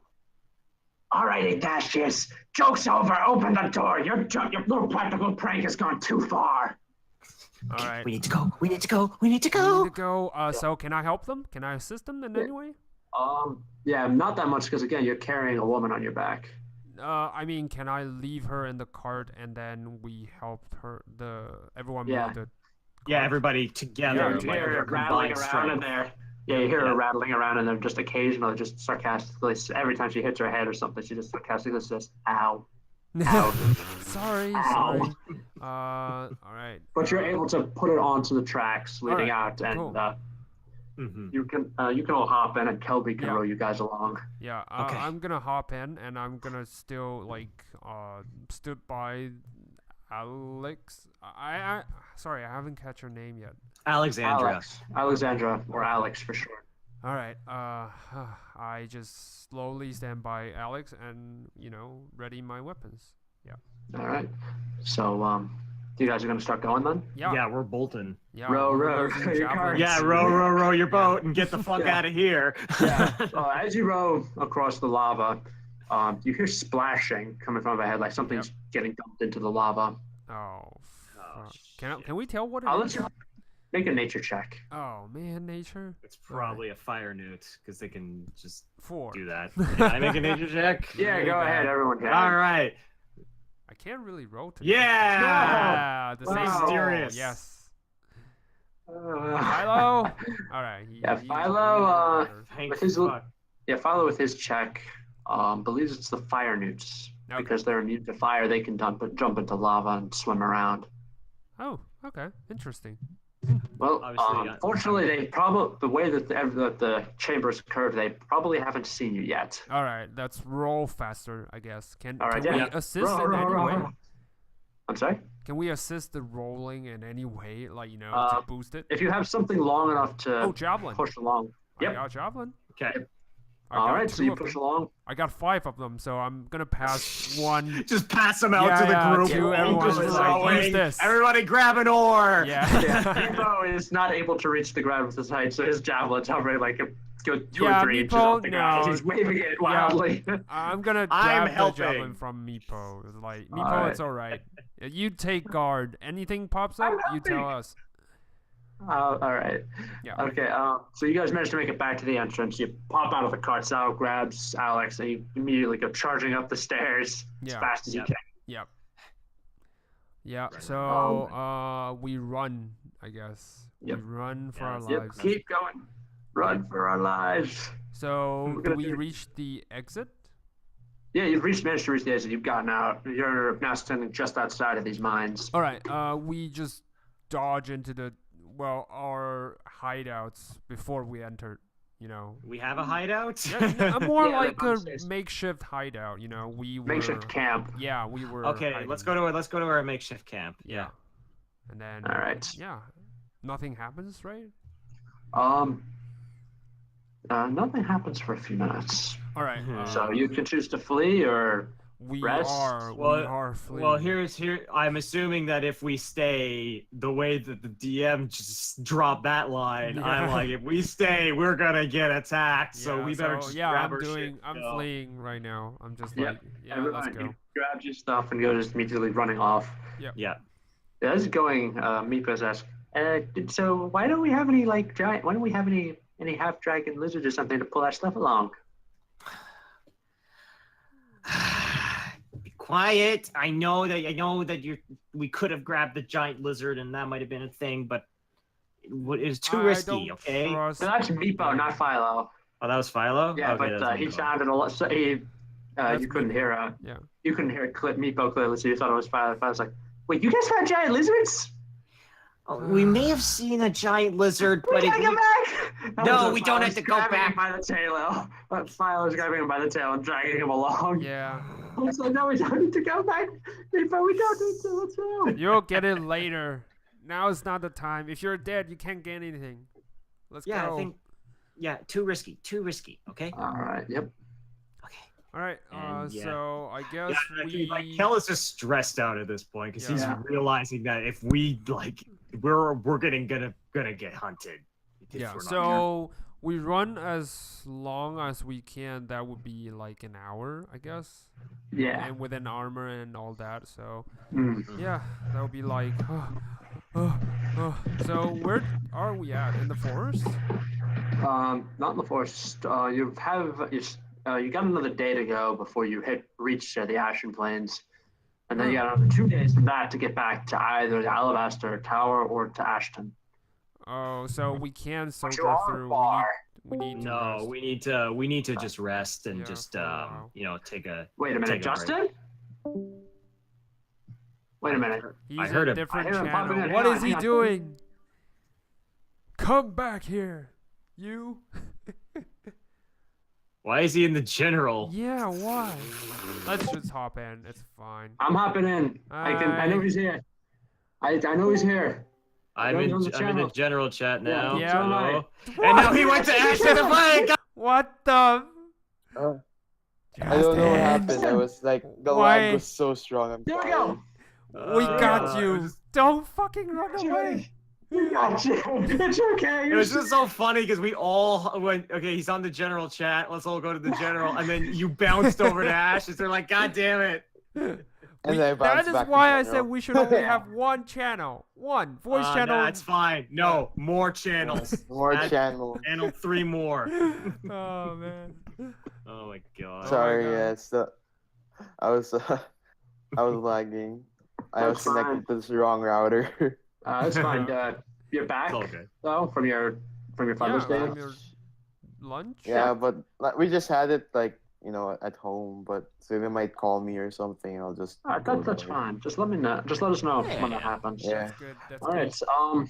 right, Ignatius, joke's over. Open the door. Your little practical prank has gone too far."
All right.
We need to go. We need to go. We need to
We
go.
need to go. So can I help them? Can I assist them in any way?
Yeah, not that much because again, you're carrying a woman on your back.
I mean, can I leave her in the cart and then we help her? Everyone.
Yeah.
move the
Yeah, everybody together.
You hear her rattling around in there. Yeah, you hear her rattling around in there just occasionally, just sarcastically. Every time she hits her head or something, she just sarcastically says, "Ow." Ow.
sorry.
Ow.
All right.
But you're able to put it onto the tracks leading out, and
cool.
you can all hop in, and Kelby can row you guys along.
Yeah.
Okay.
I'm gonna hop in, and I'm gonna still stood by Alex. Sorry, I haven't catch her name yet.
Alexandra.
Alexandra, or Alex for short.
All right. I just slowly stand by Alex and ready my weapons. Yeah.
All right. So you guys are gonna start going then?
Yeah.
Yeah, we're bolting.
Yeah.
Row
we're
your
using
cart.
javelins.
Yeah, row your boat and get the fuck
Yeah.
out of here.
Yeah. As you row across the lava, you hear splashing coming from overhead, like something's getting dumped into the lava.
Oh. Can we tell what it
I'll
is?
let you make a nature check.
Oh man, nature.
It's probably a fire newt because they can just
4.
do that. Can I make a nature check?
Yeah, go ahead. Everyone can.
All right.
I can't really rotate.
Yeah.
The
Wow.
same
Mysterious.
Yes. Hello. All right.
Yeah,
he's
Philo,
really better.
Thank
with his
fuck.
Philo with his check, believes it's the fire newts.
Okay.
Because they're immune to fire, they can jump into lava and swim around.
Oh, okay. Interesting.
Well,
Obviously,
fortunately, they probably the way that the chambers curve, they probably haven't seen you yet.
All right. Let's roll faster, I guess. Can
All right,
we
yeah.
assist in any way?
I'm sorry.
Can we assist the rolling in any way, like to boost it?
If you have something long enough to
Oh, javelin.
push along.
I
Yep.
got javelin.
Okay.
All right, so you
of
push
them.
along.
I got 5 of them, so I'm gonna pass one.
Just pass them out
Yeah,
to the
yeah,
group.
to everyone,
Just
like,
throwing.
use this.
Everybody grab an oar.
Yeah.
Yeah, Meepo is not able to reach the ground with his height, so his javelin's hovering like a good 2
Yeah,
or 3 inches
Meepo,
off the ground.
no.
He's waving it wildly.
I'm gonna
I'm
grab the
helping.
javelin from Meepo. Like Meepo,
Alright.
it's alright. You take guard. Anything pops up,
I'm
you tell
helping.
us.
All right.
Yeah.
Okay. So you guys managed to make it back to the entrance. You pop out of the cart. Sal grabs Alex, and you immediately go charging up the stairs as
Yeah.
fast as you
Yep.
can.
Yep. Yeah.
Right.
So we run, I guess.
Yep.
We run for
Yeah,
our
Yep.
lives.
Keep going. Run for our lives.
So
We're
do
gonna
we
do-
reach the exit?
Yeah, you've managed to reach the exit. You've gotten out. You're now standing just outside of these mines.
All right. We just dodge into our hideouts before we enter. You know.
We have a hideout.
Yeah, more
Yeah,
like
they're
a
upstairs.
makeshift hideout. You know, we were.
Makeshift camp.
Yeah, we were.
Okay,
hiding.
let's go to our makeshift camp.
Yeah. And then.
All right.
Yeah. Nothing happens, right?
Nothing happens for a few minutes.
All right.
So you can choose to flee or
we
rest?
we
Well-
are fleeing.
Well, I'm assuming that if we stay, the way that the DM just dropped that line, I'm
Yeah.
like, if we stay, we're gonna get attacked. So
Yeah,
we better just
yeah,
grab
I'm
our
doing.
shit.
I'm
and go.
fleeing right now. I'm just
Yep.
like, yeah,
everyone,
let's go.
you grab your stuff and go just immediately running off.
Yeah.
As it's going, Meepo's asked, so why don't we have any giant? Why don't we have any half dragon lizards or something to pull our stuff along?
Be quiet. I know that we could have grabbed the giant lizard and that might have been a thing, but it was too
I
risky.
don't
Okay.
trust-
So that's Meepo, not Philo.
Oh, that was Philo.
Yeah,
Okay,
but
that's
he
Meepo.
sounded a lot. So
That's
you couldn't hear.
Yeah.
You couldn't hear Meepo clearly, so you thought it was Philo. Philo's like, wait, you guys found giant lizards?
Oh, we may have seen a giant lizard,
We
but
gotta go back.
No, we don't have to go
Grabbing him
back.
by the tail. Philo's grabbing him by the tail and dragging him along.
Yeah.
So no, we don't need to go back. Meepo, we don't need to. Let's go.
You'll get it later. Now is not the time. If you're dead, you can't get anything. Let's
yeah,
go.
I think too risky. Okay.
All right. Yep.
Okay.
All right.
And, yeah.
So I guess
Yeah,
we.
like Kel is just stressed out at this point because he's
Yeah.
realizing that if we we're gonna get hunted. if
Yeah.
we're not
So we run as long as we can. That would be like an hour, I guess.
Yeah.
And with an armor and all that. So
Mm.
yeah, that would be like. So where are we at? In the forest?
Not in the forest. You got another day to go before you reach the Ashen Plains, and then you got another 2 days from that to get back to either the Alabaster Tower or to Ashton.
Oh, so we can
But
soldier
you are
through.
far.
We need to
No,
rest.
we need to just rest and
Yeah,
just
for a while.
take a.
Wait a minute,
Take a break.
Justin. Wait a minute.
He's
I heard
a
him.
different
I hear him popping
channel.
in.
What
Hang
is
on,
he
hang on.
doing? Come back here, you.
Why is he in the general?
Yeah, why? Let's just hop in. It's fine.
I'm hopping in. I know he's here. I know he's here.
I'm in
Join the
the
channel.
general chat now.
Yeah.
so am I.
Hello. And now he went to Ashton the flag.
What the?
I don't know what happened.
Justin,
I was like, the
Why?
lag was so strong. I'm
There we
sorry.
go.
We got
it
you.
was-
Don't fucking run away.
We got you. It's okay.
It was just so funny because we all went, okay, he's on the general chat. Let's all go to the general. And then you bounced over to Ash. And they're like, God damn it.
And then I
That
bounced
is
back to
why I
general.
said we should only have one channel. One voice channel.
That's fine. No, more channels.
More
Add
channel.
Channel 3 more.
Oh man.
Oh my god.
Sorry,
God.
yeah, it's the. I was lagging. I was
That's fine.
connected to the wrong router.
It's fine. You're back
It's all good.
though from your from your Father's Day?
from your lunch.
Yeah, but like, we just had it like at home. But so they might call me or something. I'll just.
All right, that's fine. Just let me know. Just let us know when that happens.
Yeah.
That's good. That's
All
good.
right.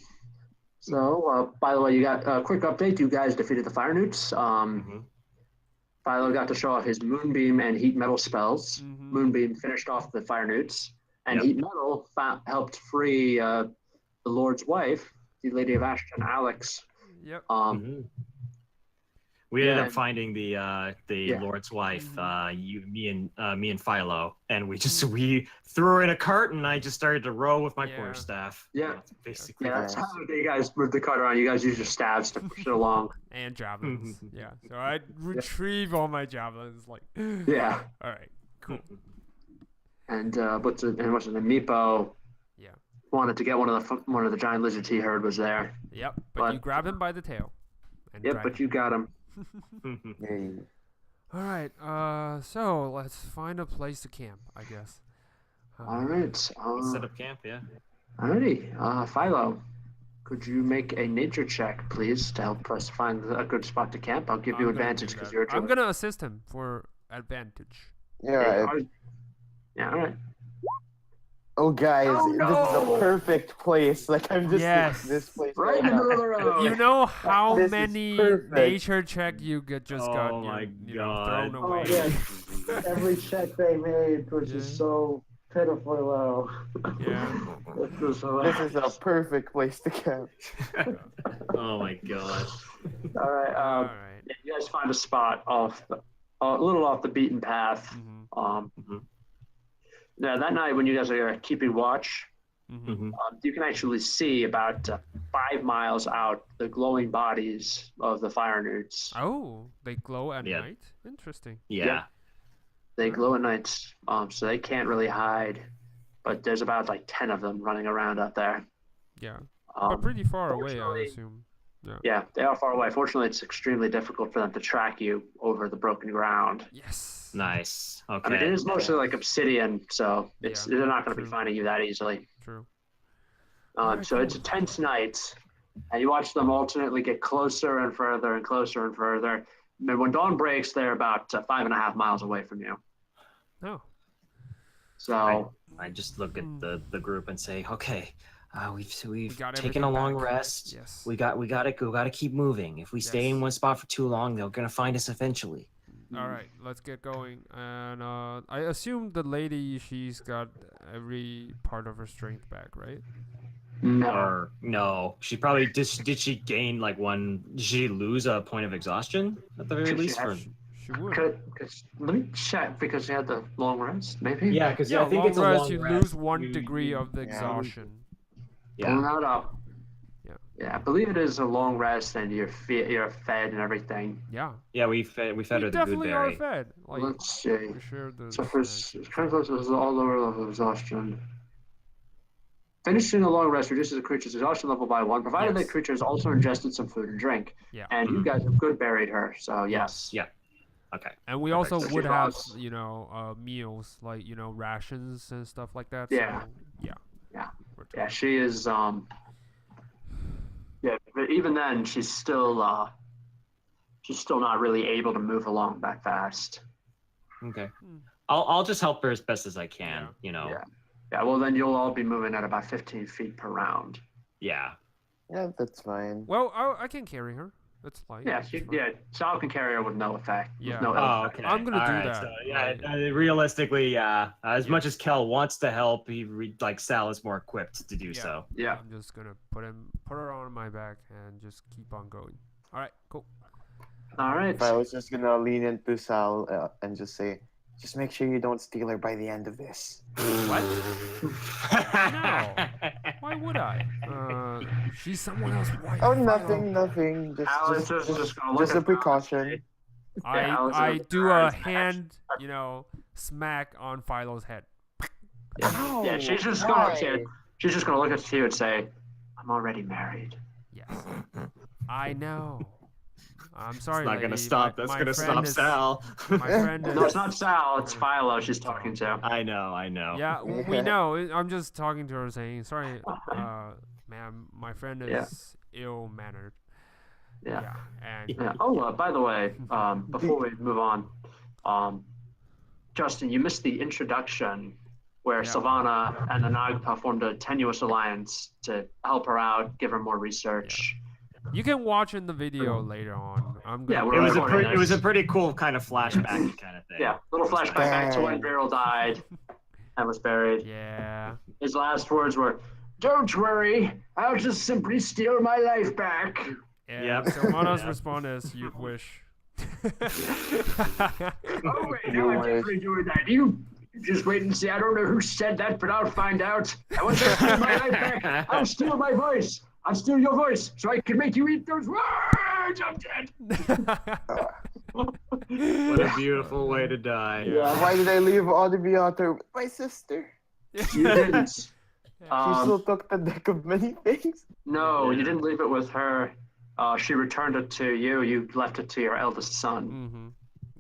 So, by the way, you got a quick update. You guys defeated the Fire Newts. Philo got to show off his Moonbeam and Heat Metal spells. Moonbeam finished off the Fire Newts, and Heat Metal helped free the Lord's wife, the Lady of Ashton, Alex.
Yep.
We ended up finding the Lord's wife, me and Philo, and we threw her in a cart, and I just started to row with my quarterstaff.
Yeah,
basically.
Yeah, that's how you guys moved the cart around. You guys use your staves to push it along.
And javelins. Yeah. So I retrieve all my javelins. Like.
Yeah.
All right. Cool.
And what's it? Meepo.
Yeah.
Wanted to get one of the giant lizards he heard was there.
Yep. But you grab him by the tail.
But you got him.
All right. So let's find a place to camp, I guess.
All right.
Set up camp, yeah.
Alrighty. Philo, could you make a nature check, please, to help us find a good spot to camp? I'll give you advantage because you're.
I'm gonna assist him for advantage.
Yeah.
Yeah. All right.
Oh, guys, this is a perfect place. Like, I'm just thinking this place
right in the middle of the road.
You know how
This is
many
perfect.
nature check you just got
my
thrown
God.
away?
Every check they made was just so pitifully low.
Yeah.
This is a perfect place to camp.
Oh my God.
All right.
All right.
You guys find a spot a little off the beaten path. Now that night when you guys are keeping watch, you can actually see about 5 miles out the glowing bodies of the fire newts.
Oh, they glow at night? Interesting.
Yeah.
They glow at night, so they can't really hide. But there's about 10 of them running around out there.
Yeah. But pretty far away, I
fortunately-
assume.
Yeah, they are far away. Fortunately, it's extremely difficult for them to track you over the broken ground.
Yes.
Nice. Okay.
I mean, it is mostly obsidian, so they're not going to be finding you that easily.
True.
So it's a tense night, and you watch them alternately get closer and further and closer and further. And when dawn breaks, they're about 5.5 miles away from you.
Oh.
So
I just look at the group and say, okay, we've
got
taken a long
back.
rest.
Yes.
We gotta keep moving. If we stay in one spot for too long, they're gonna find us eventually.
All right, let's get going. And I assume the lady, she's got every part of her strength back, right?
no,
She probably did she gain one? Did she lose a point of exhaustion at the very least?
She would.
Let me check because she had the long rest, maybe.
Yeah, because I think
long
it's a
rest,
long
you
rest.
lose 1 degree of the exhaustion.
Pulling that up.
Yeah.
I believe it is a long rest, and you're fed and everything.
Yeah.
Yeah, we fed her the good
definitely are
berry.
fed.
Let's see.
We share the
So for translates all lower level of exhaustion. Finishing a long rest reduces a creature's exhaustion level by 1, provided that creature has also ingested some food and drink.
Yeah.
And you guys have good buried her, so yes.
Yeah. Okay.
And we also
So she
would have,
lost-
meals like rations and stuff like that.
Yeah.
So, yeah.
Yeah, she is. But even then, she's still not really able to move along that fast.
Okay. I'll just help her as best as I can.
Yeah. Yeah. Well, then you'll all be moving at about 15 feet per round.
Yeah.
Yeah, that's fine.
Well, I can carry her. That's fine.
Yeah.
It's fine.
Sal can carry her with no effect.
Yeah.
With no ill
Oh,
effect.
okay.
I'm gonna do
All right,
that.
So, yeah, realistically, as much as Kel wants to help, Sal is more equipped to do so.
Yeah.
I'm just gonna put her on my back and just keep on going. All right. Cool.
All right.
If I was just gonna lean into Sal and just say, just make sure you don't steal her by the end of this.
What? No. Why would I? She's someone else. Why?
Oh, nothing.
Alice is just gonna look
Just a
at
precaution.
I do a hand, smack on Philo's head.
Yeah, she's just gonna look at you and say, "I'm already married."
Yes. I know. I'm sorry.
It's not gonna
lady.
stop. That's
My
gonna
friend
stop
is-
Sal.
My friend is.
No, it's not Sal. It's Philo she's talking to.
I know.
Yeah, we know. I'm just talking to her, saying, "Sorry, ma'am. My friend is ill-mannered."
Yeah.
And
Yeah. Oh, by the way, before we move on, Justin, you missed the introduction where
Yeah.
Sylvana and the Nagpa formed a tenuous alliance to help her out, give her more research.
you can watch in the video later on. I'm
Yeah,
gonna.
we're
It was a
recording
it was a
this.
pretty cool kind of flashback kind of thing.
Yeah, little flashback back to when Vierl died and was buried.
Yeah.
His last words were, "Don't worry, I'll just simply steal my life back."
And
Yep.
Sylvana's
Yep.
response is, "You wish."
Oh wait,
You
no, I'm
wish.
definitely doing that. You just wait and see. I don't know who said that, but I'll find out. And once I steal my life back, I'll steal my voice. I'll steal your voice so I can make you eat those words. I'm dead.
What a beautiful way to die.
Yeah.
Why did I leave Audrey with my sister?
You didn't.
She still took the deck of many things.
No, you didn't leave it with her. She returned it to you. You left it to your eldest son.
Mm-hmm.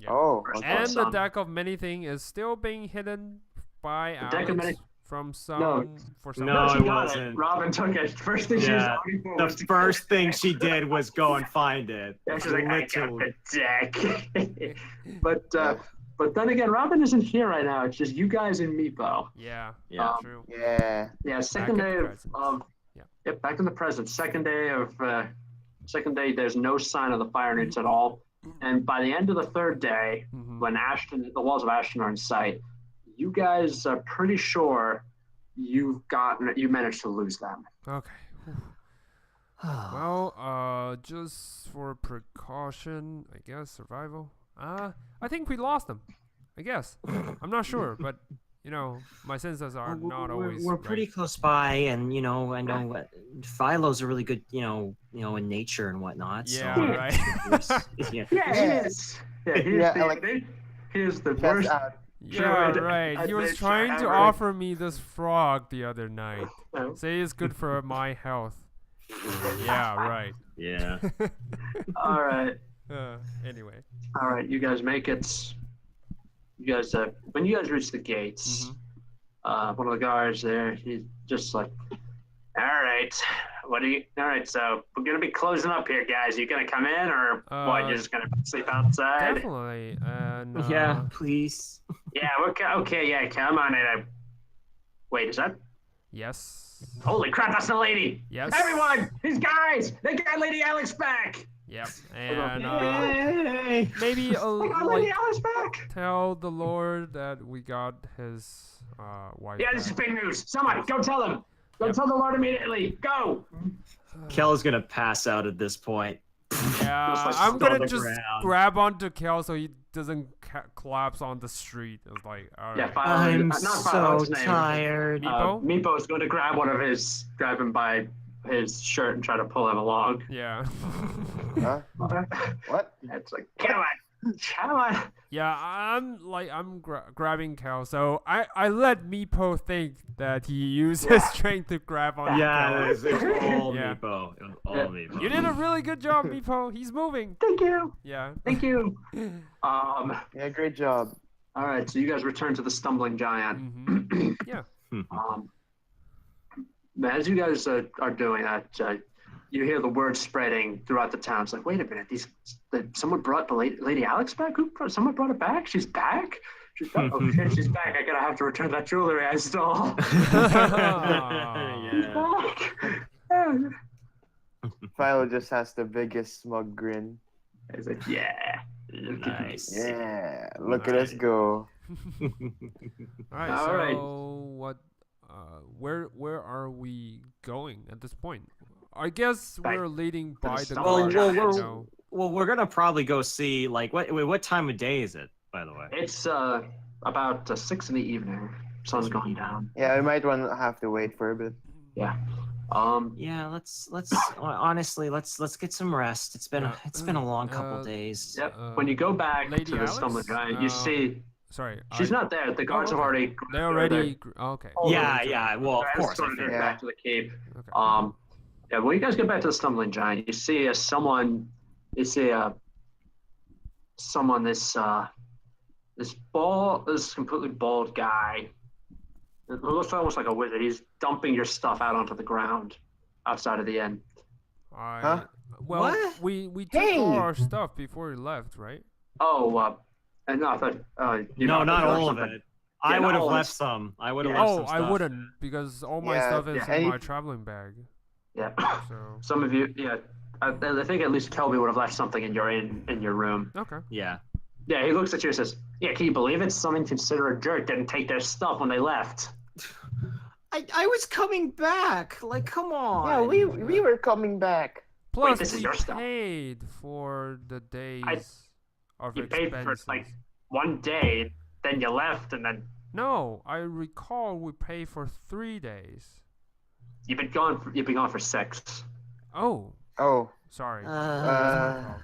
Yeah.
Oh, okay.
And the
Son.
deck of many things is still being hidden by
deck of
Alex
many-
from some
No.
for some
No,
she
it
got
wasn't.
Robin took it. First thing she was
Yeah.
looking for
The
was to
first thing she did was go and find it.
Yeah, she's like, I got
Literally.
the deck. But then again, Robin isn't here right now. It's just you guys and Meepo.
Yeah.
Yeah.
True.
Yeah.
Yeah, second
at
day
the
of,
present. Yeah.
Yep, back in the present. Second day, there's no sign of the fire newts at all. And by the end of the third day,
Mm-hmm.
when the walls of Ashton are in sight, you guys are pretty sure you managed to lose them.
Okay. Well, just for precaution, I guess survival. I think we lost them. I guess. I'm not sure, but you know, my senses are not always.
We're
right.
pretty close by, and you know, I know Philo's a really good, you know, in nature and whatnot.
Yeah.
So,
Right.
yeah.
Yeah, he is. Yeah, he is the
That's
worst.
Yeah.
Druid
Right. He was
adventure
trying to
ever.
offer me this frog the other night.
No.
Say it's good for my health. Yeah. Right.
Yeah.
All right.
Anyway.
All right, you guys make it. You guys, when you guys reach the gates, one of the guards there, he's just like, "All right, all right, so we're gonna be closing up here, guys. You gonna come in, or what? You're just gonna sleep outside?"
Definitely. And
Yeah, please.
Yeah. Okay. Yeah. Come on in. Wait, is that?
Yes.
Holy crap! That's the lady.
Yes.
Everyone, these guys, they got Lady Alex back.
Yep. And
Yay!
maybe
They got Lady Alex back.
tell the Lord that we got his wife.
Yeah, this is
back.
big news. Someone, go tell them. Go tell the Lord immediately. Go.
Kel's gonna pass out at this point.
Yeah,
Just, like,
I'm
on
gonna
the
just
ground.
grab onto Kel so he doesn't collapse on the street. It's like, all
Yeah,
right.
I'm
not
so
Philo, what's his name?
tired.
Meepo?
Meepo is going to grab him by his shirt and try to pull him along.
Yeah.
Huh? What?
It's like, come on.
Yeah, I'm grabbing Kel, so I let Meepo think that he used his strength to grab on.
Yeah,
Kel.
it's all
Yeah.
Meepo. It was all
Yeah.
Meepo.
You did a really good job, Meepo. He's moving.
Thank you.
Yeah.
Thank you.
Yeah, great job.
All right, so you guys return to the stumbling giant.
Hmm. Yeah.
As you guys are doing that, you hear the word spreading throughout the town. It's like, wait a minute, someone brought the Lady Alex back? Someone brought her back? She's back? She's back? Oh shit, she's back. I gotta have to return that jewelry I stole. She's back.
Philo just has the biggest smug grin.
He's like, yeah.
Nice.
Yeah, look at us go.
All right.
All
So
right.
what? Where are we going at this point? I guess
Back
we're leading
the
by the
stumbling
guard.
giant.
you know.
Well, we're gonna probably go see like what time of day is it, by the way?
It's about 6 in the evening. Sun's going down.
Yeah, we might have to wait for a bit.
Yeah.
Yeah, let's honestly let's get some rest. It's been a long couple days.
Yep. When you go back
Lady
to the
Alex?
stumbling giant, you see
Sorry.
she's not there. The guards have
okay.
already.
They already. Okay.
Yeah. Well, of course. I
Escorted her
figured.
back to the cape.
Okay.
Yeah. When you guys get back to the stumbling giant, you see someone. You see someone. This completely bald guy. It looks almost like a wizard. He's dumping your stuff out onto the ground outside of the inn.
I
Huh?
Well,
What?
we took
Hey!
all our stuff before we left, right?
Oh, and no, I thought. You
No,
know,
not
there was
all of
something-
it. I
Yeah,
would
not
have
all of
left
it.
some. I would have
Yeah.
left
Oh,
some
I
stuff.
wouldn't because all my
Yeah,
stuff is
yeah,
in
any-
my traveling bag.
Yeah.
So
Some of you, yeah. I think at least Kelby would have left something in your room.
okay.
Yeah.
Yeah, he looks at you and says, "Yeah, can you believe it? Some inconsiderate jerk didn't take their stuff when they left."
I was coming back. Like, come on.
Yeah, we were coming back.
Plus,
this is
we
your stuff.
paid for the days of
You paid for
expenses.
like 1 day, then you left, and then
No, I recall we paid for 3 days.
you've been gone. You've been gone for 6.
Oh,
Oh,
sorry.
Uh,
That's my fault.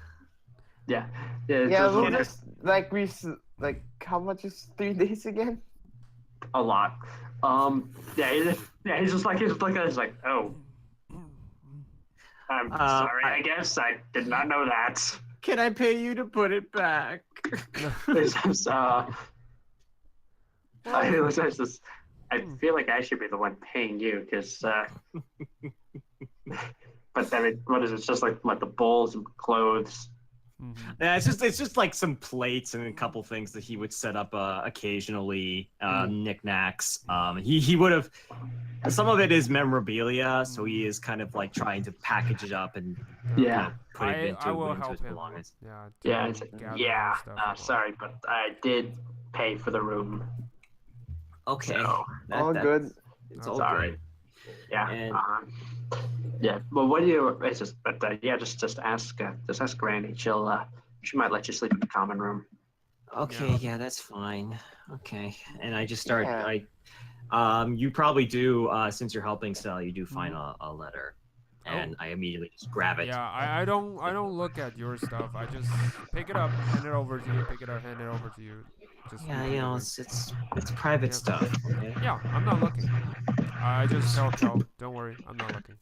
Yeah.
yeah,
there's
we
one-
just like how much is 3 days again?
a lot. He's just like he's like, oh, I'm sorry. I guess I did not know that.
Can I pay you to put it back?
It's just, I feel like I should be the one paying you because, but I mean, what is it? It's just like the bowls and clothes.
Mhm.
Yeah, it's just like some plates and a couple things that he would set up occasionally, knickknacks. He would have. Some of it is memorabilia, so he is kind of like trying to package it up and
Yeah.
put it into,
I will
into
help
its
him.
belongings.
Yeah.
Yeah,
to
it's like,
gather
yeah.
the stuff.
Sorry, but I did pay for the room.
Okay.
So,
All good.
It's all
sorry.
good.
Yeah.
And-
Yeah. Well, what do you? It's just, but yeah, just ask Granny. She might let you sleep in the common room.
Okay, yeah, that's fine. Okay. And I just start
Yeah.
You probably do, since you're helping Sally, you do find a letter, and I immediately just grab it.
Yeah, I don't look at your stuff. I just pick it up, hand it over to you. Pick it up, hand it over to you. Just
Yeah,
repeat
you know,
it.
it's private
Yeah.
stuff. Okay.
Yeah, I'm not looking. I just tell Kel, don't worry, I'm not looking.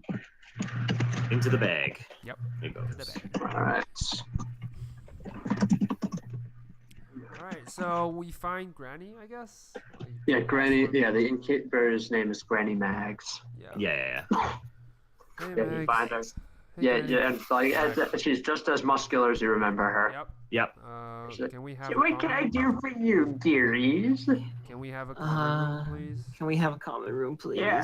Into the bag.
Yep.
It
To the
goes.
bag.
All right.
All right, so we find Granny, I guess.
Yeah, Granny. Yeah, the innkeeper's name is Granny Mags.
Yeah.
Yeah.
Hey,
Yeah, you
Max.
find her.
Hey,
Yeah,
Granny.
yeah, and like she's just as muscular as you remember her.
Yep.
Yep.
Can we have?
So
a
what can I
common-
do for you, dearies?
Can we have a common room, please?
Can we have a common room, please?
Yeah.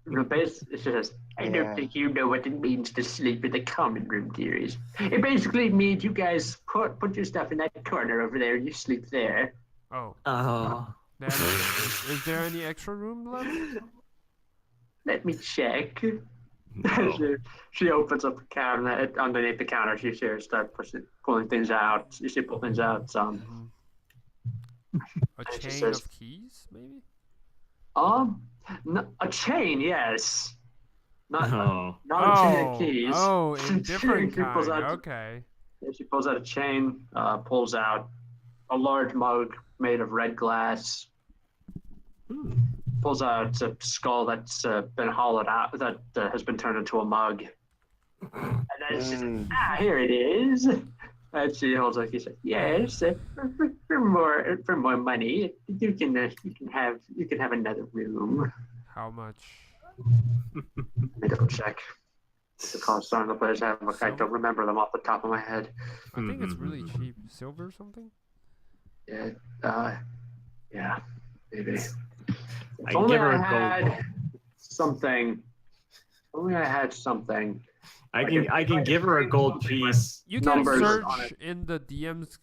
The base it says, I
Yeah.
don't think you know what it means to sleep in the common room, dearies. It basically means you guys put your stuff in that corner over there and you sleep there.
Oh,
Oh.
then is there any extra room left?
Let me check.
No.
she opens up a cabinet underneath the counter. She starts pulling things out. She pulls things out.
A
And she
chain
says-
of keys, maybe?
No, a chain, yes. Not
Oh.
a chain of keys.
Oh, in different
She pulls
kind.
out-
Okay.
She pulls out a chain, pulls out a large mug made of red glass, pulls out a skull that's been hollowed out, that has been turned into a mug. And then she says, here it is. And she holds it. She says, yes, for more money, you can have another room.
How much?
Let me double check. The cost on the place I don't remember them off the top of my head.
I think it's really cheap. Silver or something?
Yeah, yeah, maybe. If
I
only
give her
I
a gold.
had something. If only I had something.
I can give her a gold piece.
You can
Numbers
search
on it.
in the DM's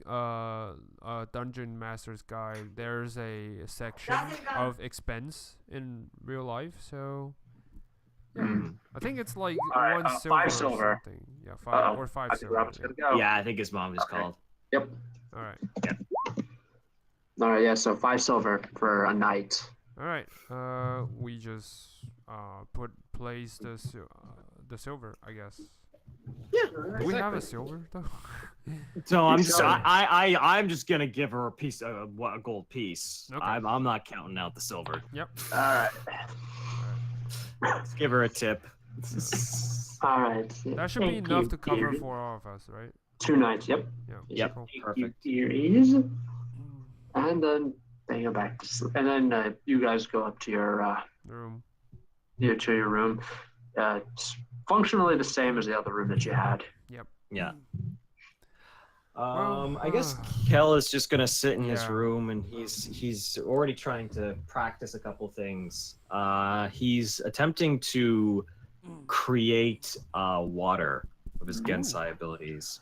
Dungeon Master's Guide. There's a section of expense in real life, so yeah.
Hmm.
I think it's like
Alright,
1 silver.
5
or
silver.
something. Yeah,
Uh-oh.
5 or 5
I think
silver.
Rob's gonna go.
Yeah, I think his mom just
Okay.
called.
Yep.
All right.
All right. Yeah. So 5 silver for a night.
All right. We just place the silver, I guess. Do we have a silver though?
So I'm
You
just
showed me.
I'm just gonna give her a piece of a gold piece.
Okay.
I'm not counting out the silver.
Yep.
All right.
Let's give her a tip.
All right.
That should be enough to cover for all of us, right?
2 nights. Yep.
Yeah.
Yep.
Cool.
Perfect.
Dearies. And then they go back to sleep. And then you guys go up to your
The room.
to your room. functionally the same as the other room that you had.
Yeah.
Well,
I guess Kel is just gonna sit in his
Yeah.
room, and he's already trying to practice a couple things. He's attempting to create water with his Gensai abilities.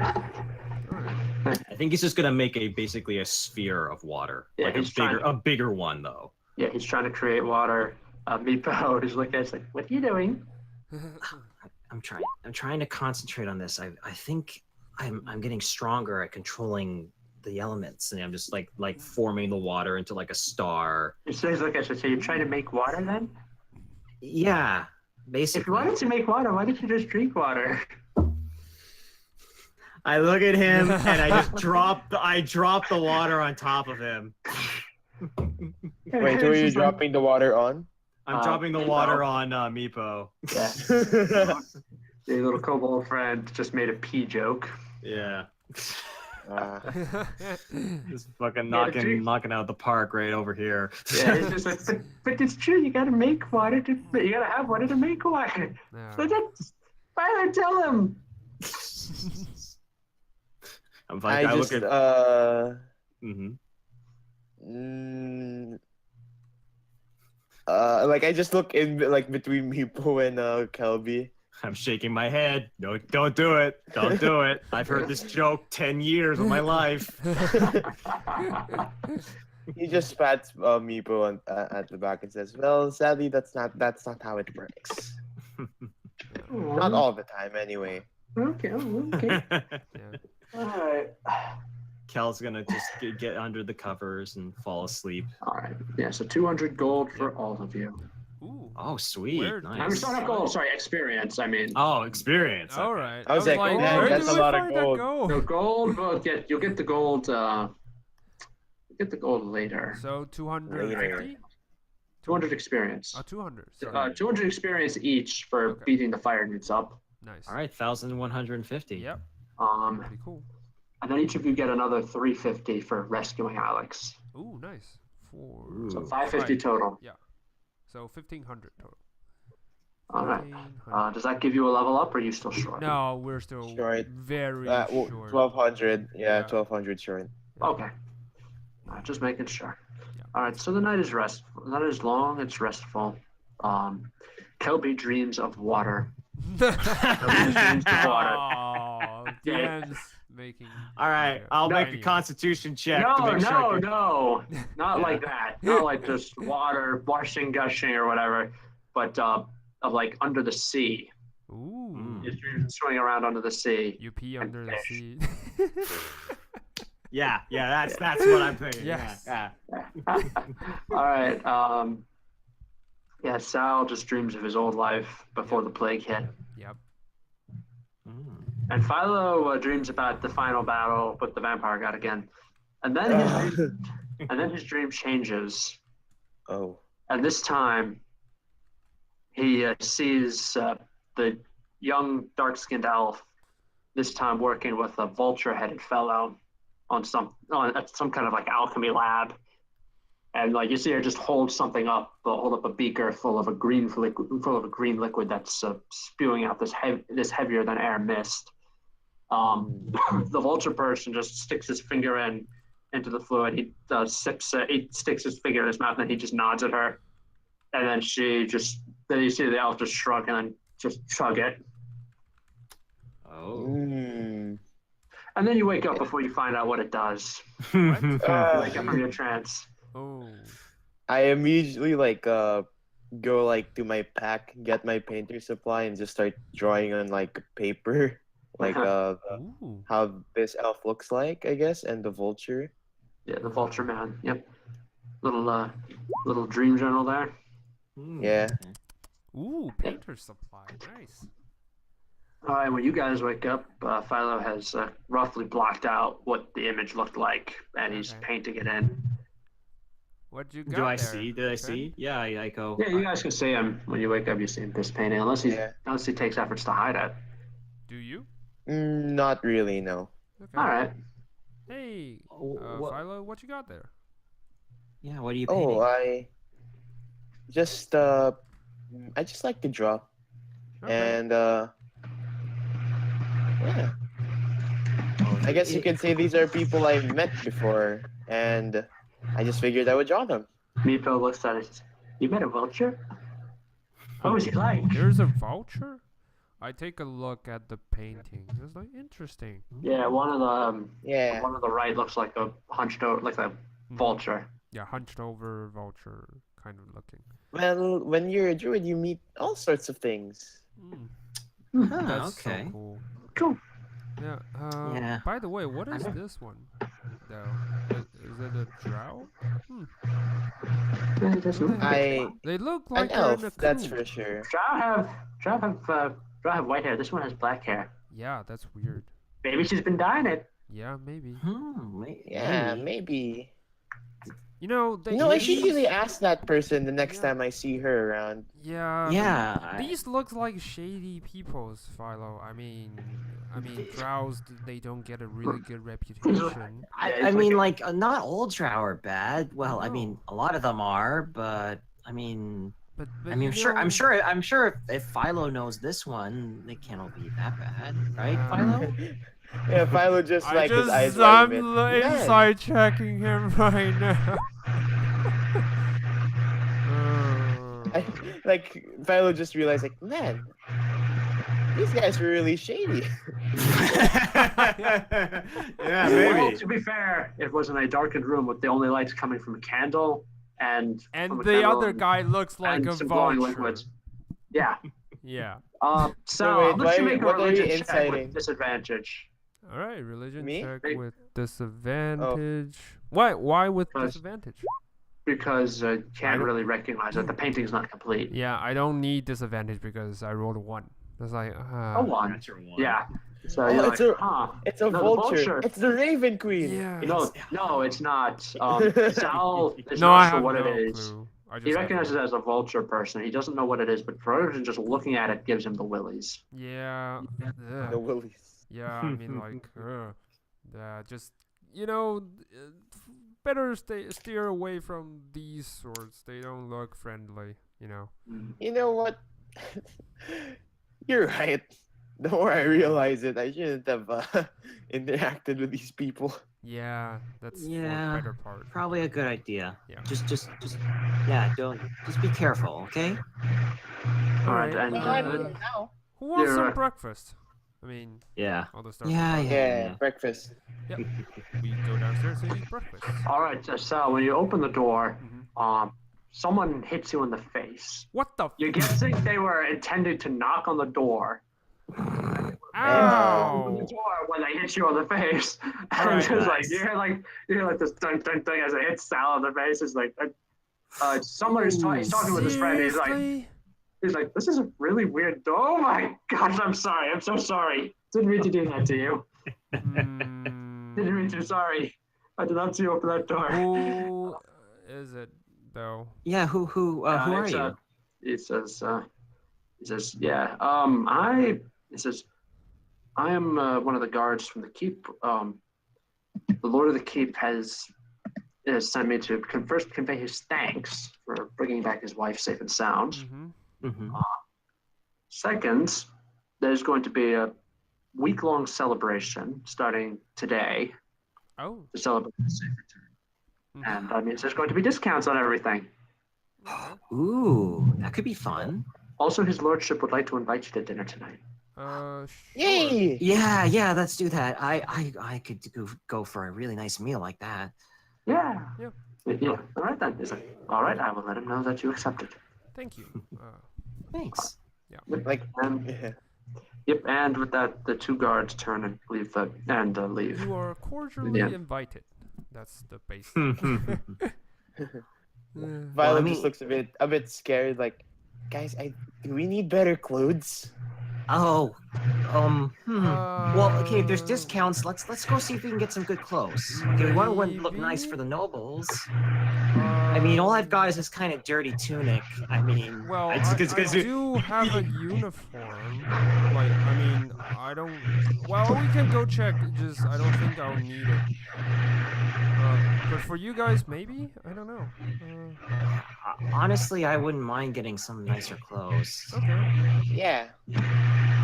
I think he's just gonna make basically a sphere of water,
Yeah,
like
he's
a bigger one though.
Yeah, he's trying to create water. Meepo is looking at us like, what are you doing?
I'm trying to concentrate on this. I think I'm getting stronger at controlling the elements, and I'm just like
Forming the water into like a star.
He's looking at us, so you're trying to make water then?
yeah,
If
basically.
you wanted to make water, why didn't you just drink water?
I look at him and I just drop the water on top of him.
Wait, who are you dropping the water on?
I'm dropping the water on Meepo.
Yeah. Your little kobold friend just made a pee joke.
Yeah.
Uh,
Just fucking
drink-
knocking out the park right over here.
Yeah, it's just like, but it's true. You gotta make water. You gotta have water to make water. So just finally tell him.
I'm like,
I
I
just
look at.
like I just look in like between Meepo and Kelby.
I'm shaking my head. No, don't do it. Don't do it. I've heard this joke 10 years of my life.
He just pats Meepo at the back and says, "Well, sadly, that's not how it works. Not all the time, anyway."
Okay. Okay. All right.
Kel's gonna just get under the covers and fall asleep.
All right. Yeah. So 200 gold for all of you.
Ooh.
Oh, sweet.
Where-
Nice.
I'm sorry, not gold. Sorry, experience. I mean.
Oh, experience.
All right.
I was like,
oh,
man,
where
that's
do
a
I
lot of
find that
gold.
No gold. You'll get the gold. Get the gold later.
So 250?
200 experience.
Oh, 200. Sorry.
200 experience each for
Okay.
beating the fire dudes up.
Nice.
All right, 1,150.
Yep.
Um,
Pretty cool.
and then each of you get another 350 for rescuing Alex.
Ooh, nice.
Ooh.
So 550 total.
So 1,500 total.
All right.
1,500.
Does that give you a level up, or are you still short?
No, we're still
Short.
very
Well,
short.
1,200. Yeah,
Yeah.
1,200 short.
Okay. Just making sure.
Yeah.
All right. So the night is restful. Not as long. It's restful. Kelby dreams of water. Dreams of water.
Oh, DM's making.
All right,
yeah.
I'll
No,
make a constitution check to
No,
make sure. I can-
no, not
Yeah.
like that. Not like just water, washing, gushing, or whatever, but of like under the sea.
Ooh.
Mm.
His dreams of swimming around under the sea.
You pee under the sea.
Yeah, that's what I'm thinking.
Yes.
Yeah.
All right. Yeah, Sal just dreams of his old life before the plague hit.
Yep.
Mm.
And Philo dreams about the final battle with the vampire god again. And then his dream changes.
Oh.
And this time, he sees the young dark-skinned elf, this time working with a vulture-headed fellow on some kind of like alchemy lab. And like you see her just hold something up, hold up a beaker full of a green liquid that's spewing out this heavier than air mist. The vulture person just sticks his finger into the fluid. He sips it. He sticks his finger in his mouth, and he just nods at her. And then then you see the elf just shrug and then just chug it.
Oh.
And then you wake up before you find out what it does. You wake up from your trance.
Oh.
I immediately go to my pack, get my painter supply, and just start drawing on like paper, like
Ooh.
how this elf looks like, I guess, and the vulture.
Yeah, the vulture man. Yep. Little dream journal there.
Mm.
Yeah.
Ooh, painter supply. Nice.
All right, when you guys wake up, Philo has roughly blocked out what the image looked like, and he's
Okay.
painting it in.
What you got
Do I
there?
see? Did I
Okay.
see? Yeah, I go.
Yeah, you guys can see him when you wake up. You see him this painting, unless he takes efforts to hide it.
Do you?
Not really, no.
Okay.
All right.
Hey,
What-
Philo, what you got there?
Yeah, what are you painting?
Oh, I just like to draw. And yeah, I guess you could say these are people I've met before, and I just figured I would draw them.
Meepo looks at it. You met a vulture? What was he like?
There's a vulture? I take a look at the painting. It's like interesting.
Yeah, one of the
Yeah.
one on the right looks like a hunched over, like a vulture.
Yeah, hunched over vulture kind of looking.
Well, when you're a druid, you meet all sorts of things.
That's
okay.
so cool.
Cool.
Yeah.
Yeah.
By the way, what is this one? Though, is it a drow?
They
look
an
like they're
elf,
in a
that's
coop.
for sure.
Drow have white hair. This one has black hair.
Yeah, that's weird.
Maybe she's been dyeing it.
Yeah, maybe.
Yeah, maybe.
You know,
I should really ask that person the next time I see her around.
Yeah.
Yeah.
These look like shady peoples, Philo. I mean, drows, they don't get a really good reputation.
I mean, like, not all drow are bad. Well, I
No.
mean, a lot of them are, but I mean,
But
I'm
you
sure.
know-
I'm sure if Philo knows this one, they can't all be that bad, right,
Yeah.
Philo?
Yeah, Philo just like his eyes
I'm
wide open. Man.
inside checking him right now.
Like Philo just realized, like, man, these guys were really shady.
Yeah,
Well,
maybe.
to be fair, it was in a darkened room with the only lights coming from a candle and from
And
a
the
candle
other guy looks like
and
a
some glowing
vulture.
liquids. Yeah.
Yeah.
So
wait,
I'll let you
why-
make a
what are you
religion check
inciting?
with disadvantage.
All right, religion
Me?
check
Hey.
with disadvantage. Why with
Because-
disadvantage?
Because you
I
can't
don't-
really recognize that the painting's not complete.
Yeah, I don't need disadvantage because I rolled a 1. It's like,
A one.
Natural one.
Yeah. So
Oh,
you're
it's
like,
a-
huh.
It's a
No, the
vulture.
vulture.
It's the Raven Queen.
yeah.
No, it's not. Sal is
No,
not
I
sure
have
what
no
it is.
clue. I just
He
have
recognizes
no-
it as a vulture person. He doesn't know what it is, but for other than just looking at it gives him the willies.
Yeah.
The
ugh.
willies.
Yeah, I mean, like, just, better steer away from these sorts. They don't look friendly,
You know what? You're right. The more I realize it, I shouldn't have interacted with these people.
Yeah, that's the
Yeah.
better part.
Probably a good idea.
Yeah.
Just, yeah. Just be careful, okay?
Alright,
Alright,
and
now.
who wants some
You're-
breakfast? I mean,
Yeah.
all the stuff.
Yeah.
Yeah, breakfast.
We go downstairs and eat breakfast.
Alright, so when you open the door,
Mhm.
someone hits you in the face.
What the?
You're guessing they were intended to knock on the door. Open the
Ow!
door when they hit you on the face. And
Alright,
just
nice.
you hear like this dun dun dun as it hits Sal in the face. It's like someone is he's talking with his friend.
Seriously?
He's like, this is a really weird door. Oh my gosh, I'm sorry. I'm so sorry. Didn't mean to do that to you. Didn't mean to. Sorry. I did not see you open that door.
Who is it though?
Yeah. Who are
It's,
you?
He says, yeah. He says, I am one of the guards from the keep. The Lord of the Keep has sent me to first convey his thanks for bringing back his wife safe and sound.
Mm-hmm.
Mhm.
Second, there's going to be a week-long celebration starting today
Oh.
to celebrate his safe return.
Mhm.
And that means there's going to be discounts on everything.
Ooh, that could be fun.
Also, his lordship would like to invite you to dinner tonight.
Sure.
Yay!
Yeah. Let's do that. I could go for a really nice meal like that.
Yeah.
Yeah.
Yeah. All right then. He's like, all right, I will let him know that you accepted.
Thank you.
Thanks.
Like,
And
yeah.
yep. And with that, the two guards turn and leave. Leave.
You are cordially
Yeah.
invited. That's the basic.
Violet
I mean-
just looks a bit scared. Like, guys, do we need better clothes?
Oh, well, okay. If there's
Uh,
discounts, let's go see if we can get some good clothes. Okay, we want to look nice for the nobles. I mean, all I've got is this kind of dirty tunic. I mean,
Well,
It's-
I,
it's 'cause
I
you-
do have a uniform. Like, I mean, I don't. Well, we can go check. Just, I don't think I'll need it. But for you guys, maybe? I don't know.
Honestly, I wouldn't mind getting some nicer clothes.
Okay.
Yeah.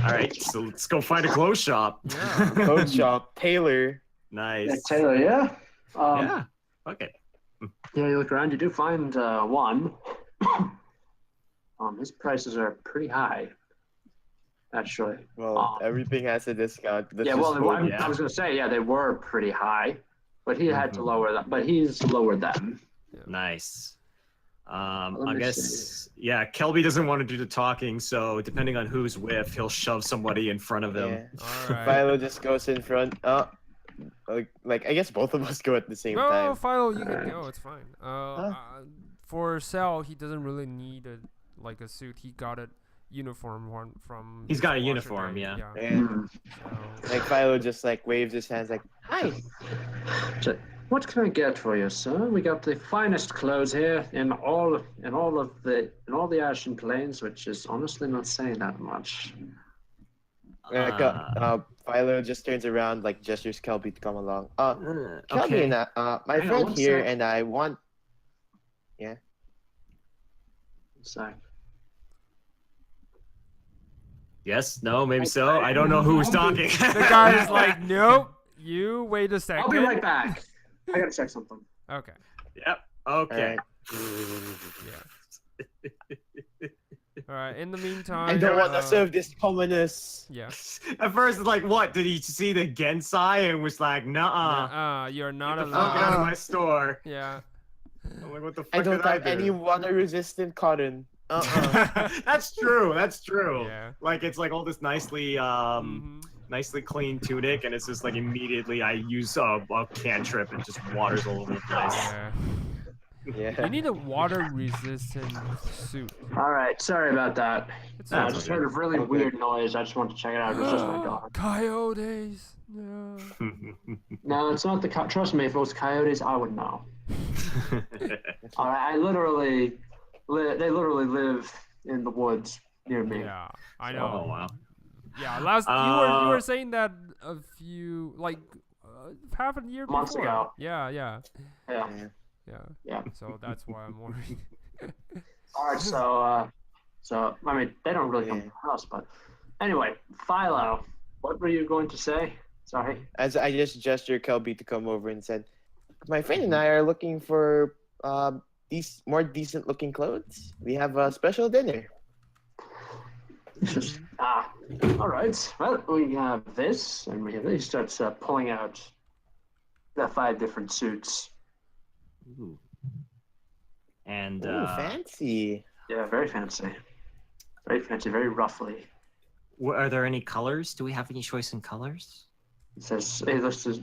All right, so let's go find a clothes shop.
Yeah.
Clothes shop, tailor.
Nice.
Yeah, Taylor, yeah.
Yeah. Okay.
Yeah, you look around, you do find one. His prices are pretty high, actually.
Well, everything has a discount. Let's
Yeah,
just
well,
hope.
I was going to say, yeah, they were pretty high, but he had to lower them. But he's lowered them.
Nice.
Let
I
me
guess,
see.
yeah, Kelby doesn't want to do the talking, so depending on who's with, he'll shove somebody in front of him.
Yeah.
All right.
Philo just goes in front. Like I guess both of us go at the same
No,
time.
Philo, you can
Alright.
go. It's fine. For Sal, he doesn't really need a suit. He got a uniform one from.
He's
his
got a
washer
uniform,
day.
yeah.
And
So,
like Philo just like waves his hands like, "Hi."
So, what can I get for you, sir? We got the finest clothes here in all the Ashen Plains, which is honestly not saying that much.
Philo just turns around, like gestures Kelby to come along. Kelby
Okay.
and my
Hang on
friend
one
here
sec.
and I want.
So,
Yes, no, maybe so. I don't know who's talking.
the guy is like, nope. You wait a second.
I'll be right back. I gotta check something.
Okay.
Yep. Okay.
All right. In the meantime,
I don't want to serve this commoners.
Yeah.
At first, it's like, what? Did he see the Gensai and was like, nah,
you're not
get the fuck out of
allowed.
my store?
Yeah.
I'm like, what the fuck
I don't
did
have
do?
any water-resistant cotton.
That's true. That's true.
Yeah.
Like it's like all this nicely, nicely clean tunic, and it's just like immediately I use a cantrip and just waters all over the place.
Yeah.
Yeah.
You need a water-resistant suit.
All right, sorry about that.
It's
I
not
just
okay.
heard a really weird noise. I just wanted to check it out. It was just my dog.
Coyotes. No.
No, it's not the trust me. If it was coyotes, I would know. All right, they literally live in the woods near me.
Yeah, I
Oh
know.
wow.
Yeah, you were saying that a few half a year
Months
before.
ago.
Yeah.
Yeah.
Yeah. So that's why I'm worried.
All right, so I mean, they don't really come to the house, but anyway, Philo, what were you going to say? Sorry.
As I just gestured Kelby to come over and said, "My friend and I are looking for these more decent-looking clothes. We have a special dinner."
All right. Well, we have this, and we have this. He starts pulling out the 5 different suits.
Ooh. And
Ooh, fancy.
Yeah, very fancy. Very fancy, very roughly.
Are there any colors? Do we have any choice in colors?
It says, hey, this is,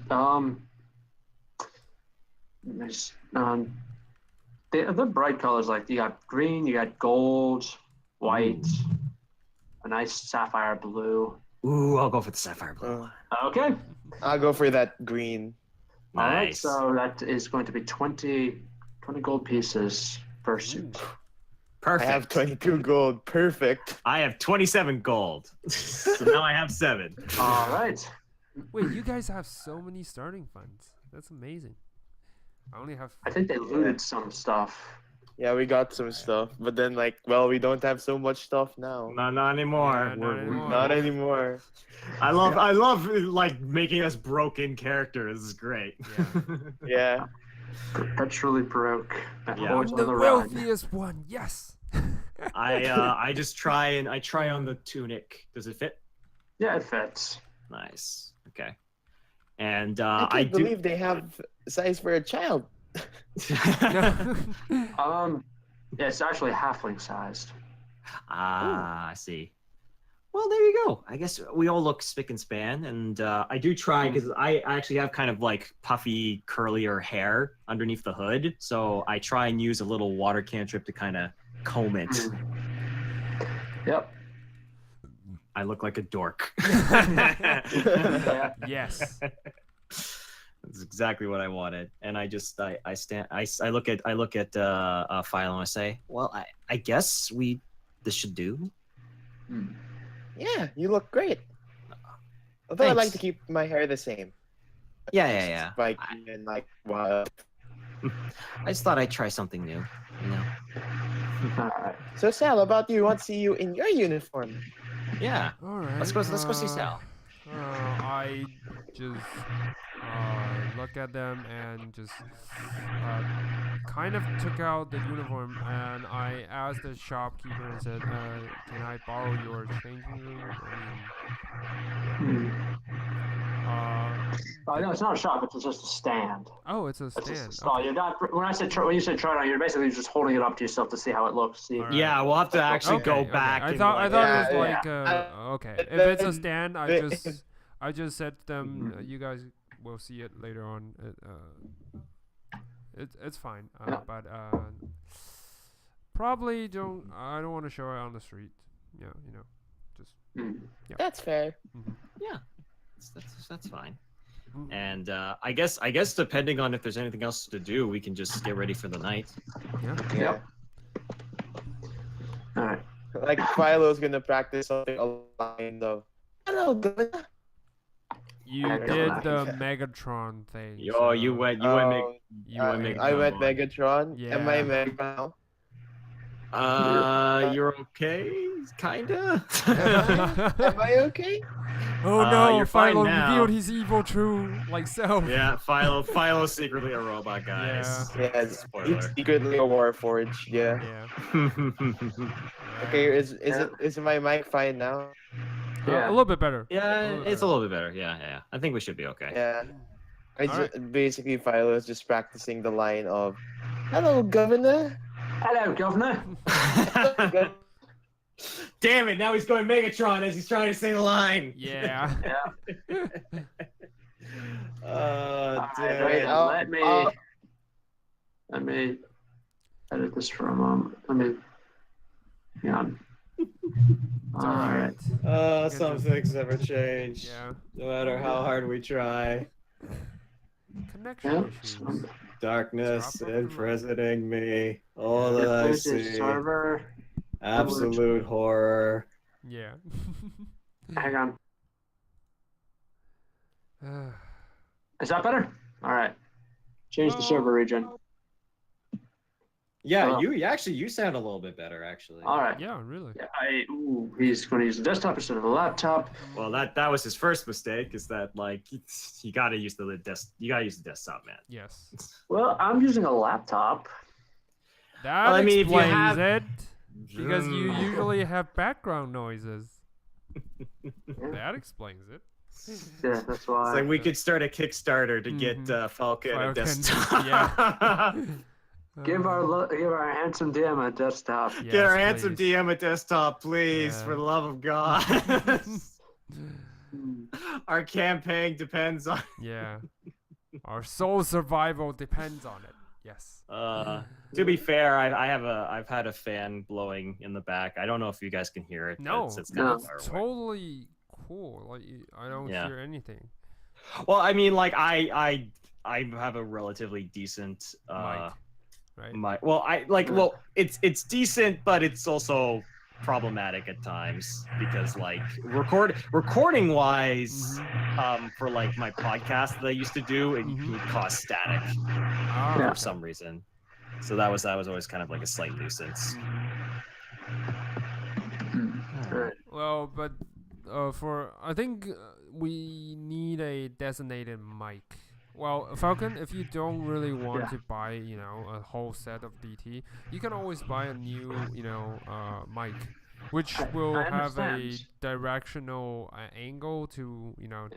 nice. The bright colors, like you got green, you got gold, white, a nice sapphire blue.
Ooh, I'll go for the sapphire blue.
Okay.
I'll go for that green.
All right,
nice.
so that is going to be 20 gold pieces per suit.
Perfect.
I have 22 gold. Perfect.
I have 27 gold. So now I have 7.
All right.
Wait, you guys have so many starting funds. That's amazing. I only have.
I think they looted some stuff.
Yeah, we got some stuff, but then we don't have so much stuff now.
Not anymore.
Yeah, not anymore.
Not anymore.
I love like making us broken characters. This is great.
Yeah.
Yeah.
Perpetually broke. And
Yeah.
hordes
I'm
on
the
run.
wealthiest one. Yes.
I just try on the tunic. Does it fit?
Yeah, it fits.
Nice. Okay. And
I
I
can't
do.
believe they have size for a child.
Yeah, it's actually halfling sized.
I see. Well, there you go. I guess we all look spick and span, and I do try because I actually have kind of like puffy, curlier hair underneath the hood, so I try and use a little water cantrip to kind of comb it.
Yep.
I look like a dork.
Yeah.
Yes.
That's exactly what I wanted, and I look at Philo and I say, well, I guess this should do.
Yeah, you look great. Although I like
Thanks.
to keep my hair the same.
Yeah.
Spiky and like wild.
I just thought I'd try something new. You know?
All right.
So Sal, about you? Want to see you in your uniform?
Yeah.
All right.
Let's go see Sal.
I just look at them and just kind of took out the uniform, and I asked the shopkeeper and said, "Can I borrow your changing room?" I mean,
Oh, no, it's not a shop. It's just a stand.
oh, it's a
It's just a
stand.
stall.
Okay.
You're not. When you said try it on, you're basically just holding it up to yourself to see how it looks. See.
Alright.
Yeah, we'll have to actually
Okay,
go
okay.
back.
I
and,
thought
like,
it was
Yeah,
like
yeah.
okay. If it's a stand,
the-
I just said to them, you guys will see it later on. It's fine.
Yeah.
But probably don't. I don't want to show it on the street. Yeah, you know, just.
Mm.
That's fair.
Yeah, that's fine. And I guess depending on if there's anything else to do, we can just get ready for the night.
Yeah.
Yeah.
All right.
Like Philo's gonna practice something along the. Hello, Governor.
You
I
did
don't
the
know.
Megatron thing.
Yo,
so
you went
Oh,
You
I,
went Megatron.
I went Megatron. Am I
Yeah.
Megatron
You're okay, kinda.
now? Am I okay?
Oh no!
you're fine
Philo
now.
revealed his evil true like self.
Yeah, Philo's secretly a robot, guys.
Yes.
Spoiler.
He's secretly a Warforged. Yeah.
Yeah.
Okay. Is my mic fine now?
Yeah.
A little bit better.
Yeah, it's a little bit better. Yeah. I think we should be okay.
Yeah.
Alright.
Basically Philo is just practicing the line of, "Hello, Governor."
Hello, Governor.
Damn it! Now he's going Megatron as he's trying to say the line.
Yeah.
Yeah.
Damn
Wait,
it.
Let me edit this for a moment. Hang on.
It's
All
alright.
right.
Some things never change.
Yeah.
No matter how hard we try.
Connection
Yep.
issues.
Darkness
Drop off the
imprisoning me. All that I
There's a
see.
server.
Absolute horror.
Yeah.
Hang on. Is that better? All right. Change the server region.
Yeah,
Oh.
you sound a little bit better actually.
All right.
Yeah, really.
Yeah, he's going to use the desktop instead of the laptop.
Well, that was his first mistake. Is that like you gotta use the desktop, man.
Yes.
Well, I'm using a laptop.
That
Well, I mean, if you
explains
have-
it. Because you usually have background noises. That explains it.
Yeah, that's why.
It's like we could start a Kickstarter to get Falcon a
Falcon,
desktop.
yeah.
Give our handsome DM a desktop.
Yes,
Get our handsome
please.
DM a desktop, please,
Yeah.
for the love of God. Our campaign depends on.
Yeah. Our soul survival depends on it. Yes.
To be fair, I've had a fan blowing in the back. I don't know if you guys can hear it. but
No,
it's kind of
it's
far away.
totally cool. Like I don't
Yeah.
hear anything.
Well, I mean, like I have a relatively decent
Mic, right?
well, it's decent, but it's also problematic at times because like recording wise, for like my podcast that I used to do, it would cause static
Ah,
for some reason. So that was always kind of like a slight nuisance.
Right.
Well, but I think we need a designated mic. Well, Falcon, if you don't really want to buy, a whole set of DT, you can always buy a new, mic, which will
I
have a
understand.
directional angle to,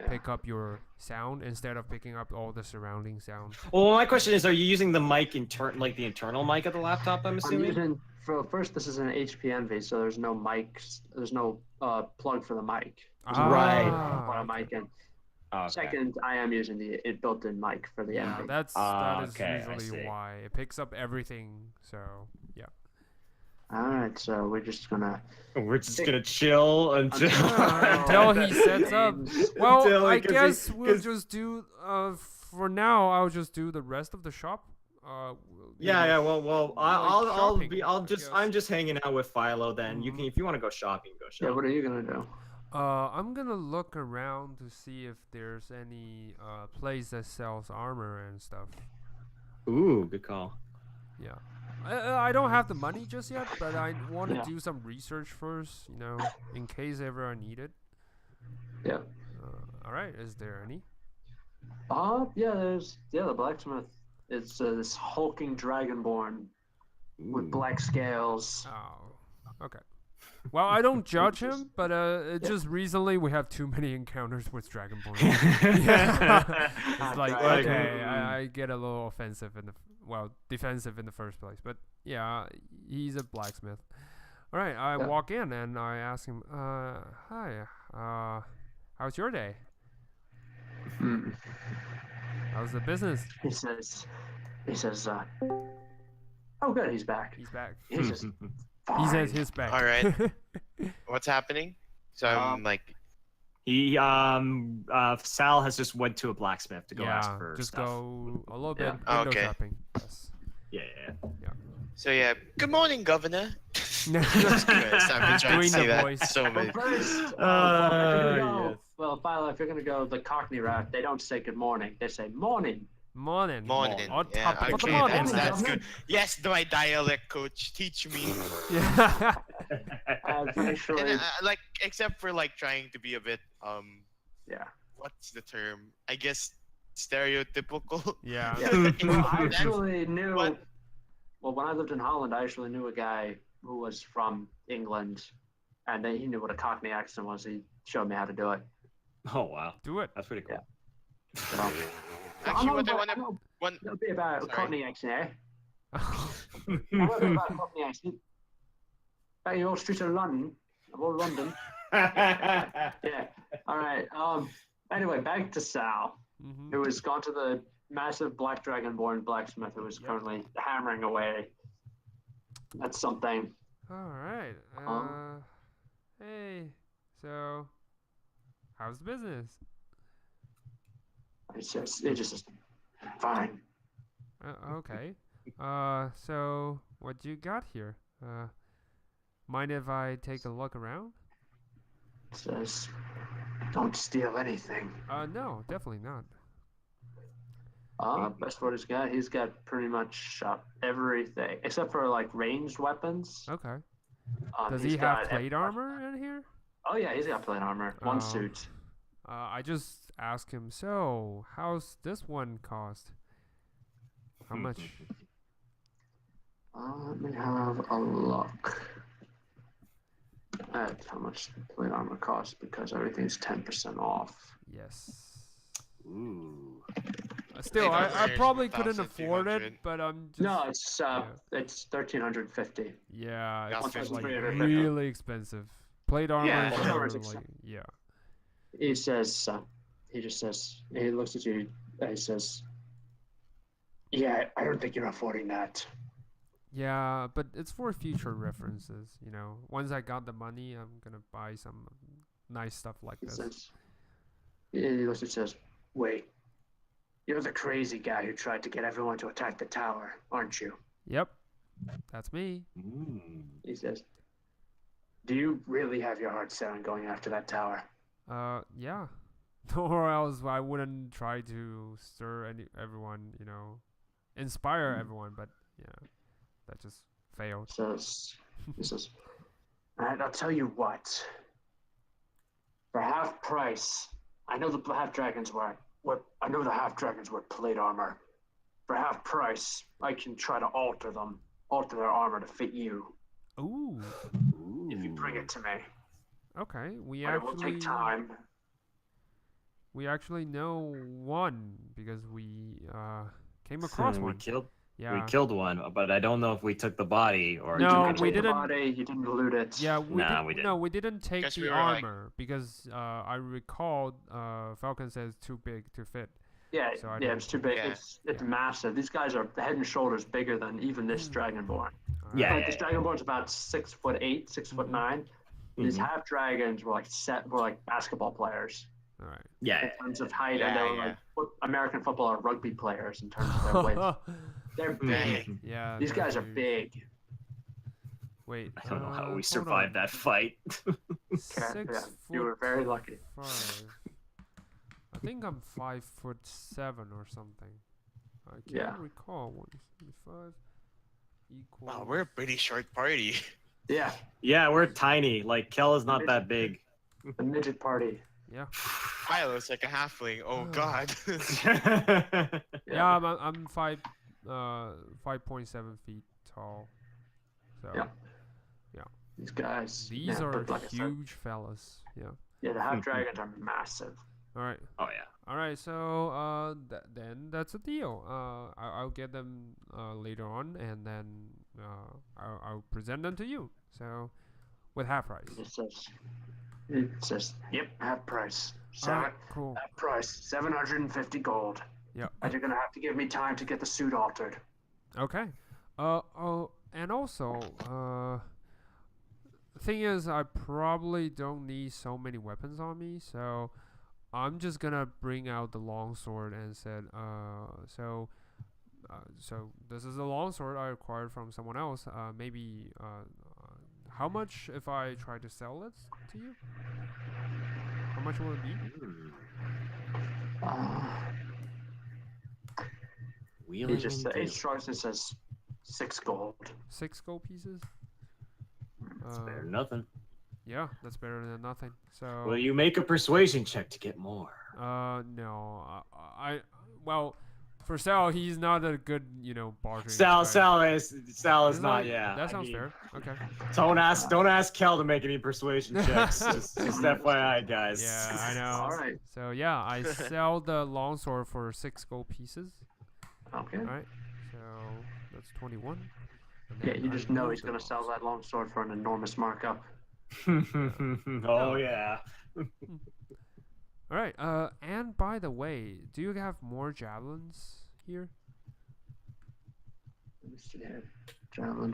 pick up your sound instead of picking up all the surrounding sound.
Well, my question is, are you using the mic like the internal mic of the laptop? I'm
I'm
assuming.
using first. This is an HP Envy, so there's no mics. There's no plug for the mic. There's no
Right.
plug for a mic in.
Oh, okay.
Second, I am using the built-in mic for the
Yeah,
Envy.
that is
okay, I
usually
see.
why it picks up everything. So yeah.
All right, so we're just gonna.
We're just gonna chill until
Until he sets up. Well,
Until-
I
'cause he-
guess we'll
'cause-
just do. For now, I'll just do the rest of the shop.
Yeah. Well,
shopping, I
I'm
guess.
just hanging out with Philo. Then you can, if you want to go shopping, go
Yeah,
shopping.
what are you gonna do?
I'm gonna look around to see if there's any place that sells armor and stuff.
Ooh, good call.
Yeah. I don't have the money just yet, but I want to
Yeah.
do some research first, in case ever I need it.
Yeah.
All right. Is there any?
The blacksmith. It's this hulking dragonborn with black scales.
Oh, okay. Well, I don't judge him, but just recently we have too many encounters with Dragonborn. Yeah. It's like,
Right.
okay, I get a little defensive in the first place. But yeah, he's a blacksmith. All right, I walk in and I ask him, hi, how's your day?
Hmm.
How's the business?
He says, oh good, he's back.
He's back.
He's just fine.
He says he's back.
All right. What's happening? So I'm
He Sal has just went to a blacksmith to go ask for
just
stuff.
go a little bit
Yeah.
window
Okay.
shopping. Yes.
Yeah.
good morning, Governor.
Yeah.
Just kidding. I've been trying
Doing
to say
the
that
voice.
so
Well,
many.
first,
yes.
Viola, if you're gonna go the Cockney route, they don't say good morning. They say morning.
Morning.
Morning.
On
Yeah,
top of the
okay,
morning.
that's good. Yes, my dialect coach, teach me.
Yeah.
Actually,
And, except for trying to be a bit
yeah.
what's the term? I guess stereotypical.
Yeah.
Yeah. Well, I
That's
actually knew.
what-
Well, when I lived in Holland, I actually knew a guy who was from England, and then he knew what a Cockney accent was. He showed me how to do it.
Oh wow,
Do it.
that's pretty cool.
So,
Actually, what I want
It'll be about a
Sorry.
Cockney accent, eh? I know a bit about Cockney accent. About your street of London, of all London. Yeah. All right. Anyway, back to Sal,
Mhm.
who has gone to the massive black dragonborn blacksmith, who is currently hammering away at something.
All right. Hey. So, how's the business?
It just is fine.
Okay. So what you got here? Mind if I take a look around?
It says, don't steal anything.
No, definitely not.
Best what he's got pretty much everything except for ranged weapons.
Okay. Does
he's
he have
got
plate armor in here?
Oh yeah, he's got plate armor. One
Oh.
suit.
I just asked him, so how's this one cost? How much?
Let me have a look at how much plate armor costs because everything's 10% off.
Yes.
Ooh.
Still,
I
I
don't
probably
know,
couldn't afford it,
1,200.
but I'm just...
No, it's 1,350.
Yeah,
That's
it's like
1,350.
really expensive. Plate armor
Yeah,
is
plate armor's
like,
expensive.
yeah.
He says, he just says, he looks at you. He says, "Yeah, I don't think you're affording that."
Yeah, but it's for future references, Once I got the money, I'm gonna buy some nice stuff like
He
this.
says, he looks and says, "Wait, you're the crazy guy who tried to get everyone to attack the tower, aren't you?"
Yep, that's me.
He says, "Do you really have your heart set on going after that tower?"
Yeah. Or else I wouldn't try to stir everyone, inspire everyone, but yeah, that just failed.
He says, "All right, I'll tell you what. For half price, I know the half dragons were plate armor. For half price, I can try to alter their armor to fit you
Ooh.
if you bring it to me.
Okay,
But it will take time."
we actually know one because we came across
we
one.
killed
Yeah.
one, but I don't know if we took the body or
No,
You
we
took the
didn't-
body, you didn't loot it.
Yeah, we
Nah,
did,
we
no, we didn't take
Guess
the
we were,
armor because I recalled Falcon says too big to fit.
Yeah,
So I
yeah,
didn't
it's too
take
big.
it.
It's
Yeah.
massive. These guys are head and shoulders bigger than even this dragonborn.
Alright.
Yeah.
Like this dragonborn's about 6'8", 6'9". These
Mhm.
half dragons were like basketball players
All right.
Yeah.
in terms of height,
Yeah,
and they were
yeah.
like American football or rugby players in terms of their width. They're big.
Dang.
Yeah.
These
they're
guys are
huge.
big.
Wait.
I don't know how we
hold
survived
on.
that fight.
6
Yeah,
foot
you were very lucky.
5. I think I'm 5'7" or something. I can't
Yeah.
recall. 175 equals.
Wow, we're a pretty short party.
Yeah,
Yeah, we're tiny. Like Kel is not that big.
the midget party.
Yeah.
Philo's like a halfling. Oh god.
Yeah, I'm 5.7 feet tall. So
Yeah. These guys.
these are
but like I said,
huge fellas. Yeah.
yeah, the half dragons are massive.
All right.
Oh yeah.
All right. So then that's a deal. I'll get them later on, and then I'll present them to you. So with half price.
It says, yep, half price.
All right. Cool.
Half price, 750 gold.
Yeah.
And you're gonna have to give me time to get the suit altered.
Okay. Oh, and also, thing is, I probably don't need so many weapons on me, so I'm just gonna bring out the longsword and said, so this is a longsword I acquired from someone else. Maybe, how much if I try to sell it to you? How much will it be?
He just shrugs and says 6 gold.
6 gold pieces.
It's better than nothing.
Yeah, that's better than nothing. So.
Will you make a persuasion check to get more?
No. Well, for Sal, he's not a good, bartering.
Sal
guy.
is not. Yeah.
That sounds fair. Okay.
Don't ask Kel to make any persuasion checks. just FYI, guys.
Yeah, I know.
All right.
So yeah, I sell the longsword for 6 gold pieces.
Okay.
All right. So that's 21. And
Yeah,
then
you
I
just know
move
he's
the
gonna sell that longsword for an enormous markup.
Oh yeah.
All right. And by the way, do you have more javelins here?
Let me see here. Javelin.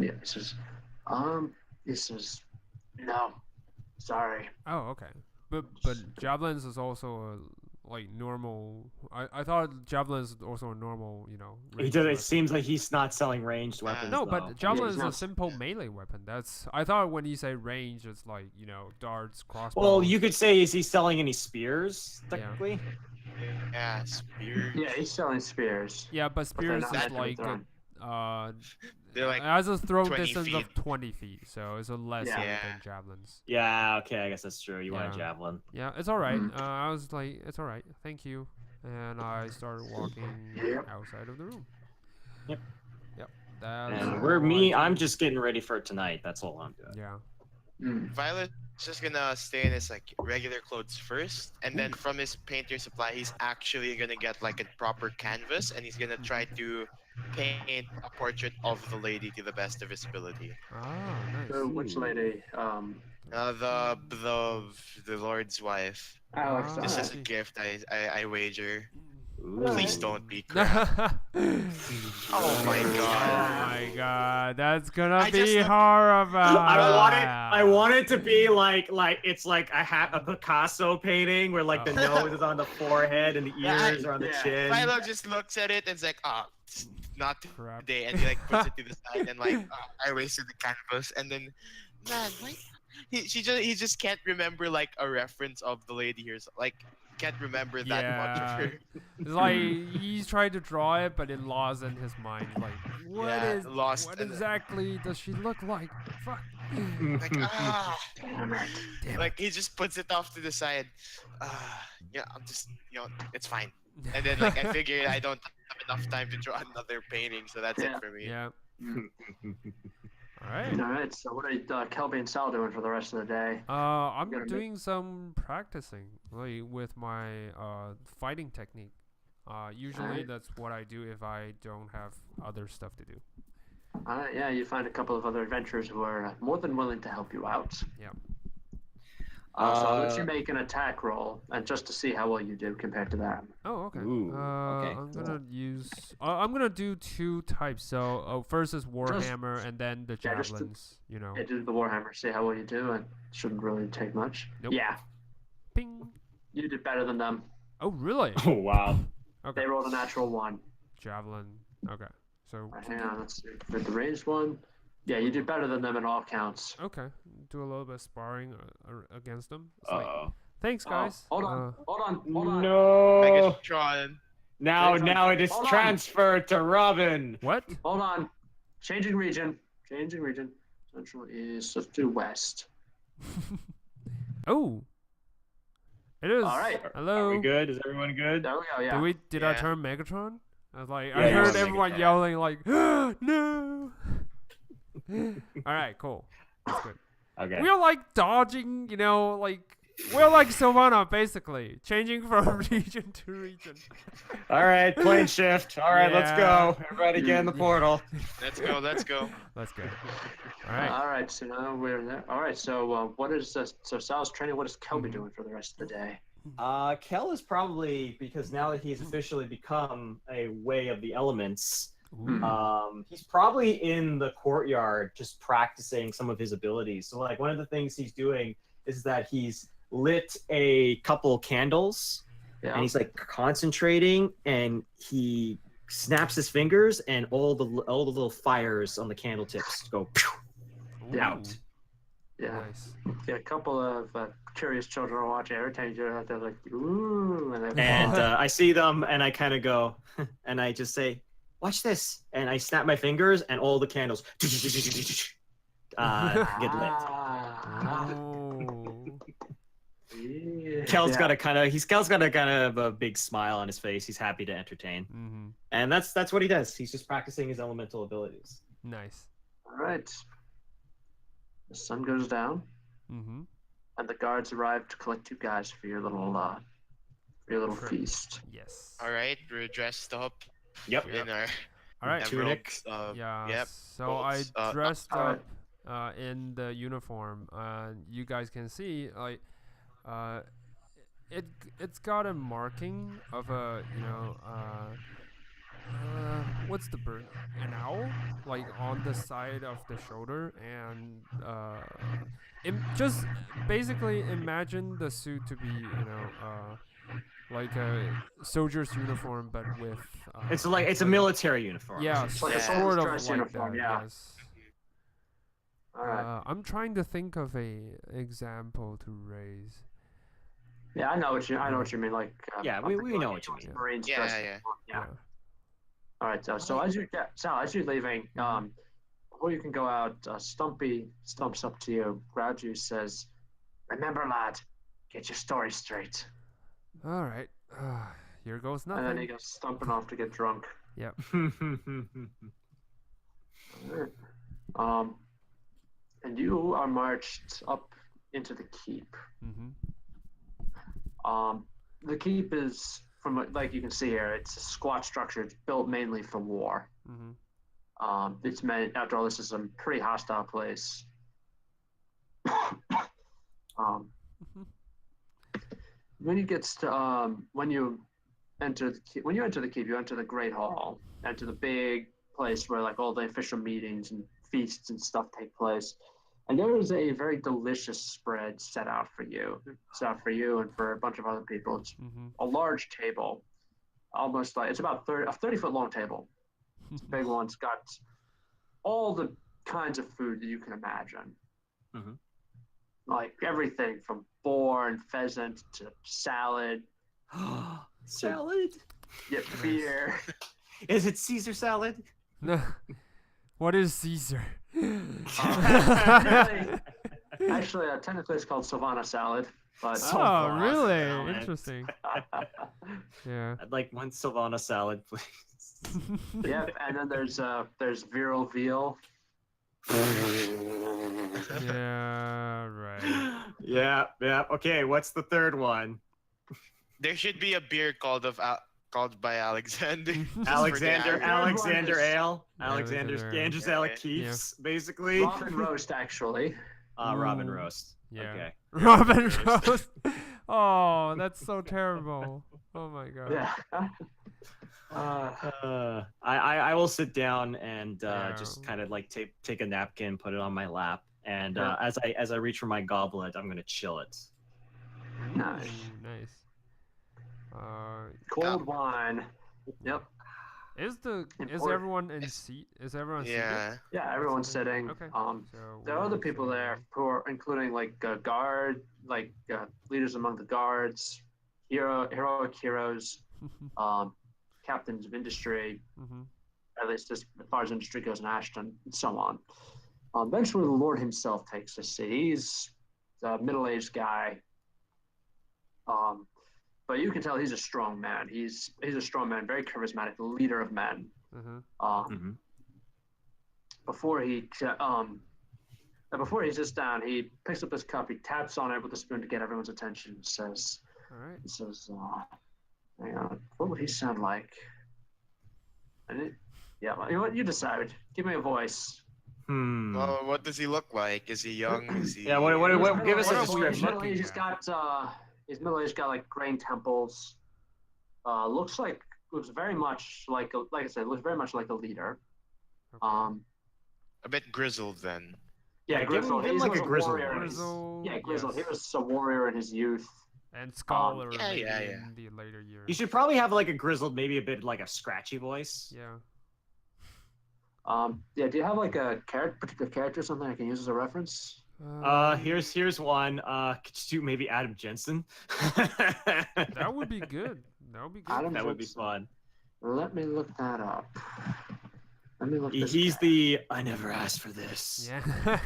Yeah, this is no. Sorry.
Oh, okay. But javelins is also like normal. I thought javelins is also a normal,
He
ranged
does. It
weapon.
seems like he's not selling ranged weapons.
No,
though.
but javelin
he's
is a
not-
simple melee weapon. I thought when you say range, it's like darts, crossbows.
Well, you could say, is he selling any spears?
Yeah.
Technically.
Yeah, spear.
Yeah, he's selling spears.
Yeah, but spears
not
is
meant to be
like
thrown.
They're like
it has a throw
20
distance
feet.
of 20 feet, so it's a less
Yeah.
than javelins.
Yeah. Okay. I guess that's true. You want a
Yeah.
javelin.
Yeah, it's all right.
Mm.
I was like, it's all right, thank you, and I started walking
Yep.
outside of the room.
Yep.
That's
And
all I
I'm
do.
just getting ready for tonight. That's all I'm doing.
Yeah.
Mm.
Violet's just gonna stay in his like regular clothes first, and then from his painter supply, he's actually gonna get like a proper canvas, and he's gonna try to paint a portrait of the lady to the best of his ability.
Ah, nice.
So which lady?
The Lord's wife.
Alex.
Ah.
This
I
is a
see.
gift. I wager.
Ooh.
Please don't be crap. Oh my
Oh
god.
my god, that's gonna
I just
be
look-
horrible.
I want it to be like it's like a Picasso painting where like the
Oh.
nose is on the forehead and the
Yeah,
ears are on the
yeah.
chin.
Philo just looks at it and is like, not
Crap.
today, and he like puts it to the side and like, I wasted the canvas, and then, man, like, he just can't remember like a reference of the lady here, so, like, can't remember that much of her.
It's like he's trying to draw it, but it lost in his mind. Like,
Yeah, lost
what
in-
exactly does she look like? Fuck.
Like,
Damn it.
like he just puts it off to the side. Yeah, I'm just, it's fine. And then like I figured I don't have enough time to draw another painting, so that's
Yeah.
it for me.
Yeah.
Mm.
All right.
All right. So what are Kelby and Sal doing for the rest of the day?
I'm
Gotta make-
doing some practicing, like with my fighting technique. Usually
Alright.
that's what I do if I don't have other stuff to do.
Yeah, you find a couple of other adventurers who are more than willing to help you out.
Yeah.
So I'll let you make an attack roll, and just to see how well you do compared to them.
Oh, okay.
Ooh, okay,
I'm
cool.
gonna use. I'm gonna do 2 types. So first is Warhammer, and then the
yeah, just to-
javelins.
Yeah, do the Warhammer, see how well you do, and shouldn't really take much.
Nope.
Yeah,
Ping.
you did better than them.
Oh, really?
Oh wow.
Okay.
They rolled a natural 1.
Javelin. Okay. So.
Right, hang on, let's see. For the ranged one, yeah, you did better than them in all counts.
Okay. Do a little bit of sparring against them. It's like,
Uh-oh.
thanks, guys.
Hold on, hold on.
No.
Megatron.
Now
Wait,
it is
hold on.
transferred to Robin.
What?
Hold on. Changing region. Central, east, let's do west.
Oh. It is.
All right.
Hello.
Are we good? Is everyone good?
There we go, yeah.
Did I
Yeah.
turn Megatron? I was like,
Yeah,
I
you
heard
are
everyone
Megatron.
yelling like, no. All right, cool. That's good.
Okay.
We're like dodging, like we're like Sylvana, basically, changing from region to region.
All right, plane shift. All right, let's go. Everybody get in the portal.
Let's go. Let's go.
Let's go. All right.
All right, so now we're there. All right, so what is this? So Sal's training. What is Kelby doing for the rest of the day?
Kel is probably, because now that he's officially become a way of the elements,
Ooh.
he's probably in the courtyard just practicing some of his abilities. So like one of the things he's doing is that he's lit a couple candles
Yeah.
and he's like concentrating, and he snaps his fingers and all the little fires on the candle tips go out.
Yeah.
Nice.
Yeah, a couple of curious children are watching. Every time you do that, they're like, ooh.
And I see them and I kind of go, and I just say, watch this. And I snap my fingers and all the candles get lit.
Oh.
Yeah.
Kel's got a kind of a big smile on his face. He's happy to entertain.
Mm-hmm.
And that's what he does. He's just practicing his elemental abilities.
Nice.
All right. The sun goes down,
Mm-hmm.
and the guards arrive to collect you guys for your little
Sure.
feast.
Yes.
All right, we're dressed up
Yep.
in our
All right.
Tunic.
emeralds.
Yeah.
Yep.
So I
bolts,
dressed
all
up in the uniform. You guys can see like it's got a marking of a what's the bird? An owl, like on the side of the shoulder, and just basically imagine the suit to be like a soldier's uniform, but with
It's a military uniform.
yeah,
It's like a
Yeah.
sort of
dress
like
uniform,
that.
yeah.
Yes.
All right.
I'm trying to think of a example to raise.
Yeah, I know what you mean. Like
Yeah,
I'm
we
thinking
know
like
what you mean.
Marines
Yeah,
dress
yeah.
uniform, yeah. All right. So as you're leaving, before you can go out, Stumpy stumps up to you, grabs you, says, "Remember, lad, get your story straight."
All right. Here goes
And then he
nothing.
goes stumping off to get drunk.
Yep.
Alright. And you are marched up into the keep.
Mm-hmm.
The keep is, from like you can see here, it's a squat structure. It's built mainly for war.
Mm-hmm.
It's meant, after all, this is a pretty hostile place. When you get to when you enter the keep, you enter the Great Hall, enter the big place where like all the official meetings and feasts and stuff take place. And there is a very delicious spread set out for you and for a bunch of other people. It's
Mm-hmm.
a large table, almost like it's about a 30-foot long table. It's a big one. It's got all the kinds of food that you can imagine.
Mhm.
Like everything from boar and pheasant to salad,
Salad?
yeah, beer.
Is it Caesar salad?
No. What is Caesar?
Actually, technically it's called Savannah salad, but
Oh, really?
salad.
Interesting. Yeah.
I'd like one Sylvana salad, please.
yeah. And then there's Vierl veal.
Yeah. Right.
Yeah. Okay, what's the third one?
There should be a beer called by Alexander.
Alexander
Alexander.
Ale.
Alexander.
Andrews Ale Keefs, basically.
Robin roast, actually.
Robin
Ooh.
roast.
Yeah.
Okay.
Robin Roast. Oh, that's so terrible. Oh my god.
Yeah.
I will sit down and
Yeah.
just kind of like take a napkin, put it on my lap, and
Yeah.
as I reach for my goblet, I'm gonna chill it.
Nice.
Ooh, nice.
Cold wine. Yep.
Is
Important.
everyone in seat? Is everyone seated?
Yeah.
Yeah, everyone's sitting.
Okay. So
There are other people there who are, including like leaders among the guards, heroic heroes, captains of industry,
Mm-hmm.
at least as far as industry goes in Ashton, and so on. Eventually, the Lord himself takes a seat. He's a middle-aged guy, but you can tell he's a strong man. He's a strong man, very charismatic, leader of men.
Mm-hmm.
Before he sits down, he picks up his cup, he taps on it with a spoon to get everyone's attention. Says,
All right.
he says, hang on, what would he sound like? And you know what? You decide. Give me a voice.
Well, what does he look like? Is he young? Is he?
Yeah, what give us a
What are we
description.
looking
He's middle-aged, got like grain temples. Looks very much like I said, looks very much like a leader.
Okay.
A bit grizzled then.
Yeah,
give him
grizzled. He
like
was
a grizzled
warrior.
voice.
Grizzle.
Yeah, grizzled.
Yes.
He was a warrior in his youth.
And scholar
yeah,
maybe
yeah.
in the later years.
You should probably have like a grizzled, maybe a bit like a scratchy voice.
Yeah.
Yeah. Do you have like a particular character or something I can use as a reference?
Here's one. Could you do maybe Adam Jensen?
That would be good. That would be good.
Adam
That would be
Jensen.
fun.
Let me look that up. Let me look. This
He's
guy.
the I never asked for this.
Yeah.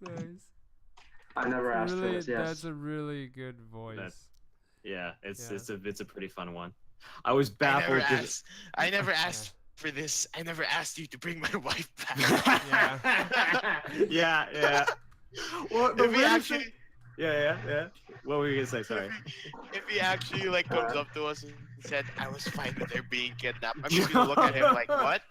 Nice.
I never asked for
Really,
this. Yes.
that's a really good voice.
Yeah, it's
Yeah.
it's a pretty fun one. I was
I
baffled.
never
'cause-
asked. I never asked for this. I never asked you to bring my wife back.
yeah. Well, the
If he
weird
actually,
thing- yeah. What were you gonna say? Sorry.
if he actually like comes up to us and said, "I was fine with her being kidnapped," I'm just gonna look at him like, "What?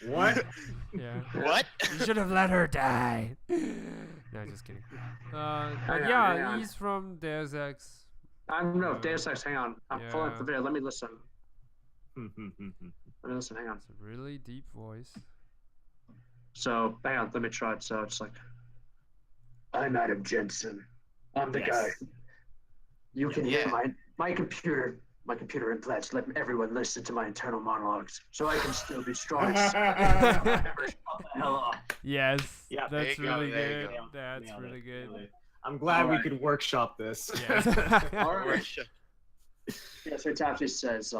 What?
Yeah.
What?"
You should have let her die. No, just kidding. But
Hang
yeah,
on.
he's from Deus Ex.
I don't know. Deus Ex. Hang on. I'm pulling up the
Yeah.
video. Let me listen. Let me listen. Hang on.
It's a really deep voice.
So hang on. Let me try it. So it's like, I'm Adam Jensen. I'm the
Yes.
guy. You can hear
Yeah.
my computer implants let everyone listen to my internal monologues, so I can still be strong. Shut the hell up.
Yes.
Yeah,
there
That's
you go,
really
there you
good.
go.
That's
Nailed
really
it,
good.
nailed it. I'm glad we
Alright.
could workshop this.
Yes.
All right.
Worship.
Yeah, so Tapsi says,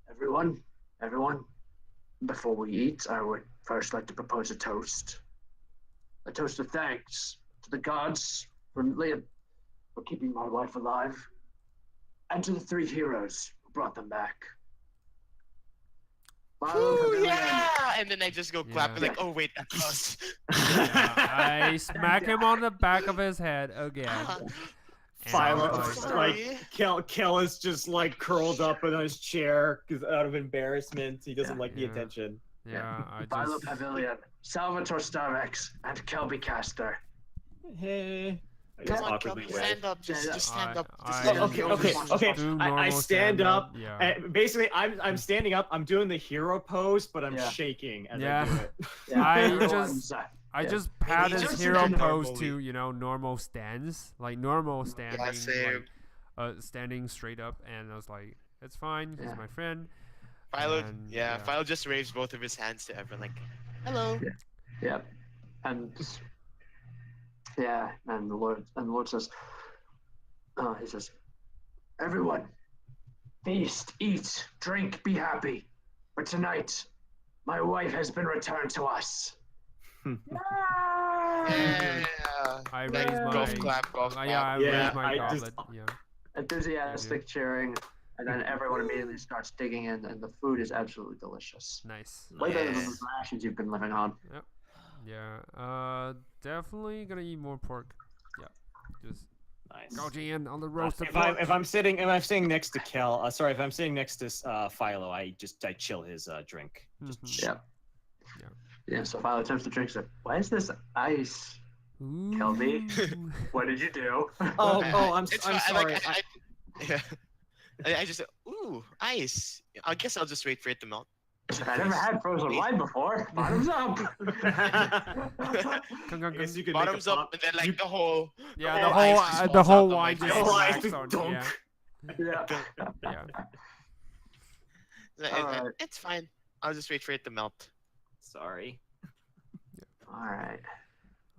everyone, before we eat, I would first like to propose a toast. A toast of thanks to the gods for keeping my wife alive, and to the 3 heroes who brought them back.
Ooh, yeah! And then I just go clapping
Yeah.
like, "Oh wait, that's us."
I smack him on the back of his head again.
Philo,
And I'm
Sorry.
Kel is just like curled up in his chair because out of embarrassment, he doesn't like the
Yeah.
attention.
Yeah, I
Philo
just.
Pavilion, Salvatore Starvex, and Kelby Caster.
Hey. I
Come
just
on,
awkwardly
Kelby,
wave.
stand up. Just stand up. Just
I-
stand up.
Okay.
Do
I
normal
stand up.
Yeah.
Basically, I'm standing up. I'm doing the hero pose, but I'm
Yeah.
shaking as
Yeah.
I do it.
I
everyone's,
I
Yeah.
just pat
he
his
just
hero
did
pose
normally.
to normal stance, like normal standing,
same.
like standing straight up, and I was like, it's fine, he's
Yeah.
my friend.
Philo,
And,
yeah,
yeah.
Philo just waves both of his hands to everyone like, "Hello."
Yeah, and and the Lord says, he says, everyone, feast, eat, drink, be happy. For tonight, my wife has been returned to us.
Yeah.
I
Like,
raise my
golf clap, golf clap.
yeah, I
Yeah,
raise my
I just-
goblet. Yeah.
Enthusiastic cheering, and then everyone immediately starts digging in, and the food is absolutely delicious.
Nice.
Way better than
Yeah.
the rations you've been living on.
Yeah. Definitely gonna eat more pork. Yeah. Just
Nice.
gouging in on the roasted
If
pork.
I'm sitting next to Kel, if I'm sitting next to Philo, I chill his drink.
Mhm.
Yeah.
Yeah.
Yeah, so Philo attempts to drink, so why is this ice? Kelby?
Ooh.
What did you do?
I'm
It's
sorry.
fine, like, yeah. I just said, "Ooh, ice." I guess I'll just wait for it to melt.
I never had frozen wine before. Bottoms up.
I guess you could
Bottoms
make a
up, and then like the whole.
Yeah,
the
the
whole
whole
ice just
the
falls
whole
out of
wine
my
just
face.
whole ice
smacks on.
dunk.
Yeah.
Yeah.
Yeah.
Alright.
It's fine. I'll just wait for it to melt.
Sorry.
All right.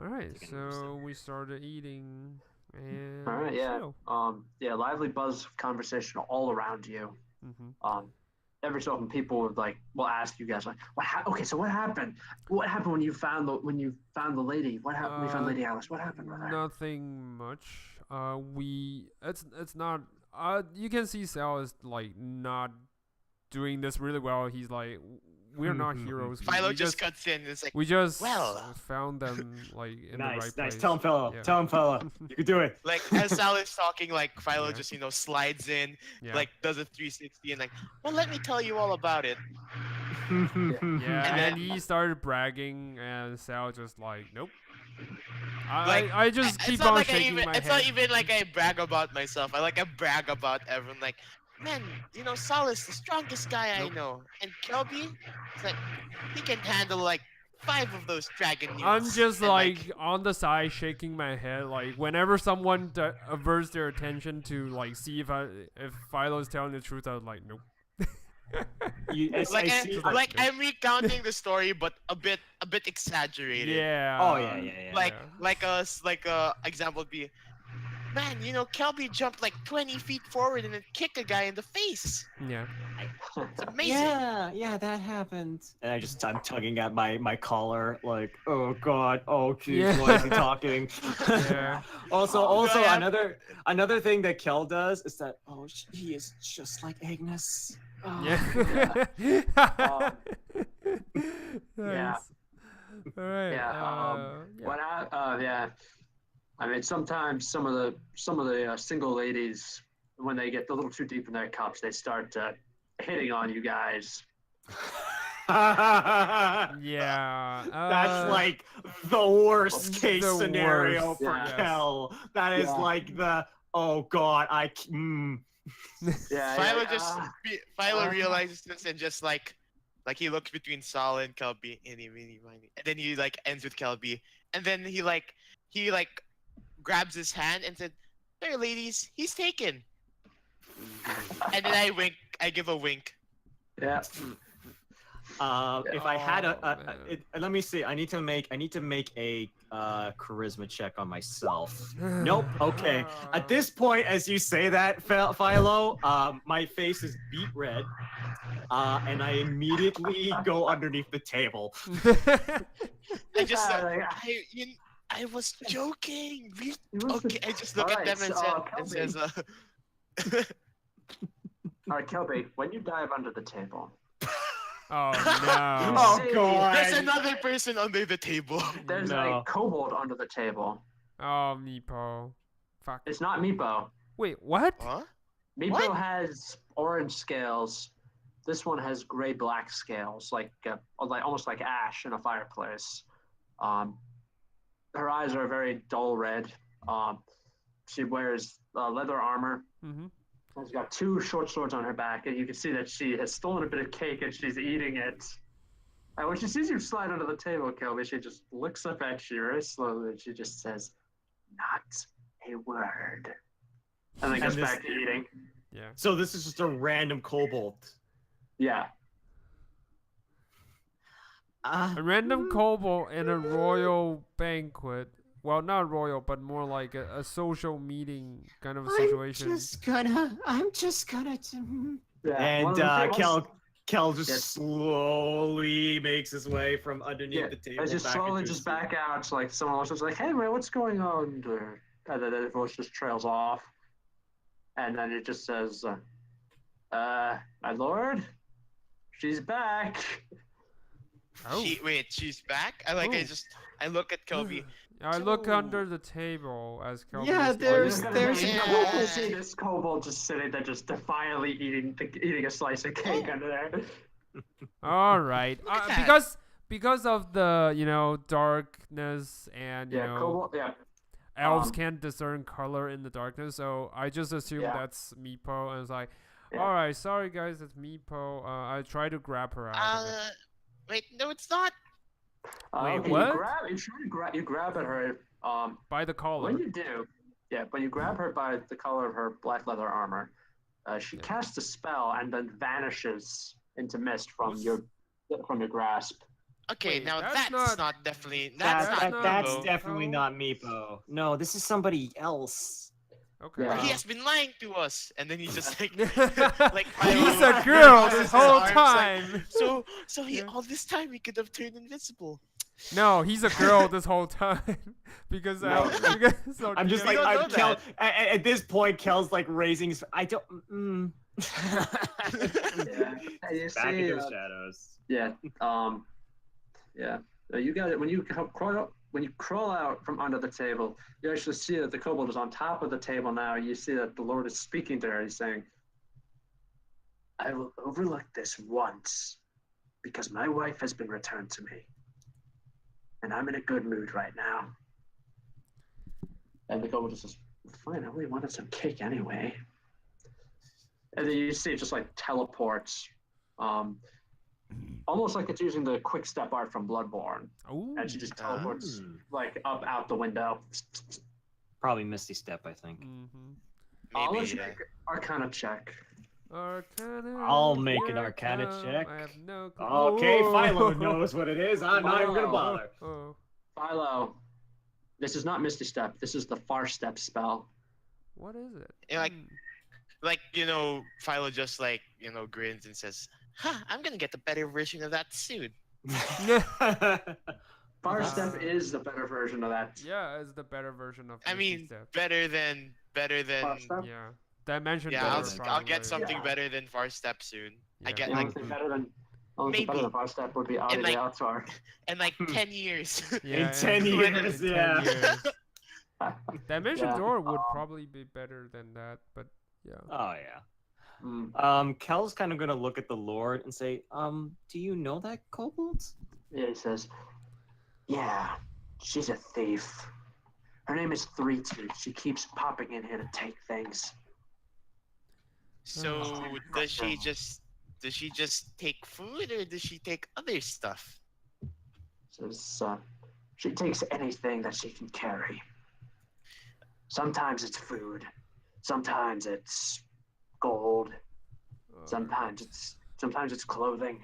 All right,
Taking
so
notice.
we started eating, and
All right. Yeah.
chill.
Yeah. Lively buzz of conversation all around you. Every so often people will ask you guys like, okay, so what happened? What happened when you found the lady? What happened when you found Lady Alice? What happened with her?
Nothing much. It's not. You can see Sal is like not doing this really well. He's like, we're not heroes.
Philo just cuts in. And it's like,
we just
well,
found them like in the right place.
Nice. Tell him, fella.
Yeah.
Tell him, fella. You can do it.
like as Sal is talking, like Philo just slides in,
Yeah.
like does a 360 and like, well, let me tell you all about it.
Yeah,
And
and
then-
he started bragging, and Sal just like, nope.
Like,
I just
It's
keep
not
on
like
shaking my
It's
head.
not even like I brag about myself. I brag about everyone. Like, man, Sal is the strongest guy I know, and Kelby, it's like he can handle like 5 of those dragon newts.
I'm just
and,
like on the side shaking my head, like whenever someone averts their attention to like see if Philo's telling the truth, I was like, nope.
I'm recounting the story, but a bit exaggerated.
Yeah.
Oh yeah.
Like a example would be, man, Kelby jumped like 20 feet forward and then kicked a guy in the face.
Yeah.
It's amazing.
Yeah, that happened. And I'm tugging at my collar, like, oh god, oh jeez,
Yeah.
why is he talking?
Yeah.
Also,
yeah.
another thing that Kel does is that he is just like Agnes. Oh,
Yeah.
Yeah.
All right.
Yeah. I mean, sometimes some of the single ladies, when they get a little too deep in their cups, they start hitting on you guys.
Yeah.
That's like the worst case
the
scenario
worst,
for
yes.
Kel. That is like the oh god,
Yeah.
Philo realizes this and just like he looks between Sal and Kelby and then he like ends with Kelby and then he grabs his hand and said, "There, ladies, he's taken." And then I give a wink.
Yeah.
If I had
man.
let me see. I need to make a charisma check on myself. Nope. Okay. At this point, as you say that, Philo, my face is beet red, and I immediately go underneath the table.
I just I was joking. Okay, I just look at them and says,
All right, Kelby, when you dive under the table,
Oh no.
Oh god.
there's another person under the table.
there's
No.
a kobold under the table.
Oh, Meepo. Fuck.
It's not Meepo.
Wait, what?
Huh?
Meepo
What?
has orange scales. This one has gray-black scales, like almost like ash in a fireplace. Her eyes are very dull red. She wears leather armor.
Mm-hmm.
She's got 2 short swords on her back, and you can see that she has stolen a bit of cake and she's eating it. And when she sees you slide under the table, Kelby, she just looks up at you very slowly and she just says, "Not a word." And then goes back to eating.
Yeah.
So this is just a random kobold.
Yeah.
A random kobold in a royal banquet. Well, not royal, but more like a social meeting kind of a situation.
I'm just gonna.
Yeah.
And
One of the things-
Kel just
Yes.
slowly makes his way from underneath the table.
I just
back
slowly
into
just
his seat.
back out. Like someone else was like, "Hey man, what's going on?" And then the voice just trails off, and then it just says, "My lord, she's back."
Oh.
She's back? I look at Kelby.
I look under the table as Kelby
Yeah,
is
there's-
like-
Yeah.
You see this kobold just sitting there, just defiantly eating a slice of cake under there.
All right.
Look at that.
Because of the darkness and you know
kobold. Yeah,
elves can't discern color in the darkness, so I just assume
Yeah.
that's Meepo, and it's like,
Yeah.
all right, sorry guys, it's Meepo. I try to grab her out. Of it.
Wait, no, it's not.
Wait,
okay,
what?
You grab at her.
By the collar.
When you do, when you grab her by the color of her black leather armor, she casts a spell and then vanishes into mist from your grasp.
Okay,
Wait,
now
that's
that's
not-
not definitely
That's
that's
not
not
That's
Meepo.
definitely not Meepo. No, this is somebody else.
Okay.
Yeah.
He has been lying to us, and then he's just like,
He's
Philo
a girl
crosses
this
his
whole
arms, like,
time.
so he
Yeah.
all this time he could have turned invisible.
No, he's a girl this whole time because
No.
because so
I'm just
We
like,
don't know
Kel,
that.
at this point, Kel's like raising his. I don't.
Yeah. Hey, you
Back
see,
into the shadows.
yeah. Yeah. You got it. When you crawl out from under the table, you actually see that the kobold is on top of the table now. You see that the Lord is speaking to her. He's saying, "I will overlook this once, because my wife has been returned to me, and I'm in a good mood right now." And the kobold just says, "Fine. I only wanted some cake anyway." And then you see it just like teleports. Almost like it's using the quick step art from Bloodborne.
Ooh.
And she just teleports
Mm.
like up out the window.
Probably Misty Step, I think.
Mm-hmm.
I'll
Maybe.
let you make Arcana check.
Arcana.
I'll make an
here
Arcana
come,
check.
I have no clue.
Okay, Philo
Oh.
knows what it is. I'm not even gonna bother.
Oh.
Philo, this is not Misty Step. This is the Far Step spell.
What is it?
Yeah, like Philo just like grins and says, "Huh, I'm gonna get the better version of that soon."
Far
Uh,
Step is the better version of that.
Yeah, it's the better version of.
I
Misty
mean,
Step.
better than.
Far Step?
Yeah, dimension.
Yeah,
better,
I'll get
probably.
something
Yeah.
better than Far Step soon. I
Yeah.
get
The
like
only thing better than Far Step would be Audi
like-
the Altar.
in like 10 years.
Yeah,
In 10
and-
years,
in 10
yeah.
years. Dimension
Yeah.
Door would probably be better than that, but yeah.
Oh yeah.
Mm.
Kel's kind of gonna look at the Lord and say, do you know that kobold?
Yeah, he says, "Yeah, she's a thief. Her name is Three Tooth. She keeps popping in here to take things."
So does she just take food, or does she take other stuff?
Says, "She takes anything that she can carry. Sometimes it's food. Sometimes it's gold. Sometimes it's clothing."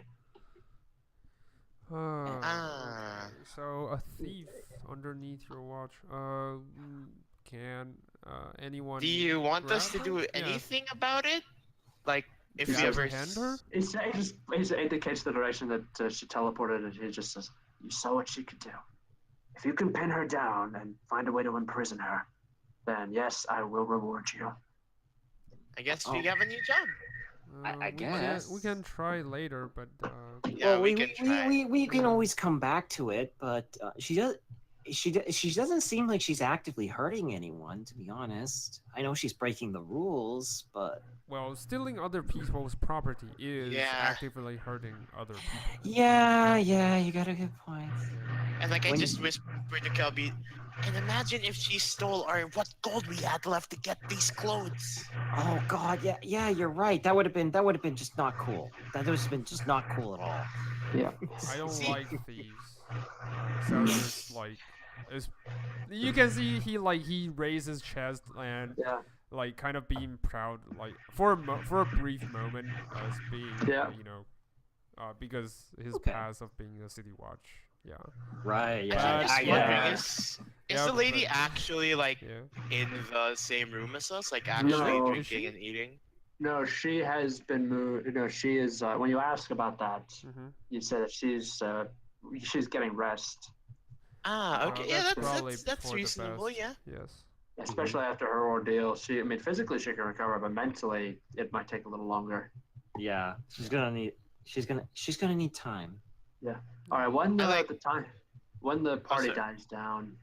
Ah.
So a thief underneath your watch. Can anyone?
Do you want us to
grab
do
her? Yeah.
anything about it? Like if
Yeah,
we ever
apprehend her?
He indicates the direction that she teleported, and he just says, "You saw what she could do. If you can pin her down and find a way to imprison her, then yes, I will reward you."
I guess
Oh.
we have a new job.
I guess.
we can try later, but
Yeah, we can try.
we can always come back to it, but she doesn't seem like she's actively hurting anyone, to be honest. I know she's breaking the rules, but
well, stealing other people's property is
Yeah.
actively hurting other people.
yeah, you got a good point.
And like I
When-
just whispered to Kelby, and imagine if she stole what gold we had left to get these clothes.
Oh God, yeah, you're right. That would have been just not cool. That would have been just not cool at all.
Yeah.
I don't
See-
like thieves. So just like, you can see he raised his chest and
Yeah.
like kind of being proud, like for a brief moment as being
Yeah.
because his
Okay.
past of being a city watch. Yeah.
Right.
I'm
Yeah.
just
yeah.
wondering, is
Yeah,
the lady
but-
actually like
Yeah.
in the same room as us, like actually
No.
Is
drinking
she?
and eating?
No, she has been moved. No, she is. When you ask about that,
Mm-hmm.
you say that she's getting rest,
Ah, okay, yeah,
that's probably
that's
for the
reasonable,
best.
yeah.
Yes.
especially after her ordeal. Physically she can recover, but mentally it might take a little longer.
Yeah. She's gonna need time.
All right, when
I
when the party
sorry.
dies down,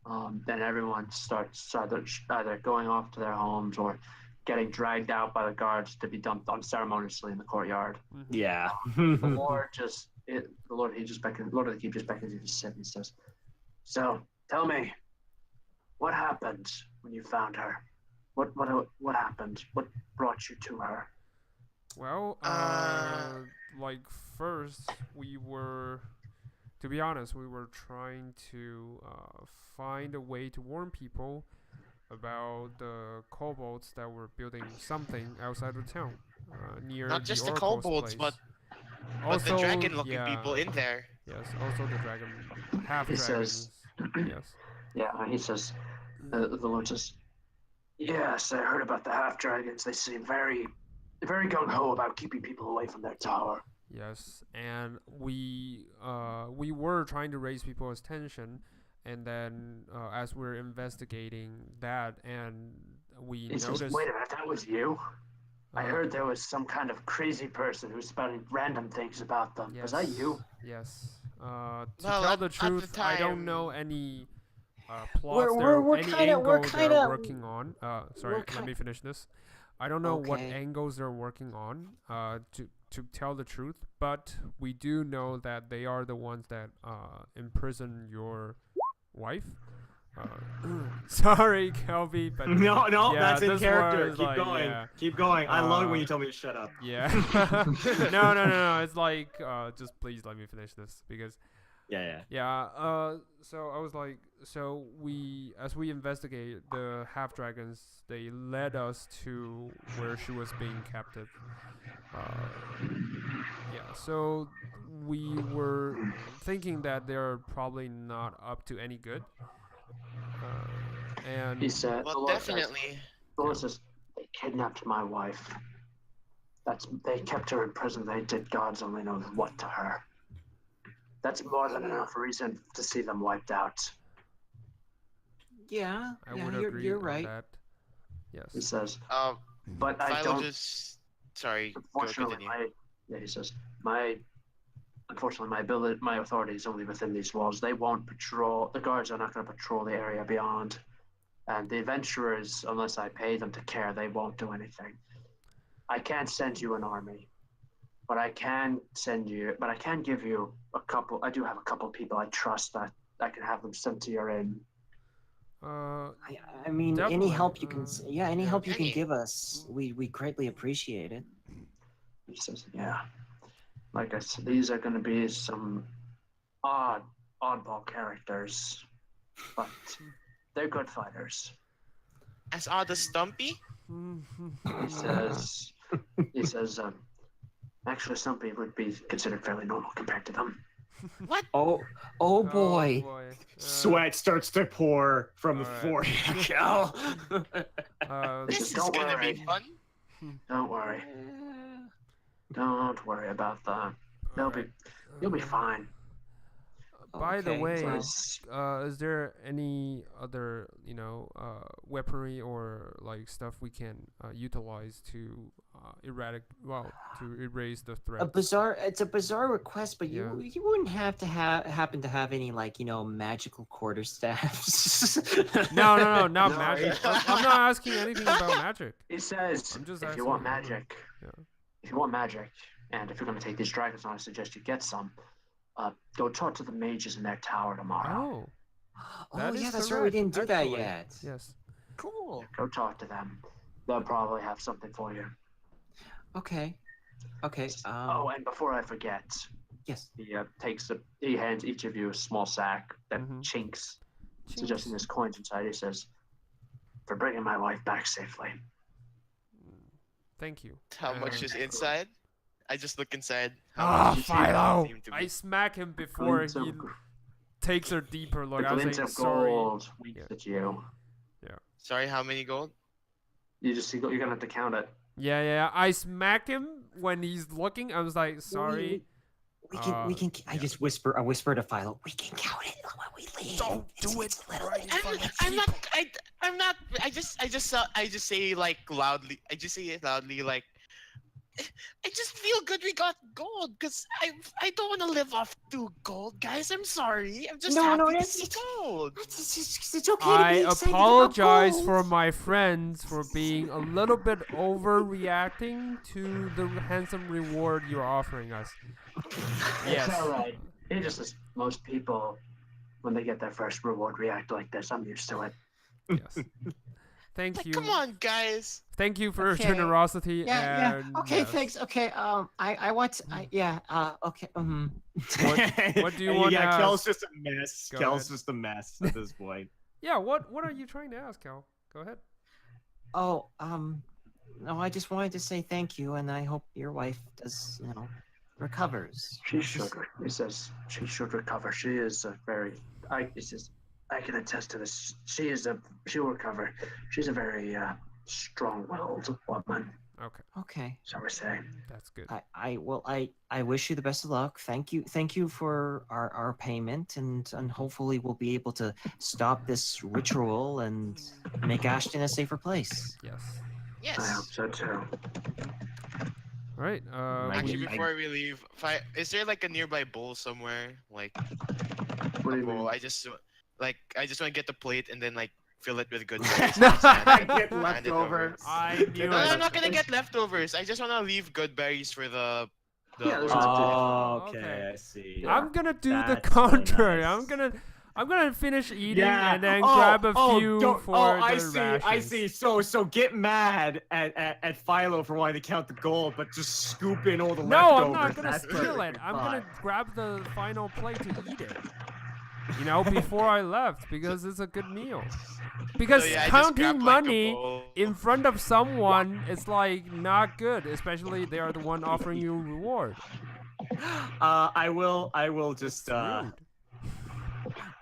Hmm.
then everyone starts either going off to their homes or getting dragged out by the guards to be dumped unceremoniously in the courtyard.
Mm-hmm.
Yeah.
The Lord Lord of the Keep just beckons you to sit and says, "So tell me, what happened when you found her? What happened? What brought you to her?"
Well, like first to be honest, we were trying to find a way to warn people about the kobolds that were building something outside of town, near
Not just the
oracle's
kobolds,
place.
but
also
the dragon-looking
yeah,
people in there.
Yes, also the dragon, half
He
dragons.
says-
Yes.
Yeah, he says, the Lord says, Yes, I heard about the half dragons. They seem very gung ho about keeping people away from their tower.
Yes, and we were trying to raise people's attention, and then as we're investigating that, and we
He says,
noticed.
"Wait a minute, that was you." I
uh,
heard there was some kind of crazy person who was spouting random things about them. Was that you?
Yes. To
Well,
tell the
at the
truth, I don't know
time,
any plots any angles they're working on. Sorry, let me finish this. I don't know what
Okay.
angles they're working on. To tell the truth, but we do know that they are the ones that imprison your wife. Sorry, Kelby, but
No,
yeah,
that's in
this
character.
was
Keep
like,
going.
yeah.
Keep going. I love it when
Uh,
you tell me to shut up.
Yeah. No. It's like, just please let me finish this because
Yeah.
yeah. So I was like, so as we investigate the half dragons, they led us to where she was being captive. Yeah. So we were thinking that they're probably not up to any good. And
He said,
well,
"The Lord says,
definitely.
the Lord says they kidnapped my wife. They kept her in prison. They did God's only knows what to her. That's more than enough reason to see them wiped out."
Yeah,
I
yeah,
would
you're
agree
you're
on
right.
that.
He
Yes.
says,
Uh,
"But I
Philo
don't.
just. Sorry, go
Unfortunately,
continue.
he says my authority is only within these walls. They won't patrol. The guards are not going to patrol the area beyond, and the adventurers, unless I pay them to care, they won't do anything. I can't send you an army, but I can give you a couple. I do have a couple people I trust that I can have them sent to your inn."
I mean, any
Definitely.
help you can, any
yeah.
help you can
Any.
give us, we greatly appreciate it.
He says, "Yeah, like I said, these are going to be some oddball characters, but they're good fighters."
As odd as Stumpy?
He says, he says, actually, some people would be considered fairly normal compared to them.
What?
Oh boy.
Sweat starts to pour from the
alright.
forehead. Cal.
This
Just
is
don't
gonna
worry.
be fun.
Don't worry. Don't worry about that. You'll be fine.
By the
Okay.
way,
Well-
is there any other weaponry or like stuff we can utilize to erase the threat?
It's a bizarre request, but
Yeah.
you wouldn't have to happen to have any like magical quarterstaffs.
No, not
No,
magic. I'm not asking anything about magic.
He says,
I'm just
if
asking
you want
about
magic,
yeah.
if you want magic, and if you're going to take these dragons on, I suggest you get some. Go talk to the mages in their tower tomorrow.
Oh,
Oh
that
yeah,
is
that's right. We
correct,
didn't do that
actually.
yet.
Yes.
Cool.
Go talk to them. They'll probably have something for you.
Okay. Okay.
Oh, and before I forget,
Yes.
he hands each of you a small sack that
Mhm.
chinks,
Chinks.
suggesting there's coins inside. He says, "For bringing my wife back safely."
Thank you.
How much is inside? I just look inside. How
Ah,
much is
Philo!
seem to
I
be?
smack him before
Glint
he
of-
takes a deeper look.
the
I was
glint
saying
of
sorry.
gold winks
Yeah.
at you.
Sorry, how many gold?
You're gonna have to count it.
Yeah. I smack him when he's looking. I was like, sorry.
We can. I just whisper. I whisper to Philo. We can count it when we leave.
Don't do it
It's little.
right in
I'm,
front of
I'm not.
people.
I'm not. I just say like loudly. I just say it loudly like. I just feel good we got gold because I don't want to live off 2 gold, guys. I'm sorry. I'm just happy to
that's
see gold.
it's okay to
I
be excited
apologize
about
for
gold.
my friends for being a little bit overreacting to the handsome reward you're offering us. Yes.
It's all right. He just says, most people, when they get their first reward, react like this. I'm used to it.
Yes. Thank
Like,
you.
come on, guys.
Thank you for your
Okay.
generosity.
Yeah.
And
Okay.
yes.
Thanks. Okay. I want. Yeah. Okay.
What do you
And
want to
Yeah, Kel's
ask?
just a mess.
Go
Kel's
ahead.
just a mess at this point.
Yeah. What are you trying to ask, Cal? Go ahead.
Oh. No. I just wanted to say thank you, and I hope your wife does. recovers.
She should. He says she should recover. She is a very. He says I can attest to this. She'll recover. She's a very strong-willed woman,
Okay.
shall we say.
That's good.
I wish you the best of luck. Thank you for our payment, and hopefully we'll be able to stop this ritual and make Ashton a safer place.
Yes.
I hope
Yes.
so too.
All right.
Actually, before we leave, is there like a nearby bowl somewhere? Like
What do
a
you
bowl?
mean?
I just want to get the plate and then like fill it with good berries. and
No.
just hand
Get
it
leftovers.
I knew
No,
it.
I'm not gonna get leftovers. I just want to leave good berries for the.
Yeah, there's
Lord's
no-
gift.
Oh,
Okay.
okay, I see.
Yeah.
I'm gonna do the
That's really
contrary.
nice.
I'm gonna finish eating
Yeah.
and then grab a few for
I
the
see.
rations.
I see. So get mad at Philo for wanting to count the gold, but just scoop in all the
No, I'm
leftovers.
not gonna
That's
steal it.
perfectly
I'm
fine.
gonna grab the final plate to eat it. You know, before I left, because it's a good meal. Because
So, yeah, I just
counting
grabbed, like, a
money
bowl.
in front of someone is like not good, especially they are the one offering you a reward.
I will just
Rude.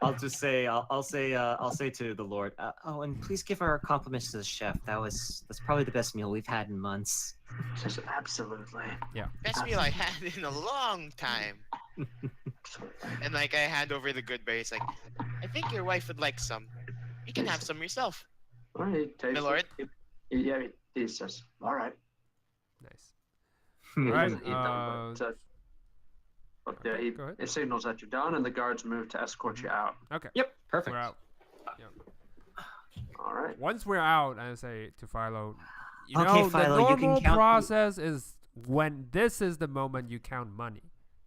I'll just say I'll say to the Lord.
Oh, and please give our compliments to the chef. That's probably the best meal we've had in months.
Just absolutely.
Best meal I had in a long time. And like I hand over the good berries. Like, I think your wife would like some. You can have some yourself.
All right, taste
My lord?
it. Yeah, he says, all right.
Nice.
He
Right,
doesn't eat them, but yeah,
go ahead.
it signals that you're done, and the guards move to escort you out.
Okay.
Yep, perfect.
We're out.
All right.
Once we're out, I say to Philo, you
Okay,
know,
Philo,
the
you can
normal
count-
process is when this is the moment you count money.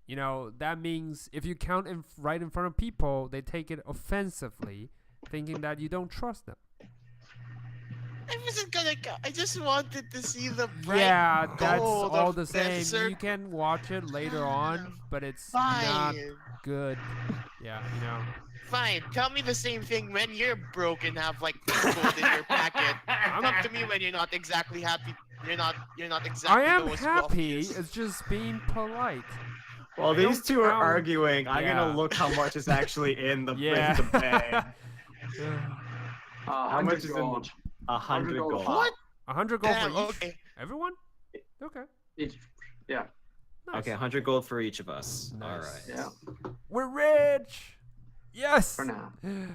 You know, that means if you count right in front of people, they take it offensively, thinking that you don't trust them.
I wasn't gonna. I just wanted to see the bright
Yeah, that's
gold
all
of
the same.
desert.
You can watch it later on, but it's not
Fine.
good. Yeah, you know.
Fine. Tell me the same thing when you're broke and have like gold in your pocket. Come to me when you're not exactly happy. You're not exactly
I am
the most
happy.
wealthiest.
It's just being polite.
While
Don't
these two are
count-
arguing, I'm
Yeah.
gonna look how much is actually in the
Yeah.
in the bag.
How
much is in
gold?
100
gold.
gold.
What?
100 gold
Damn,
for each.
okay.
Everyone? Okay.
Yeah.
Nice.
Okay, 100 gold for each of us. All
Nice.
right.
Yeah.
We're rich. Yes.
For now.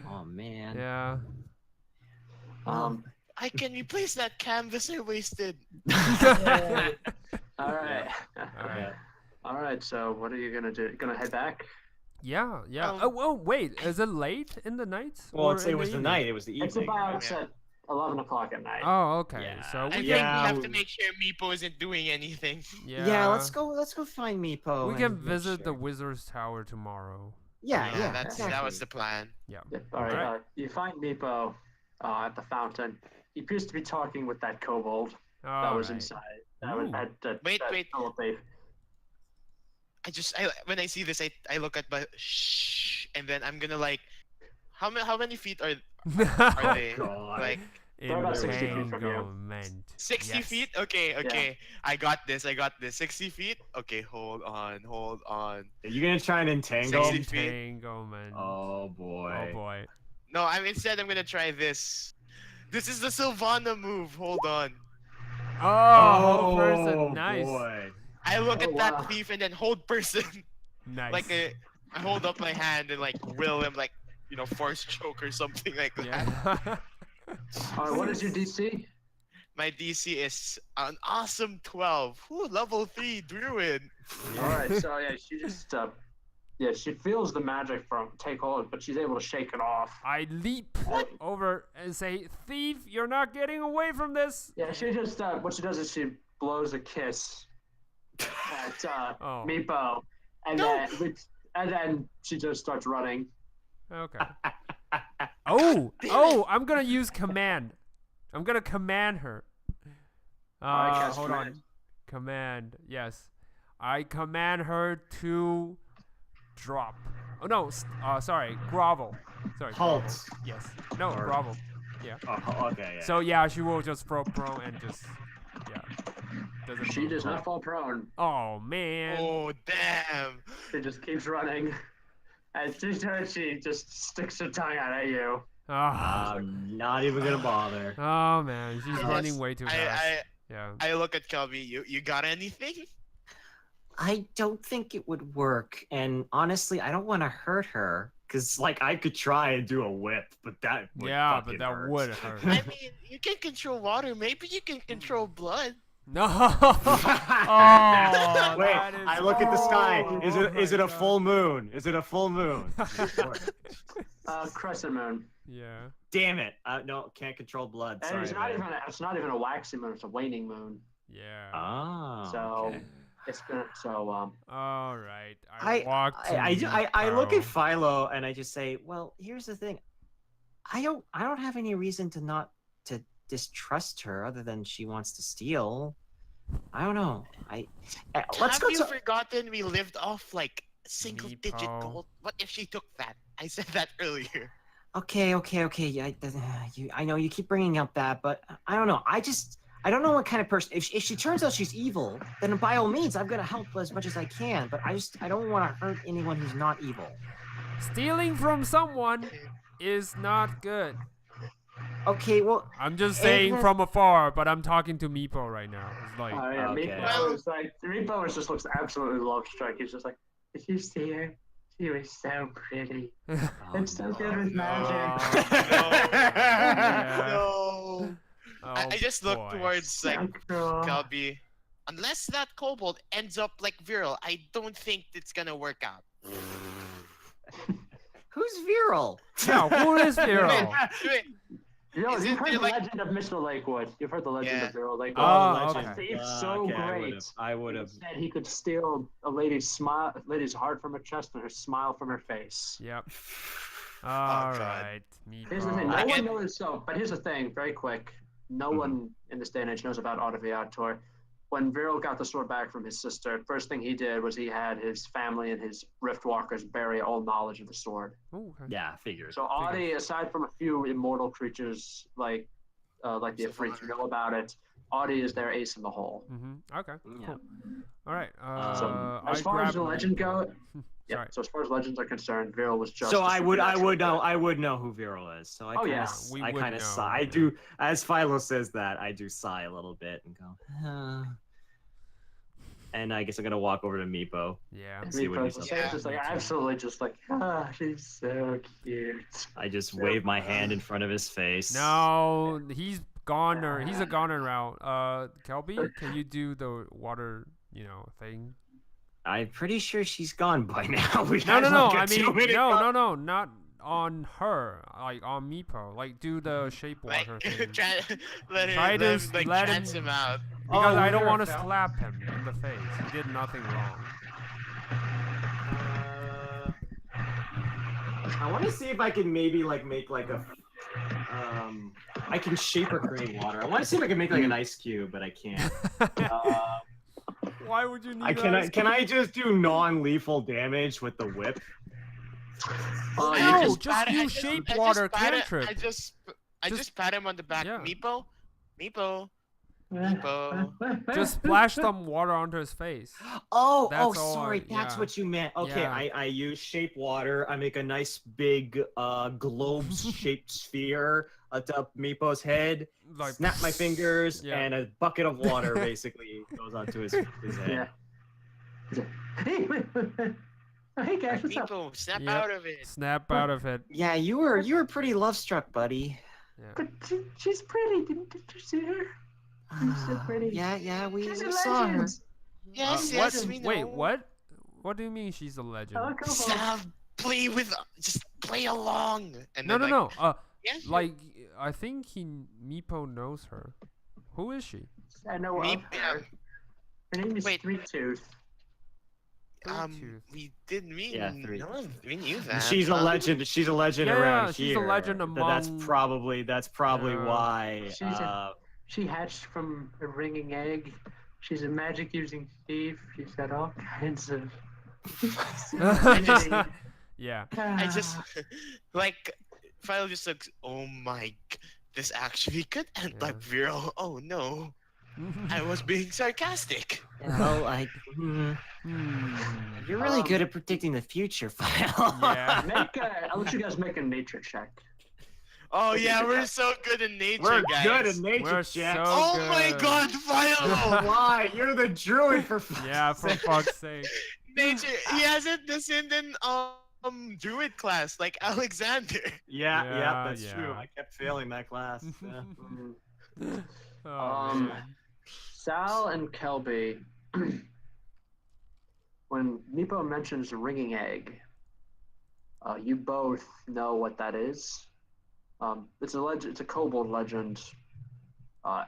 Oh man.
Yeah.
I can replace that canvas I wasted.
All right.
All right.
All right. So, what are you gonna do? Gonna head back?
Yeah. Yeah.
Um,
Oh, wait. Is it late in the night?
Well,
or
it
in
was the
evening?
night. It was the
It's
evening.
about
Yeah.
at 11 o'clock at night.
Oh, okay.
Yeah.
So
I
we
think
can.
we have
we-
to make sure Meepo isn't doing anything.
Yeah.
Yeah, let's go find Meepo.
We
and
can
make
visit the
sure.
Wizard's Tower tomorrow.
Yeah,
Yeah,
yeah.
that was the plan.
Yeah.
Yeah. All right.
Alright.
You find Meepo at the fountain. He appears to be talking with that kobold that was inside. That was
Ooh.
that
Wait, wait.
fellow thief.
When I see this, I look at my shh, and then I'm gonna like, how many feet are they?
God.
Like
They're about 60 feet from you.
Entanglement.
60
Yes.
feet? Okay. I got this. 60 feet? Okay, hold on.
Are you gonna try and entangle?
60 feet.
Entanglement.
Oh boy.
Oh boy.
No, instead I'm gonna try this. This is the Sylvana move. Hold on.
Oh, whole person. Nice.
boy.
I look
Oh,
at that
wow.
thief and then hold person.
Nice.
Like I hold up my hand and like will him like force choke or something like that.
Yeah.
All right. What is your DC?
My DC is an awesome 12. Ooh, level 3 druid.
All right. So yeah, she just she feels the magic take hold, but she's able to shake it off.
I leap over and say, "Thief, you're not getting away from this."
Yeah, she just what she does is she blows a kiss at
Oh.
Meepo, and
No.
then she just starts running.
Okay. Oh, I'm gonna use command. I'm gonna command her.
Alright, cast
Hold
command.
on. Command. Yes. I command her to drop. Oh no. Sorry. Grovel. Sorry.
Halt.
grovel. Yes. No.
Or-
Grovel.
Oh, okay. Yeah.
So yeah, she will just throw prone and just doesn't.
She
move.
does not fall prone.
Oh man.
Oh damn.
She just keeps running. And she just sticks her tongue out at you.
Oh,
I'm not even gonna bother.
oh man, she's
Yes,
running way too fast. Yeah.
I look at Kelby. You got anything?
I don't think it would work, and honestly, I don't want to hurt her.
Cause like I could try and do a whip, but that would
Yeah,
fucking
but that
hurt.
would hurt.
I mean, you can control water. Maybe you can control blood.
No. Oh,
Wait,
that is-
I look at the sky. Is
Oh
it
my
a
God.
full moon? Is it a full moon?
Crescent moon.
Yeah.
Damn it! No, can't control blood.
And
Sorry.
it's not
man.
even it's not even a waxing moon. It's a waning moon.
Yeah.
Oh.
So
okay.
it's gonna
All right.
I
walk to
I look at
Meepo.
Philo and I just say, well, here's the thing. I don't have any reason to not to distrust her other than she wants to steal. I don't know. Let's
Have
go
you
to.
forgotten we lived off like single-digit
Meepo.
gold? What if she took that? I said that earlier.
Okay. Yeah, I know you keep bringing up that, but I don't know. I don't know what kind of person. If she turns out she's evil, then by all means, I'm gonna help as much as I can. But I don't want to hurt anyone who's not evil.
Stealing from someone is not good.
Okay, well,
I'm just saying
then-
from afar, but I'm talking to Meepo right now. It's like,
yeah,
Okay.
Meepo is like Meepo just looks absolutely love struck. He's just like, did you see her? She was so pretty. It's so good with magic.
Yeah.
No. I just look
boy.
towards like
Girl.
Kelby. Unless that kobold ends up like Vierl, I don't think it's gonna work out.
who's Vierl?
Yeah, who is Vierl?
Wait,
You know,
Isn't
you've heard
there,
the
like-
legend of Mr. Lakewood. You've heard the legend
Yeah.
of Vierl Lakewood.
Oh,
legend.
okay.
He's so
Okay,
great.
I would have.
He said he could steal a lady's heart from her chest and her smile from her face.
Yep. All
God.
right,
Here's the thing,
Meepo.
no
I
one
get-
knows so, but here's the thing, very quick. No one in this day and age knows about Autoviator. When Vierl got the sword back from his sister, first thing he did was he had his family and his Riftwalkers bury all knowledge of the sword.
Ooh, okay.
Yeah, figures.
So Audi, aside from a few immortal creatures like the Ifrit who know about it, Audi is their ace in the hole.
Okay.
Yeah.
Cool. All right.
So
I
as far as
grab
the legend go, yeah.
Sorry.
So as far as legends are concerned, Vierl was just.
So
a
I would
supernatural
know who Vierl is. So I
Oh,
kinda,
yeah.
We
I
would
kind of
know,
sigh. I
yeah.
do, as Philo says that, I do sigh a little bit and go, and I guess I'm gonna walk over to Meepo.
Yeah.
and see what he's
Meepo's
up
Yeah.
to.
just like
Me too.
absolutely just like she's so cute.
I just wave my hand in front of his face.
No, he's goner. He's a goner route. Kelby, can you do the water, thing?
I'm pretty sure she's gone by now. We
No,
had
no, no.
like a
I mean,
2-minute
no, not on her. Like on Meepo. Like do the shape
like
water thing.
let him like
let him-
chance him out.
Because I don't
you're
want to
a fel-
slap him in the face. He did nothing wrong.
I want to see if I can maybe like make like a. I can shape or create water. I want to see if I can make like an ice cube, but I can't.
Why would you need?
Can I just do non-lethal damage with the whip?
Oh,
No,
you
just
pat-
use
I
shape
just
water
pat it-
cantrip.
I just
Just-
pat him on the back.
yeah.
Meepo.
Just splash some water onto his face.
Oh,
That's all
sorry.
I-
That's
yeah.
what you meant.
Okay,
Yeah.
I use shape water. I make a nice big globe-shaped sphere atop Meepo's head.
Like
Snap my fingers,
Yeah.
and a bucket of water basically goes onto his head.
Yeah. Hey guys, what's up?
Meepo, snap
Yep.
out of it.
Snap out of it.
Yeah, you were pretty love struck, buddy.
Yeah.
But she's pretty. Didn't you see her? She's so pretty.
Yeah, we
She's a
saw her.
legend.
Yes,
what?
yes, we know.
Wait, what? What do you mean she's a legend?
Oh, go home.
Stop. Just play along. And
No,
then,
no,
like,
no.
Yeah, sure.
Like I think Meepo knows her. Who is she?
I know of
Meep-
her. Her name is
Wait.
Three Tooth.
Tooth.
we did meet.
Yeah, three.
No, we knew that.
She's a legend. She's a legend
Yeah,
around
she's
here.
a legend
That's
among-
probably
Yeah.
why.
She's a- She hatched from a ringing egg. She's a magic using thief. She's got all kinds of.
Yeah.
I just like Philo just looks. Oh my! This actually could end
Yeah.
like Vierl. Oh no! I was being sarcastic.
Well,
Hmm.
You're really good at predicting the future, File.
Yeah.
I'll let you guys make a nature check.
Oh yeah, we're so good in nature,
We're
guys.
good in nature
We're
checks.
so
Oh my
good.
God, Philo!
Oh, why? You're the druid for fuck's
Yeah, for
sake.
fuck's sake.
Nature. He hasn't descended druid class like Alexander.
Yeah,
Yeah,
that's true.
yeah.
I kept failing that class. Yeah.
Oh man.
Sal and Kelby, when Nepo mentions ringing egg, you both know what that is. It's a legend. It's a kobold legend.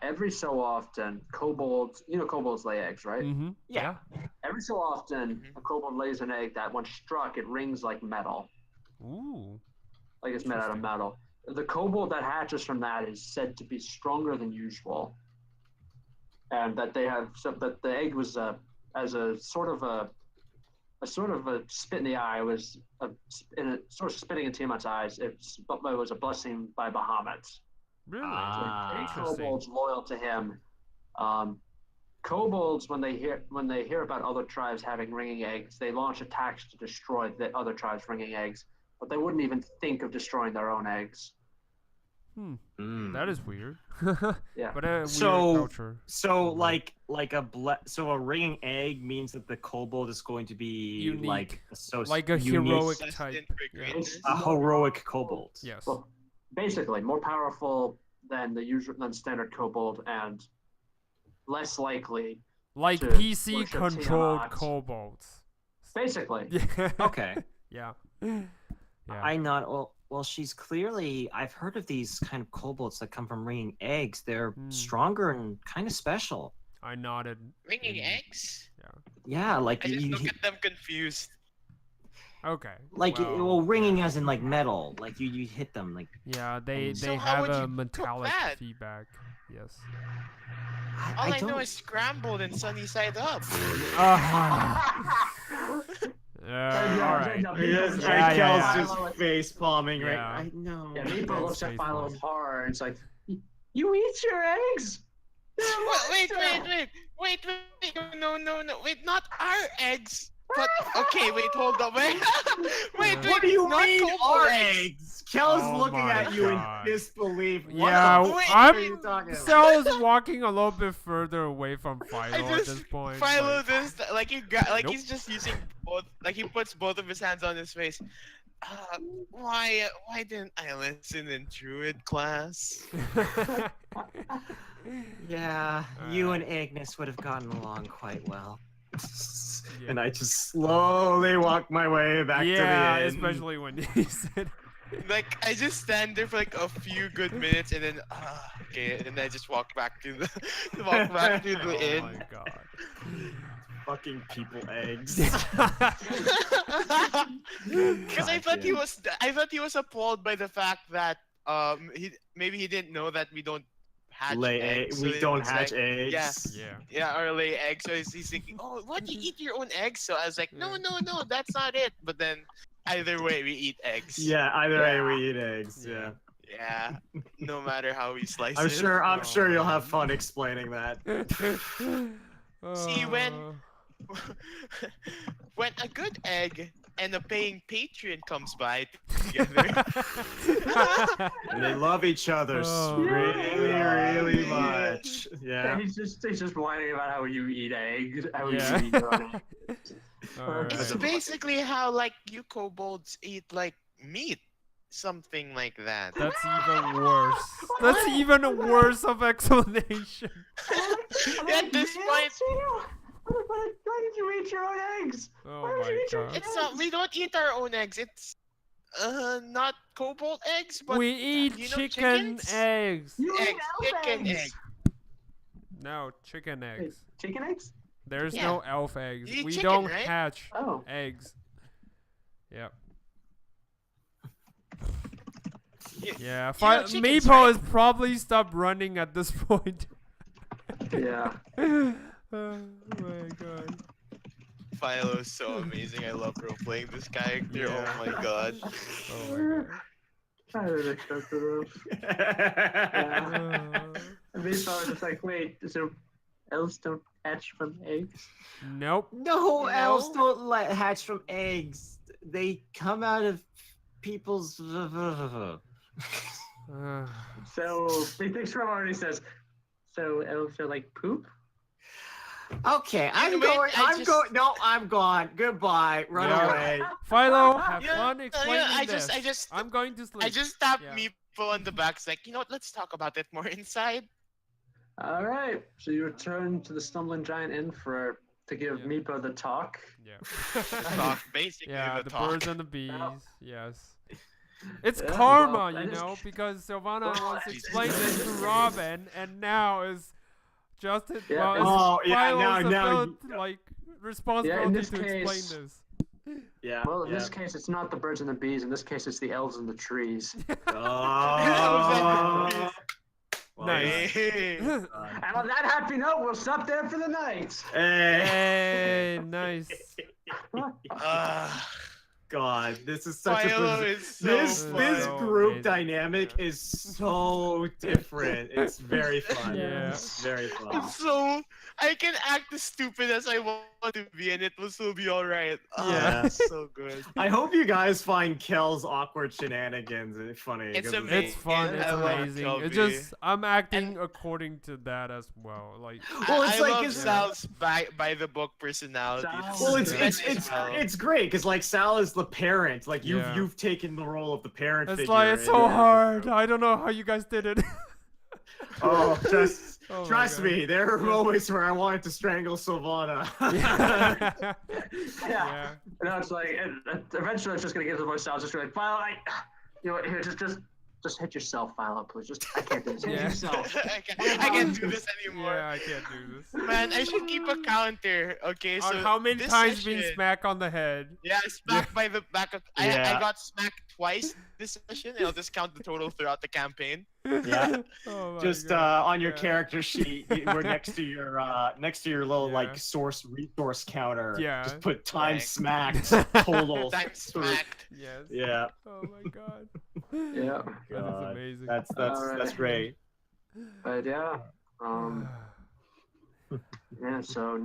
Every so often, kobolds, kobolds lay eggs, right?
Mm-hmm. Yeah.
Every so often, a kobold lays an egg that, when struck, it rings like metal,
Ooh.
like it's made out of metal. The kobold that hatches from that is said to be stronger than usual, and that that the egg was as a sort of a spit in the eye. It was sort of spitting in Tiamat's eyes. It was a blessing by Bahamut.
Really?
Ah.
Any
Interesting.
kobolds loyal to him. Kobolds, when they hear about other tribes having ringing eggs, they launch attacks to destroy the other tribes' ringing eggs. But they wouldn't even think of destroying their own eggs.
That is weird.
Yeah.
But a weird
So-
culture.
So like a ringing egg means that the kobold is going to be
Unique.
like
Like a
unique,
heroic
Destined
type.
for
Yeah.
greatness.
a heroic kobold.
Yes.
Well, basically, more powerful than standard kobold, and less likely.
Like
to
PC
worship
controlled
Tiamat.
kobolds.
Basically.
Yeah.
Okay.
Yeah. Yeah.
Well, she's clearly. I've heard of these kind of kobolds that come from ringing eggs. They're
Hmm.
stronger and kind of special.
I nodded.
Ringing
in-
eggs?
Yeah, like
I just
you,
look at them confused.
Okay.
well, ringing as in like metal. Like you hit them. Like
Yeah, they
So how
have
would you
a
cook
metallic
that?
feedback. Yes.
All I
don't.
know is scrambled and sunny side up.
All right.
Yes,
Yeah, yeah,
Raquel's just face palming
Yeah.
right.
I know.
Yeah, Nepo
That's
looks at
faithful.
Philo with horror, and it's like, you eat your eggs?
Wait, no, wait, not our eggs. But okay, wait, hold on, wait,
What do you
not
mean
kobold
our
eggs.
eggs? Kel's
Oh
looking
my
at you
God.
in disbelief. What
Yeah,
the
Wait,
fuck are
I'm
you talking about?
Sal's walking a little bit further away from Philo at
just
this point.
Philo
like-
this like
Nope.
he's just using both, like he puts both of his hands on his face. Why didn't I listen in druid class?
Yeah, you and Agnes would have gotten along quite well.
Yeah.
And I just slowly walk my way back to the
Yeah,
inn.
especially when he said.
Like I just stand there for like a few good minutes and then okay, and then I just walk back to the
Oh
inn.
my god.
Fucking people eggs.
Because I thought he was appalled by the fact that he didn't know that we don't hatch eggs. So
we don't
it's
hatch
like,
eggs.
Yeah.
or lay eggs. So he's thinking, oh, what, you eat your own eggs? So I was like, no, that's not it. But then either way, we eat eggs.
Yeah, either way we eat eggs.
Yeah.
Yeah. No matter how we slice
I'm
it.
sure you'll have fun explaining that.
See, when a good egg and a paying patron comes by together.
And they love each other
Oh,
really
man.
much. Yeah.
He's just whining about how you eat eggs, how
Yeah.
you eat your own eggs.
Alright.
It's basically how like you kobolds eat like meat, something like that.
That's even worse. That's even a worse of explanation.
At this point,
Why did you eat your own eggs?
Oh
Why would you
my
eat your
god.
it's not. We don't eat our own eggs. It's not kobold eggs, but
We eat
you know
chicken
chickens?
eggs.
You eat
eggs,
elf
chicken
eggs.
egg.
No, chicken eggs.
Chicken eggs?
There's
Yeah.
no elf eggs.
You eat
We
chicken,
don't
right?
hatch
Oh.
eggs. Yep.
You-
Yeah,
you know chickens,
Meepo
right?
has probably stopped running at this point.
Yeah.
Oh my god.
Philo is so amazing. I love role playing this character.
Yeah.
Oh my god.
Oh my god.
I didn't expect it. Yeah.
Uh,
And these fellas just like, wait, so elves don't hatch from eggs?
Nope.
No,
No.
elves don't hatch from eggs. They come out of people's.
So he thinks for a moment and he says, "So elves are like poop."
Okay, I'm
Wait,
going.
I
I'm
just-
going. No, I'm gone. Goodbye. Run
Yeah.
away.
Philo, have
Yeah,
fun
yeah,
explaining
I
this.
just-
I'm going to sleep.
I just tapped
Yeah.
Meepo on the back. It's like, you know what? Let's talk about it more inside.
All right. So you return to the stumbling giant inn to give
Yeah.
Meepo the talk.
Yeah.
Talk, basically
Yeah,
the
the
talk.
birds and the bees. Yes. It's
Yeah,
karma,
well,
you
that is-
know, because Silvana
Well,
once
Jesus.
explained this to Robin, and now is Justin.
Yeah,
well, it's
Oh, yeah,
Philo's
now
ability, responsibility
this
to explain
case-
this.
Yeah.
Well, in
yeah.
this case, it's not the birds and the bees. In this case, it's the elves and the trees.
Oh.
Nice.
Hey.
And on that happy note, we'll stop there for the night.
Hey.
Hey, nice.
God, this is such
Philo
a
is so
this
fun.
group
Amazing.
dynamic
Yeah.
is so different. It's very fun.
Yeah.
It's very fun.
It's so I can act as stupid as I want to be, and it will still be all right.
Yeah.
It's so good.
I hope you guys find Kel's awkward shenanigans funny.
It's
'cause
amazing.
It's fun. It's
I love
amazing.
Kelby.
It's just I'm acting according to that as well. Like,
Well, it's
I
like
love
it's-
Sal's by the book personality.
Sal-
Well, it's
Yeah.
it's great because like Sal is the parent. Like
Yeah.
you've taken the role of the parent.
it's
figure
like it's
in
so
that.
hard. I don't know how you guys did it.
Oh, just
Oh my
trust
God.
me. There are moments where I wanted to strangle Sylvana.
Yeah.
Yeah.
Yeah.
You know, it's like eventually it's just gonna get to the voice. I'll just be like, Philo, you know what? Here, just hit yourself, Philo, please. Just I can't do this. Hit
Yeah.
yourself.
I can't do this anymore.
Yeah, I can't do this.
Man, I should keep a counter. Okay, so
On how many
this
times being
session-
smacked on the head?
Yeah, smacked by the back of. I
Yeah.
got smacked twice this session, and I'll just count the total throughout the campaign.
Yeah.
Oh my
Just
God.
on your
Yeah.
character sheet, we're next to your little
Yeah.
like resource counter.
Yeah.
Just put time
Right.
smacked total.
Time smacked.
Yes.
Yeah.
Oh my God.
Yeah.
That is
God,
amazing.
That's
Alright.
great.
But yeah. Yeah. So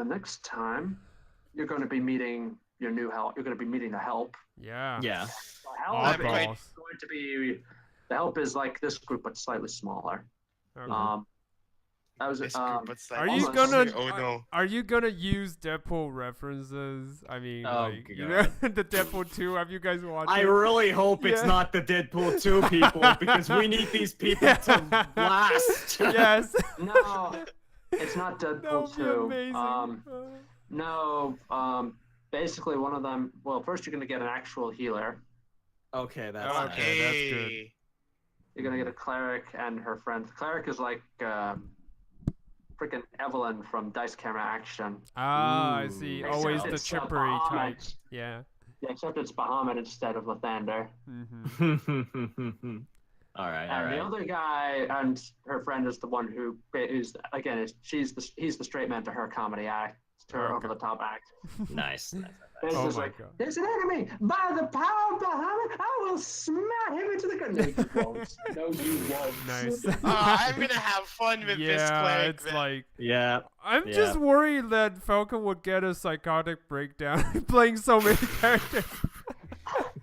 next time, you're going to be meeting your new help. You're going to be meeting the help.
Yeah.
Yeah.
The help
I'm
is
quite-
Oddballs.
going to be the help is like this group but slightly smaller.
Okay.
That was
This
um.
group, but
Are you
almost-
gonna?
Oh no.
Are you gonna use Deadpool references? I mean,
Oh,
like you know,
God.
the Deadpool 2. Have you guys watched
I
it?
really hope it's
Yeah.
not the Deadpool 2 people because we need these people to last.
Yes.
No, it's not
That
Deadpool
would be
2.
amazing.
No. Basically, one of them. Well, first you're gonna get an actual healer.
Okay, that's
Okay.
nice.
that's good.
Hey.
You're gonna get a cleric and her friend. The cleric is like freaking Evelyn from Dice Camera Action.
Ah, I
Ooh.
see.
Except
Always the
it's,
chippery type.
Bahamut.
Yeah.
Yeah, except it's Bahamut instead of Lathander.
Mm-hmm.
all right, all
And the
right.
other guy and her friend is the one who is again he's the straight man to her comedy act, to her
Okay.
over the top act.
Nice.
It's
Oh
just
my
like,
God.
there's an enemy! By the power of Bahamut, I will smack him into the ground. No, you won't. No, you won't.
Nice.
I'm gonna have fun with this
Yeah,
cleric.
it's
then.
like
Yeah.
I'm
Yeah.
just worried that Falcon would get a psychotic breakdown playing so many characters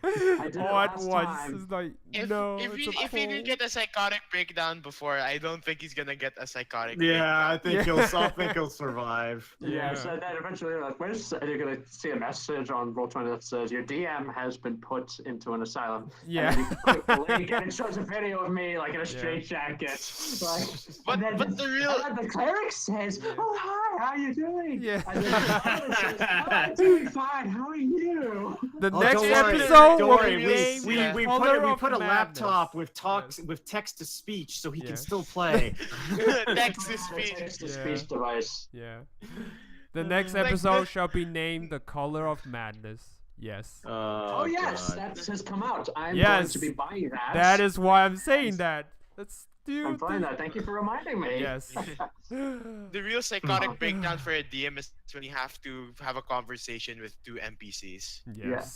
did it
all at
last
once.
time.
It's like
If,
no,
if,
it's
he,
a
if he
pull.
did get a psychotic breakdown before, I don't think he's gonna get a psychotic
Yeah, I think
Yeah.
I think he'll survive.
Yeah, so then eventually you're like, you're gonna see a message on Roll20 that says your DM has been put into an asylum.
Yeah.
And then you click the link and it shows a video of me like in a straitjacket. Like,
But-
and then
but the real-
and then the cleric says, "Oh hi, how you doing?"
Yeah.
And then the paladin says, "Oh, I'm doing fine. How are you?"
The
Oh,
next
don't worry,
episode
don't
will
worry.
be
we-
named
we-
The
We
Color of
put a
Madness.
laptop with
Yes.
with text to speech so he
Yeah.
can still play.
Text to
The
speech.
text-to-speech
Yeah.
device.
Yeah. The next
Like
episode
the-
shall be named The Color of Madness. Yes.
Oh yes,
God.
that has come out. I'm going
Yes.
to be buying that.
That is why I'm saying that. That's
I'm
stupid.
buying that. Thank you for reminding me.
Yes.
The real psychotic breakdown for a DM is when you have to have a conversation with two NPCs.
Yes.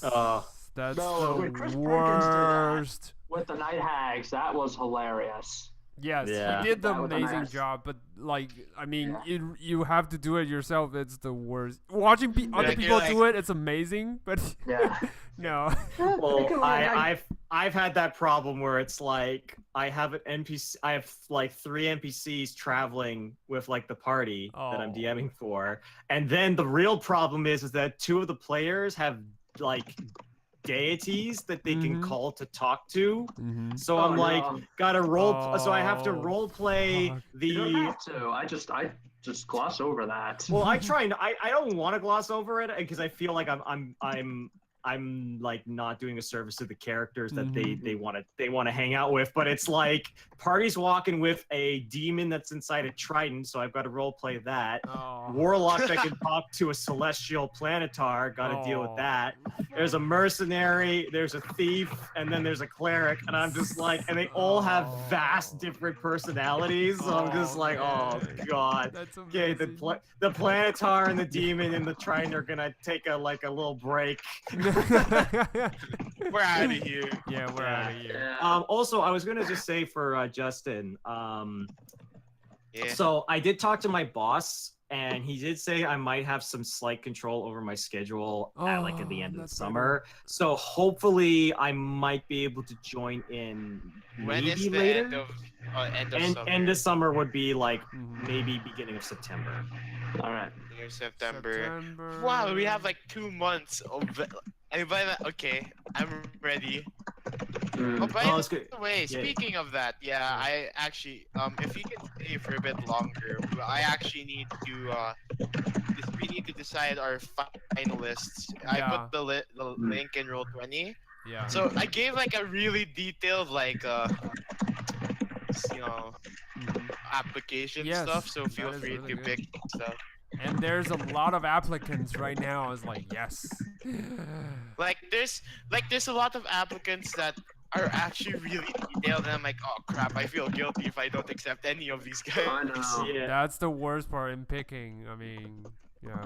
That's
No,
the
when Chris Perkins did that-
worst.
With the night hags, that was hilarious.
Yes,
Yeah.
he did the
That was
amazing
nice.
job, but like, I mean,
Yeah.
you have to do it yourself. It's the worst. Watching other
Like,
people
you're
do it, it's amazing, but
Yeah.
no.
Well, I've had that problem where it's like I have an NPC. I have like 3 NPCs traveling with like the party that I'm
Oh.
DMing for, and then the real problem is that 2 of the players have like deities that they can
Mhm.
call to talk to.
Mm-hmm.
So
Oh,
I'm like,
no.
gotta role. So I have to
Oh,
role play
fuck.
You don't
the.
have to. I just gloss over that.
Well, I try and I don't want to gloss over it because I feel like I'm like not doing a service to the characters that they want to hang out with, but it's like party's walking with a demon that's inside a trident, so I've got to role play that.
Oh.
Warlock that can talk to a celestial planetar, got to deal with that. There's a mercenary, there's a thief, and then there's a cleric, and I'm just like, and they all have vast different personalities, so I'm just like, oh
man.
god.
That's
Okay,
amazing.
the planetar and the demon and the trident are gonna take a little break.
We're out of here.
Yeah, we're out of here.
Yeah.
Also, I was gonna just say for Justin,
Yeah.
so I did talk to my boss, and he did say I might have some slight control over my schedule at the end of the
that's
summer. So hopefully, I might be able to join in
When
maybe
is the
later.
end of summer?
End of summer would be like
Mhm.
maybe beginning of September.
All right.
Near September. Wow, we have like 2 months of. And by that, okay, I'm ready. Oh, by
Oh, it's good.
the way,
Yeah.
speaking of that, yeah, I actually, if you can stay for a bit longer, I actually need to, we need to decide our finalists. I
Yeah.
put the link in Roll20.
Yeah.
So I gave like a really detailed, like, you know, application
Yes,
stuff. So
that
feel
is
free
really
to
good.
pick stuff.
And there's a lot of applicants right now. I was like, yes.
Like there's a lot of applicants that are actually really detailed, and I'm like, oh crap, I feel guilty if I don't accept any of these guys.
I know.
Yeah.
That's the worst part in picking. I mean, yeah.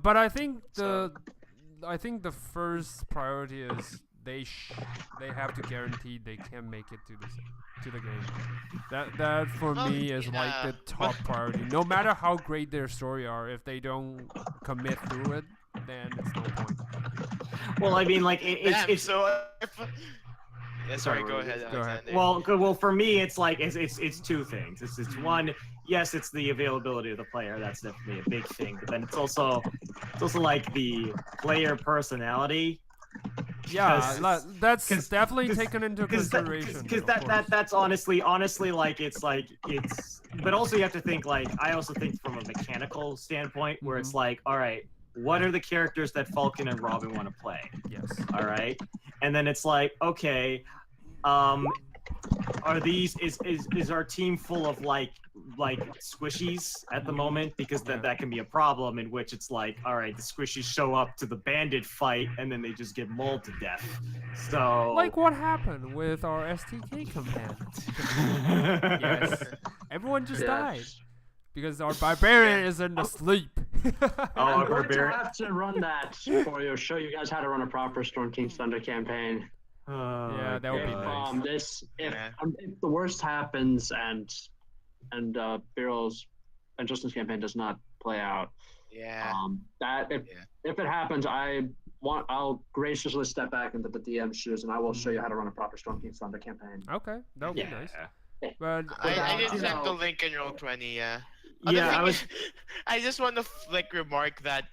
But I think the first priority is they have to guarantee they can make it to the game. That for me is like the top priority. No matter how great their story are, if they don't commit through it, then it's no point.
Well, I mean, like
Damn,
it's
so. Yeah, sorry,
Sorry,
go ahead,
go ahead.
Alexander.
well for me it's like it's 2 things. It's one, yes, it's the availability of the player. That's definitely a big thing. But then it's also like the player personality.
Yeah, that's
'cause-
definitely taken into consideration.
Because
of course.
that's honestly like it's but also you have to think like I also think from a mechanical standpoint where it's like, all right, what are the characters that Falcon and Robin want to play?
Yes.
All right, and then it's like, okay, are these is our team full of like squishies at the moment? Because that can be a problem, in which it's like, all right, the squishies show up to the bandit fight and then they just get mauled to death. So
Like what happened with our STK command. Yes. Everyone just
Yeah.
died. Because our barbarian is in the sleep.
Oh,
I'm
our
going to
barbarian.
have to run that for you. Show you guys how to run a proper Storm King's Thunder campaign.
Yeah, that would be nice.
If the worst happens and Vierl's and Justin's campaign does not play out,
Yeah.
If it happens, I'll graciously step back into the DM shoes and I will show you how to run a proper Storm King's Thunder campaign.
Okay, that would be
Yeah.
nice. But
I did
you
send the
know-
link in Roll20, yeah.
Yeah,
Other
I
thing I just want to remark that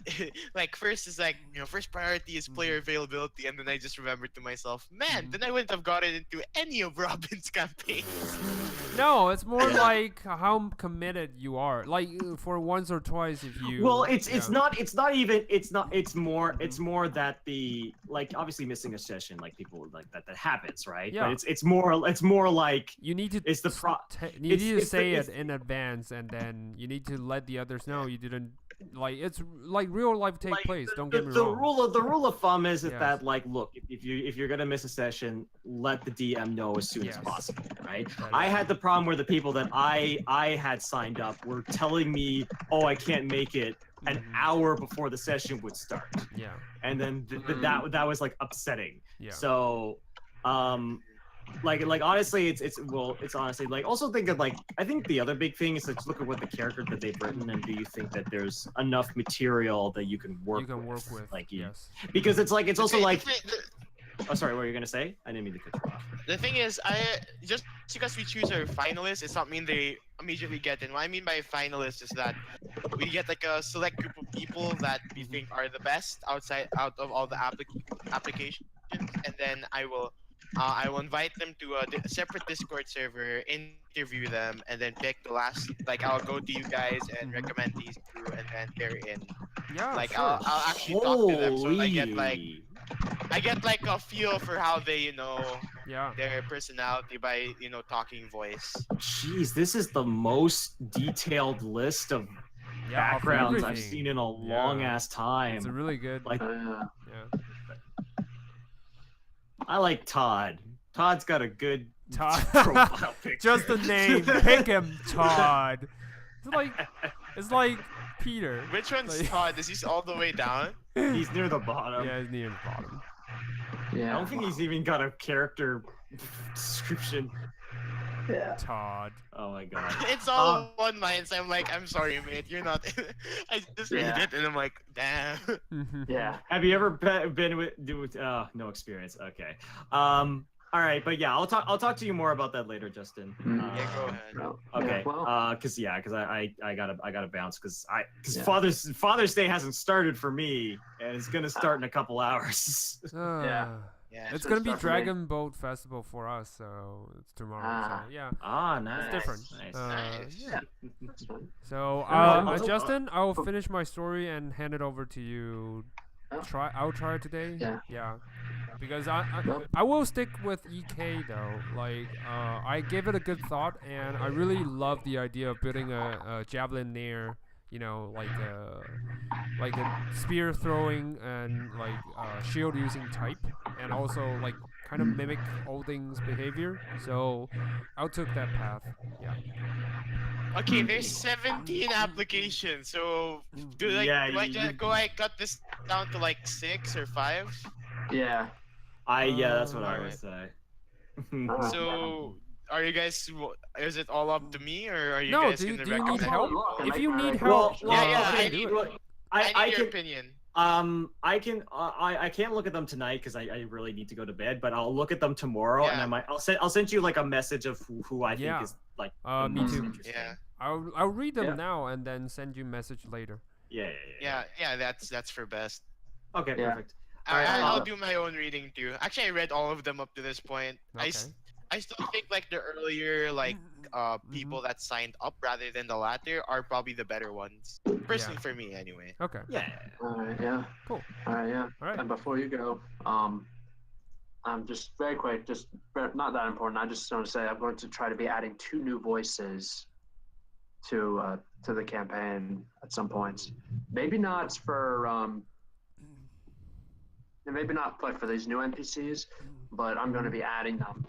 like first is like, you know, first priority is player availability, and then I just remembered to myself, man, then I wouldn't have gotten into any of Robin's campaigns.
no, it's more like how committed you are. Like for once or twice, if you.
Well, it's more that the like obviously missing a session, like people like that happens, right?
Yeah.
But it's more like
You need to.
it's the pro-
You need to
it's the-
say
it's-
it in advance, and then you need to let the others know you didn't. Like it's like real life take
like,
place. Don't
the,
get me
the
wrong.
rule of thumb is
Yes.
that like, look, if you're gonna miss a session, let the DM know as soon as
Yes.
possible, right?
That
I
is-
had the problem where the people that I had signed up were telling me, oh, I can't make it an
Mhm.
hour before the session would start,
Yeah.
and then that was like upsetting.
Yeah.
So, like honestly, it's honestly like also think of like I think the other big thing is to look at what the character that they've written and do you think that there's enough material that you can work with like
yes,
because it's like it's also like
The
oh sorry what were you gonna say? I didn't mean to cut you off.
the thing is, I just because we choose our finalists, it's not mean they immediately get in. What I mean by finalists is that we get like a select group of people that we think are the best out of all the applications, and then I will invite them to a separate Discord server, interview them, and then pick the last. Like I'll go to you guys and recommend these two, and then they're in.
yeah,
Like
sure.
I'll actually talk to them, so I get like a feel for how they
yeah.
their personality by talking voice.
Jeez, this is the most detailed list of
Yeah, of
backgrounds I've
everything.
seen in a long ass time.
It's a really good.
Like
yeah.
I like Todd. Todd's got a good
Todd.
profile picture.
Just the name. Pick him, Todd. It's like Peter.
Which one's
Like-
Todd? Is he all the way down?
He's near the bottom.
Yeah, he's near the bottom.
I
Yeah.
don't think he's even got a character description.
Yeah.
Todd.
Oh my god.
It's all one line, so I'm like, I'm sorry, mate, you're not. I just read
Yeah.
it, and I'm like, damn.
Yeah.
Have you ever been with no experience? Okay. All right, but yeah, I'll talk to you more about that later, Justin.
Yeah, go ahead.
No.
Okay.
Yeah, well,
Cause I gotta bounce because
Yeah.
Father's Day hasn't started for me and it's gonna start in a couple hours.
Yeah.
Yeah.
It's
So
gonna be
start for me.
Dragon Boat Festival for us, so it's tomorrow.
Ah.
So yeah,
Nice.
it's different.
Nice.
Nice.
Yeah.
that's fine.
So
also-
Justin, I'll finish my story and hand it over to you.
Oh.
I'll try today.
Yeah.
Because
Well-
I will stick with EK though. Like I gave it a good thought, and I really love the idea of building a javelin near, like a spear throwing and like shield using type, and also like kind of mimic Odin's behavior. So I took that path. Yeah.
Okay, there's 17 applications, so do
Yeah,
I cut this down to like 6 or 5?
Yeah.
That's what I
Alright.
would say.
So, are you guys? Is it all up to me, or are you
No,
guys
do you
gonna
need
recommend?
help?
Look,
If
I
you
might
need
like-
help,
Yeah,
I
I
can
need-
do it.
I need your
can
opinion.
I can't look at them tonight because I really need to go to bed. But I'll look at them tomorrow, and
Yeah.
I'll send you like a message of who I
Yeah.
think is like the
Me
most
too.
interesting.
Yeah,
I'll read them
Yeah.
now and then send you a message later.
Yeah.
that's for best.
Okay,
Yeah.
perfect.
Alright,
I'll do my own reading too. Actually, I read all of them up to this point.
Okay.
I still think like the earlier people that signed up rather than the latter are probably the better ones. Personally, for me anyway.
Okay.
Yeah.
Alright, yeah.
Cool.
Alright, yeah.
All right.
And before you go, just very quick, not that important. I just want to say I'm going to try to be adding 2 new voices to the campaign at some points. Maybe not for maybe not like for these new NPCs, but I'm going to be adding them.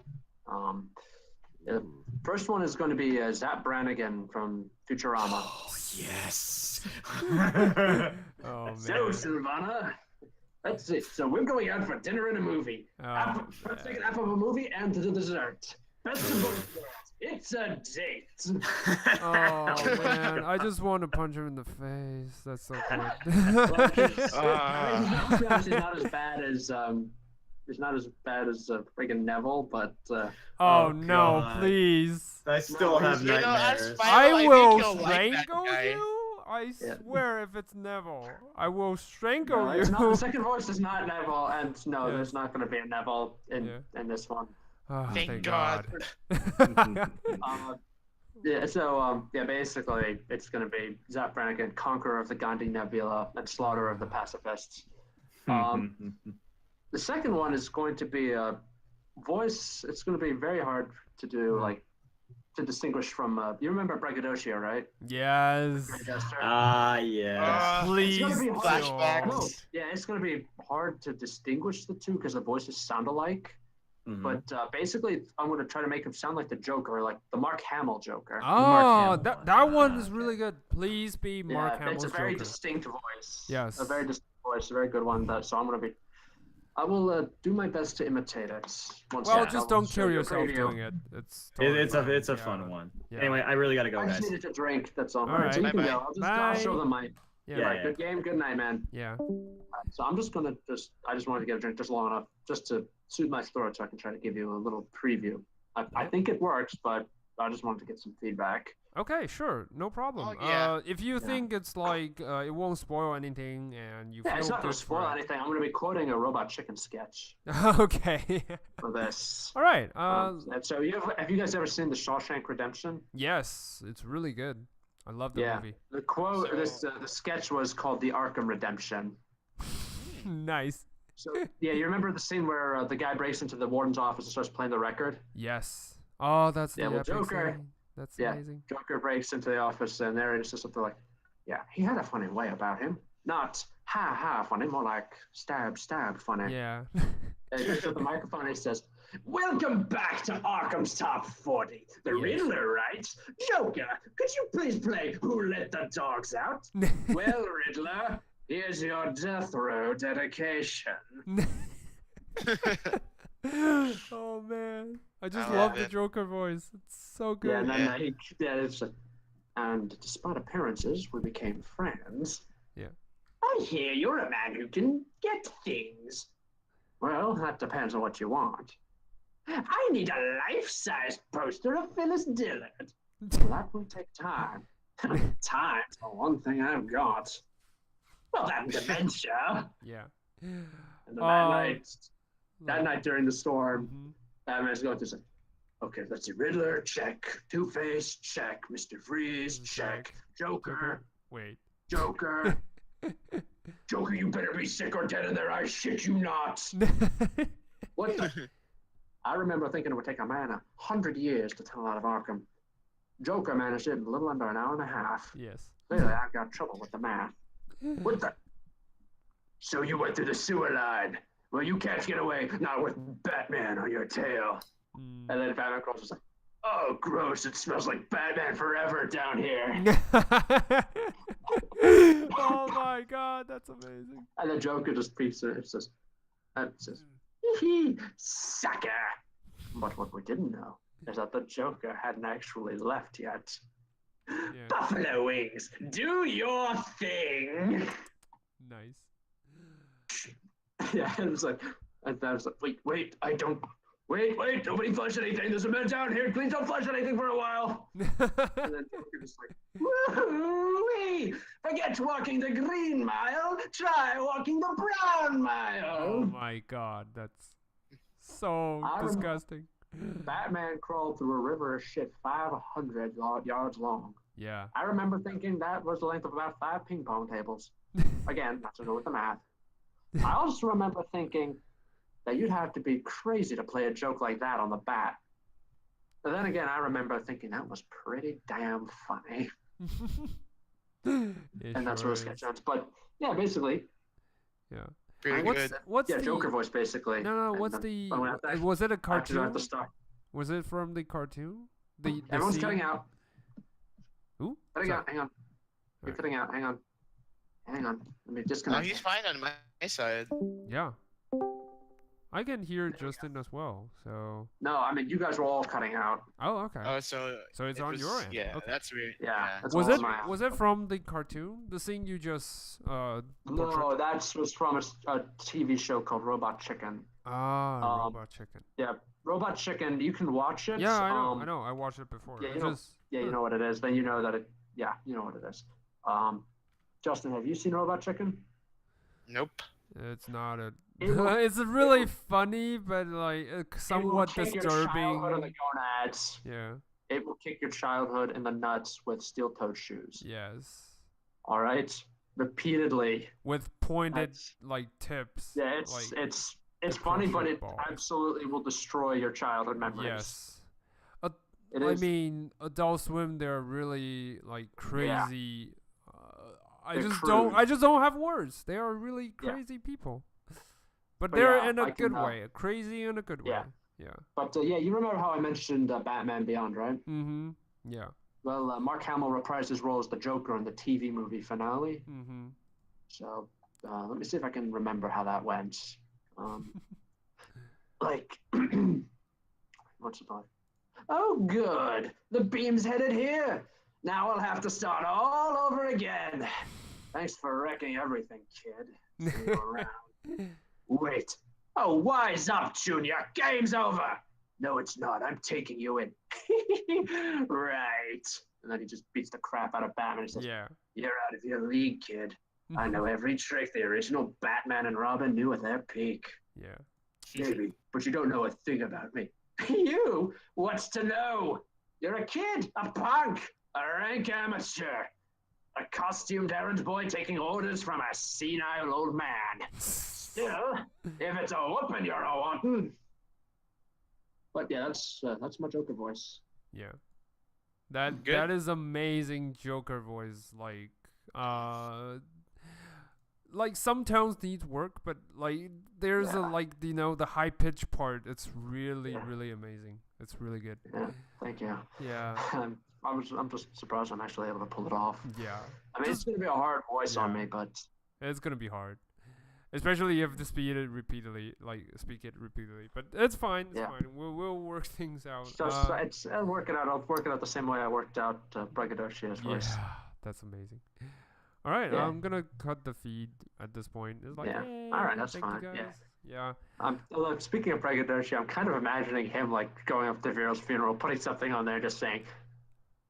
The first one is going to be Zap Brannigan from Futurama.
Oh yes.
Oh
So,
man.
Silvana, that's it. So we're going out for dinner and a movie.
Oh,
Let's take an app of a movie and to the dessert. Best of both worlds. It's a date.
oh man, I just want to punch him in the face. That's so
Well,
good.
he's not as bad as he's not as bad as friggin' Neville, but
Oh no,
God.
please.
I still have
You know, as
nightmares.
Final,
I
think
will
you'll like that
strangle
guy.
you. I
Yeah.
swear, if it's Neville, I will strangle
no,
you.
it's not. The second voice is not Neville, and no,
Yeah.
there's not going to be a Neville in this one.
Oh,
Thank God.
Yeah, so basically it's going to be Zap Brannigan, Conqueror of the Gandhi Nebula, and Slaughter of the Pacifists. The second one is going to be a voice. It's going to be very hard to do, like to distinguish from. You remember Braggadocio, right?
Yes.
Yeah.
Please.
It's gonna be
flashbacks.
don't.
No, yeah, it's going to be hard to distinguish the two because the voices sound alike.
Mhm.
But basically, I'm going to try to make him sound like the Joker, like the Mark Hamill Joker.
Oh,
Hamill
that
one.
one
Ah,
is really good. Please be Mark
yeah,
Hamill's
it's a very
Joker.
distinct voice.
Yes.
A very distinct voice, a very good one. So I'm going to be. I will do my best to imitate it. Once
Well,
again.
just
I'll
don't
show
kill
you a
yourself
preview.
doing it. It's
It's
totally
a
fine.
fun one.
Yeah.
Anyway, I really gotta go,
I just
guys.
needed to drink. That's all.
All
All right, so you
right.
can
Bye-bye.
go. I'll show them my.
Yeah.
Yeah.
Good game. Good night, man.
Yeah.
So I'm just gonna I just wanted to get a drink just long enough just to soothe my throat, so I can try to give you a little preview. I think it works, but I just wanted to get some feedback.
Okay, sure, no problem.
Oh, yeah.
If you think it's like it won't spoil anything and you
Yeah,
feel
it's not
good
gonna spoil
for it.
anything. I'm gonna be quoting a Robot Chicken sketch
Okay.
for this.
All right.
And so have you guys ever seen The Shawshank Redemption?
Yes, it's really good. I love the
Yeah.
movie.
The quote,
So-
the sketch was called The Arkham Redemption.
Nice.
So yeah, you remember the scene where the guy breaks into the warden's office and starts playing the record?
Yes. Oh, that's the
Yeah, well,
epic
Joker-
scene. That's
yeah.
amazing.
Joker breaks into the office and there it's just something like, yeah, he had a funny way about him. Not ha ha funny, more like stab stab funny.
Yeah.
And he picks up the microphone and he says, "Welcome back to Arkham's Top 40. The
Yes.
Riddler, right? Joker, could you please play Who Let the Dogs Out? Well, Riddler, here's your death row dedication."
Oh man, I just
I
love
love
the
it.
Joker voice. It's so good.
Yeah, and then
Yeah.
it's like, and despite appearances, we became friends.
Yeah.
I hear you're a man who can get things. Well, that depends on what you want. I need a life-size poster of Phyllis Dillard. Well, that will take time. Time's the one thing I've got. Well, that dementia.
Yeah.
And then
Oh,
that night during the storm,
Mhm.
Batman's going through saying, okay, let's see, Riddler, check. Two-Face, check. Mr. Freeze, check. Joker,
Wait.
Joker. Joker, you better be sick or dead in there. I shit you not. What the? I remember thinking it would take a man 100 years to tunnel out of Arkham. Joker managed it in a little under an hour and a half.
Yes.
Clearly, I've got trouble with the math. What the? So you went through the sewer line. Well, you can't get away, not with Batman on your tail.
Mm.
And then Batman calls us like, oh, gross, it smells like Batman forever down here.
Oh my god, that's amazing.
And the Joker just peeks at it and says, sucker. But what we didn't know is that the Joker hadn't actually left yet.
Yeah.
Buffalo Wings, do your thing.
Nice.
Yeah, it was like, and I was like, wait, I don't. Wait, nobody flush anything. There's a man down here. Please don't flush anything for a while. And then Joker just like, woo-wee! Forget walking the green mile. Try walking the brown
Oh
mile.
my god, that's so
I remember-
disgusting.
Batman crawled through a river of shit 500 yards long.
Yeah.
I remember thinking that was the length of about 5 ping pong tables. Again, not to do with the math. I also remember thinking that you'd have to be crazy to play a joke like that on the bat. But then again, I remember thinking that was pretty damn funny. And that's where the sketch ends. But yeah, basically,
Yeah.
Pretty
What's
good.
what's
yeah,
the
Joker voice basically.
No,
And
what's
then-
the
oh, we have to-
was it a
actually don't
cartoon?
have to start.
Was it from the cartoon? The
Everyone's
scene?
cutting out.
Ooh,
Cutting
sorry.
out. Hang on. You're
Alright.
cutting out. Hang on. Hang on. Let me
No,
disconnect.
he's fine on my side.
Yeah. I can hear Justin as well. So.
No, I mean you guys were all cutting out.
Oh, okay.
Oh, so
So it's
it
on
was-
your end.
Yeah,
Okay.
that's weird.
Yeah. That's
Was
all
it
on my
was it from the cartoon? The scene you just
No,
portrayed?
that was from a TV show called Robot Chicken.
Ah, Robot Chicken.
Yeah, Robot Chicken. You can watch it.
Yeah, I know. I know. I watched it before.
yeah,
I
you know-
just
Yeah, you know what it is. Then you know that it. Yeah, you know what it is. Justin, have you seen Robot Chicken?
Nope.
It's not a.
It will-
It's really funny, but like
It will
somewhat
kick your childhood in the
disturbing.
gonads.
Yeah.
It will kick your childhood in the nuts with steel-toed shoes.
Yes.
All right, repeatedly.
With pointed
That's-
like tips.
Yeah, it's
like,
it's it's
the
funny, but
perfect
it
ball.
absolutely will destroy your childhood memories.
yes.
It
I
is.
mean, Adult Swim. They're really like crazy. I
They're
just
crude.
don't. I just don't have words. They are really
Yeah.
crazy people. But
But
they're
yeah,
in a
I
good
can,
way. Crazy in a good
yeah.
way. Yeah.
But yeah, you remember how I mentioned Batman Beyond, right?
Mm-hmm. Yeah.
Well, Mark Hamill reprised his role as the Joker in the TV movie finale.
Mm-hmm.
So let me see if I can remember how that went. Like, what's the point? Oh, good. The beam's headed here. Now I'll have to start all over again. Thanks for wrecking everything, kid. See you around. Wait. Oh, wise up, Junior. Game's over. No, it's not. I'm taking you in. Right. And then he just beats the crap out of Batman and says,
Yeah.
You're out of your league, kid. I know every trick the original Batman and Robin knew at their peak.
Yeah.
Maybe, but you don't know a thing about me. You? What's to know? You're a kid, a punk, a rank amateur, a costumed errand boy taking orders from a senile old man. Still, if it's a whooping you're a wanting. But yeah, that's my Joker voice.
Yeah. That
Good.
that is amazing Joker voice. Like some tones need work, but like there's a like the high pitch part. It's really amazing. It's really good.
Yeah, thank you.
Yeah.
I'm just surprised I'm actually able to pull it off.
Yeah.
I mean, it's gonna be a hard voice on me, but
It's gonna be hard, especially if you have to speak it repeatedly. But it's fine. It's fine. We'll work things out.
I'll work it out. I'll work it out the same way I worked out Braggadocia's voice.
Yeah, that's amazing. All right,
Yeah.
I'm gonna cut the feed at this point. It's like,
Yeah.
"Hey,
All right, that's
thank you
fine. Yeah.
guys." Yeah.
Look, speaking of Braggadocia, I'm kind of imagining him like going up to Vierl's funeral, putting something on there, just saying,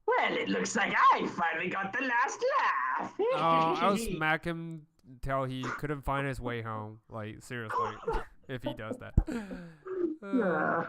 "Well, it looks like I finally got the last laugh."
I'll smack him till he couldn't find his way home. Like seriously, if he does that.
Yeah.